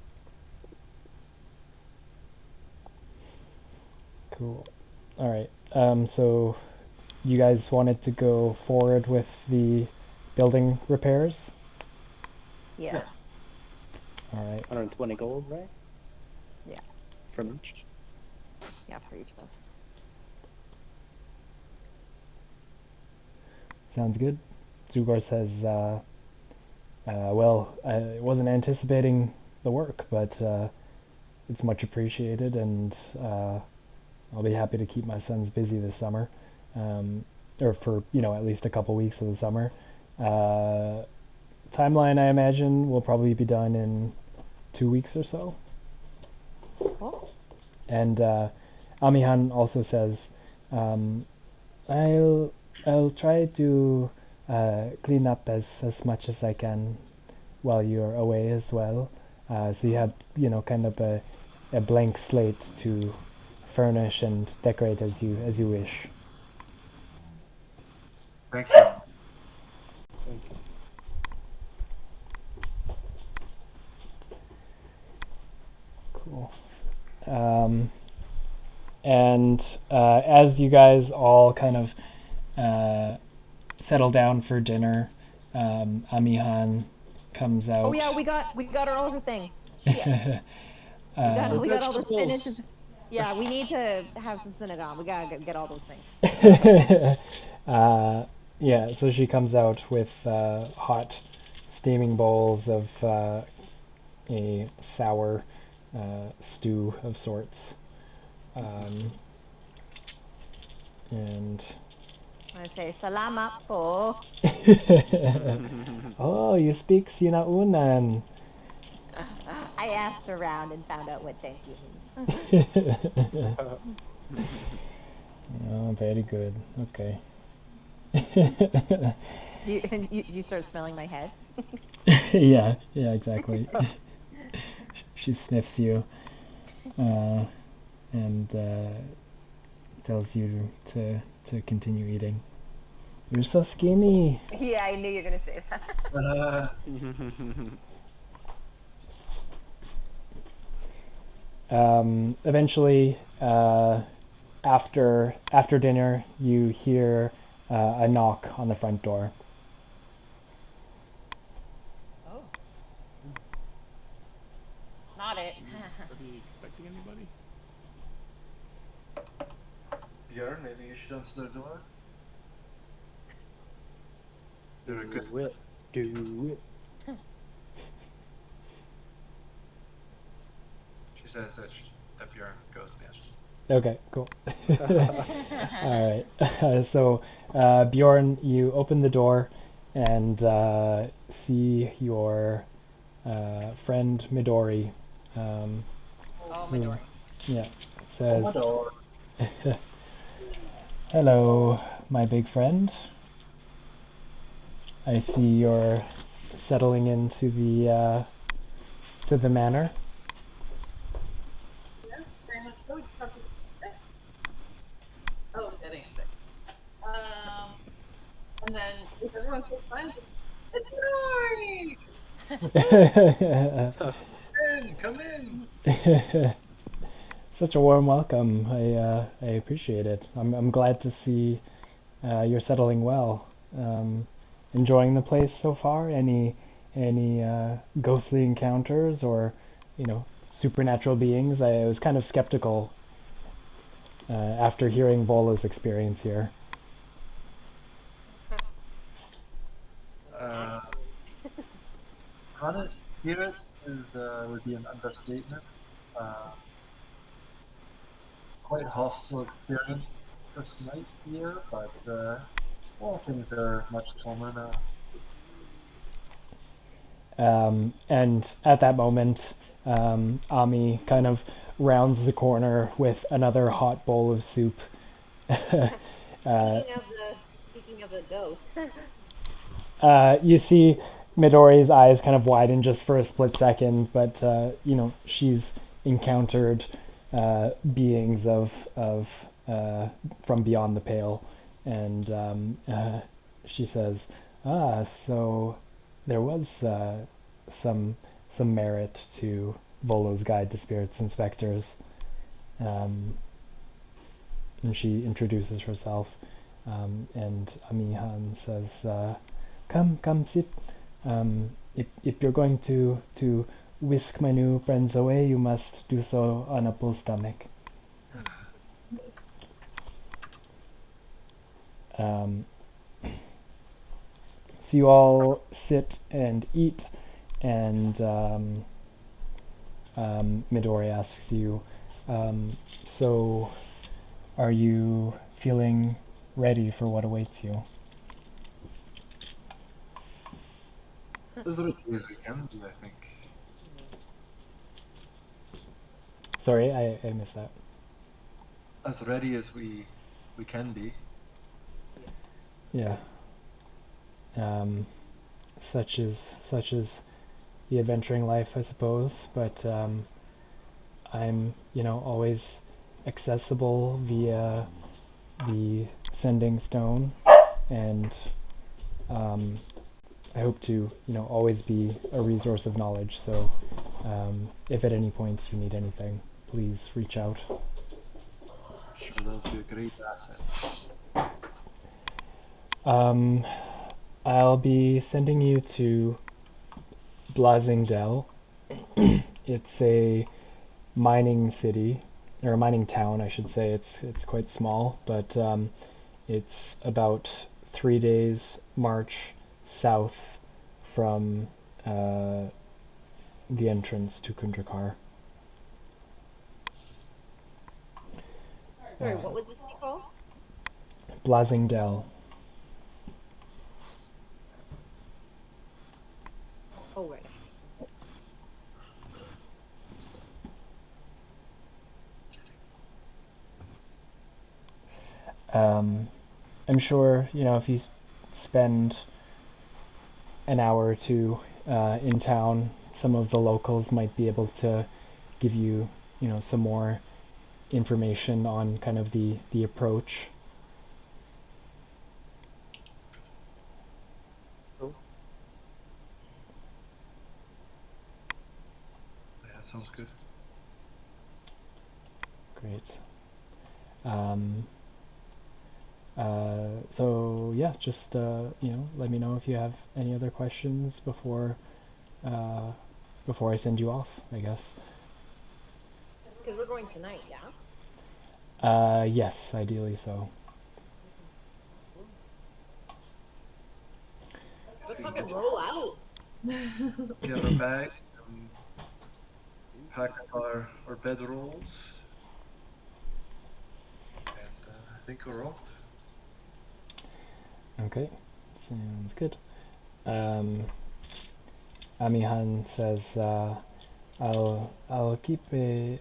Cool. All right. So you guys wanted to go forward with the building repairs? Yeah. All right. 120 gold, right? Yeah. From each. Yeah, for each of us. Sounds good. Zugor says, well, I wasn't anticipating the work, but it's much appreciated, and I'll be happy to keep my sons busy this summer, or for, at least a couple weeks of the summer. Timeline, I imagine, will probably be done in 2 weeks or so. Cool. And Amihan also says, I'll try to clean up as much as I can while you're away as well. So you have, kind of a blank slate to furnish and decorate as you wish. Thank you. Thank you. Cool. And as you guys all kind of settle down for dinner, Amihan comes out. Oh yeah, we got all of her things. Shit. We got all the spinach. Yeah, we need to have some synagogue. We gotta get all those things. Yeah, so she comes out with hot, steaming bowls of a sour stew of sorts. And I say salamat po. oh, you speak Sinaunan. I asked around and found out what thank you means. Oh, very good. Okay. Do you start smelling my head? Yeah, exactly. She sniffs you and tells you to continue eating. You're so skinny. Yeah, I knew you were gonna say that. Eventually, after dinner, you hear a knock on the front door. Oh. Not it. Are we expecting anybody? Björn, maybe you should answer the door. You're a good. Do it. She says that Björn goes and answers. Okay, cool. All right. So, Bjorn, you open the door and see your friend Midori. Oh, Midori. Yeah, says, Door. "Hello, my big friend. I see you're settling into the manor." Yes, very much so. It's not oh, that ain't it. And then is everyone so fine? It's Nori! Come in. such a warm welcome. I appreciate it. I'm glad to see you're settling well. Enjoying the place so far? Any ghostly encounters or supernatural beings? I was kind of skeptical after hearing Volo's experience here. Spirit is would be an understatement. Uh, Quite hostile experience this night here, but all things are much calmer now. And at that moment, Ami kind of rounds the corner with another hot bowl of soup. Speaking of the ghost. You see Midori's eyes kind of widen just for a split second, but she's encountered beings of from beyond the pale, and she says, "Ah, so there was some merit to Volo's Guide to Spirits and Specters." And she introduces herself, and Amihan says, come sit. If you're going to whisk my new friends away, you must do so on a full stomach." So you all sit and eat, and Midori asks you, so are you feeling ready for what awaits you? As ready as we can be, I think. Sorry, I missed that. As ready as we can be. Yeah. Such is the adventuring life, I suppose. But I'm, always accessible via the sending stone, and I hope to, always be a resource of knowledge. So if at any point you need anything, please reach out. Sure, that would be a great asset. I'll be sending you to Blazingdell. It's a mining city, or a mining town, I should say. It's quite small, but it's about 3 days march south from the entrance to Kundrakar. Sorry, what was the city called? Blazingdell. Oh, right. I'm sure, if you spend an hour or two in town, some of the locals might be able to give you, some more information on kind of the approach. Cool. Yeah, that sounds good. Great. So yeah, just let me know if you have any other questions before I send you off, I guess. Because we're going tonight, yeah? Yes, ideally so. Let's fucking roll out. Get our bag, pack up our bedrolls, and I think we're off. Okay, sounds good. Amihan says, I'll keep a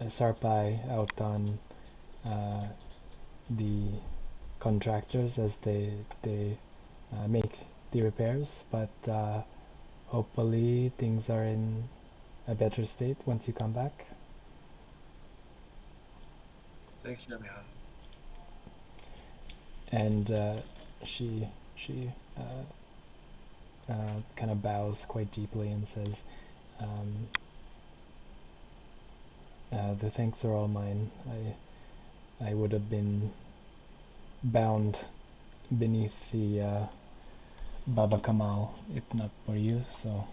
sharp eye out on the contractors as they make the repairs, but hopefully things are in a better state once you come back. Thank you, Amihan. And she kind of bows quite deeply and says, The thanks are all mine. I would have been bound beneath the Baba Kamal if not for you, so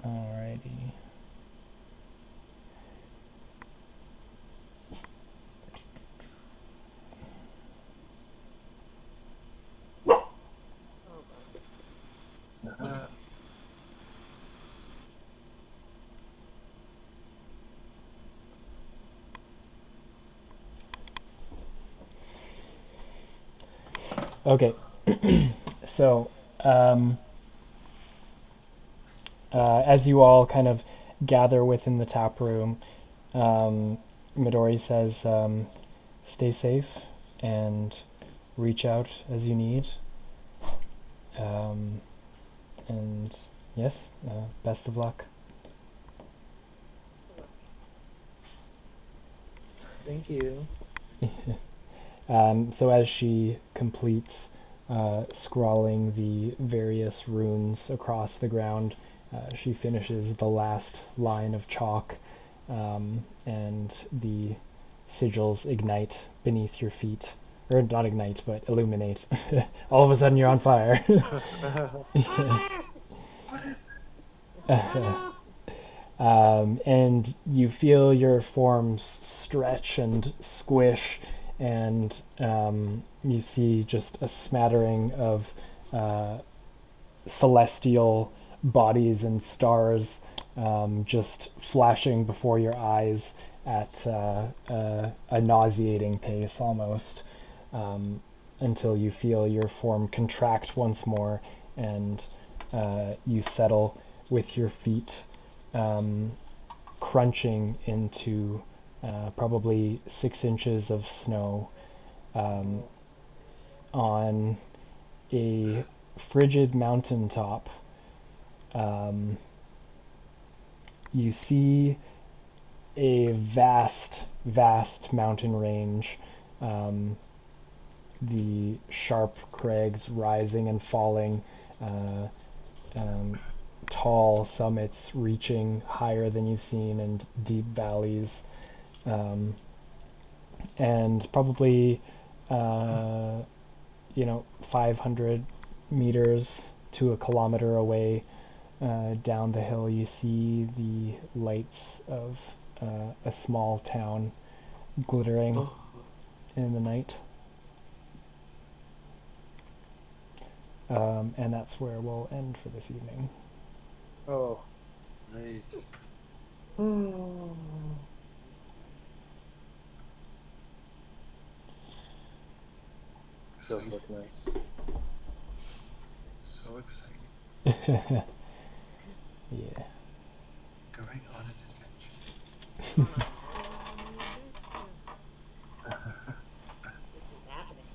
alrighty. Okay, so as you all kind of gather within the tap room, Midori says, stay safe and reach out as you need. And yes, best of luck. Thank you. So as she completes scrawling the various runes across the ground, she finishes the last line of chalk, and the sigils ignite beneath your feet. Or not ignite, but illuminate. All of a sudden you're on fire. And you feel your forms stretch and squish, and you see just a smattering of celestial bodies and stars just flashing before your eyes at a nauseating pace almost, until you feel your form contract once more, and you settle with your feet crunching into probably 6 inches of snow on a frigid mountaintop. You see a vast, vast mountain range, the sharp crags rising and falling, tall summits reaching higher than you've seen, and deep valleys, and probably 500 meters to a kilometer away, down the hill, you see the lights of a small town glittering in the night. And that's where we'll end for this evening. Oh. Right. Does look nice. So exciting. Yeah. Going on an adventure. This is happening.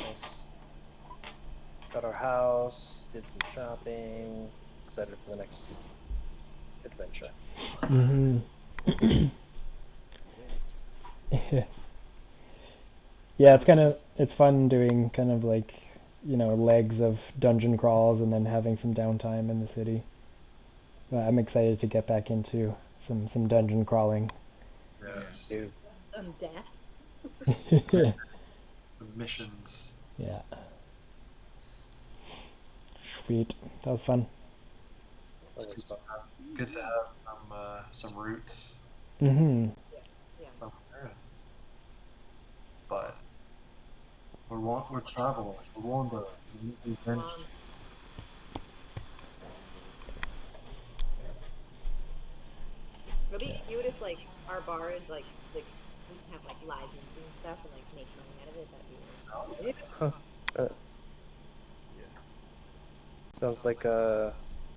Nice. Got our house, did some shopping, excited for the next adventure. Mm-hmm. Yeah, it's fun doing kind of like, legs of dungeon crawls and then having some downtime in the city. I'm excited to get back into some dungeon crawling. Yes. Dude. Some death. The missions. Yeah. Sweet. That was fun. Always fun. Good to have some roots Mm-hmm. Yeah. somewhere. But we're travelers. We want the adventure. It'll be cute if like our bar is like we can have like live music and stuff and like make money out of it. That'd be really cool. Huh. Sounds like a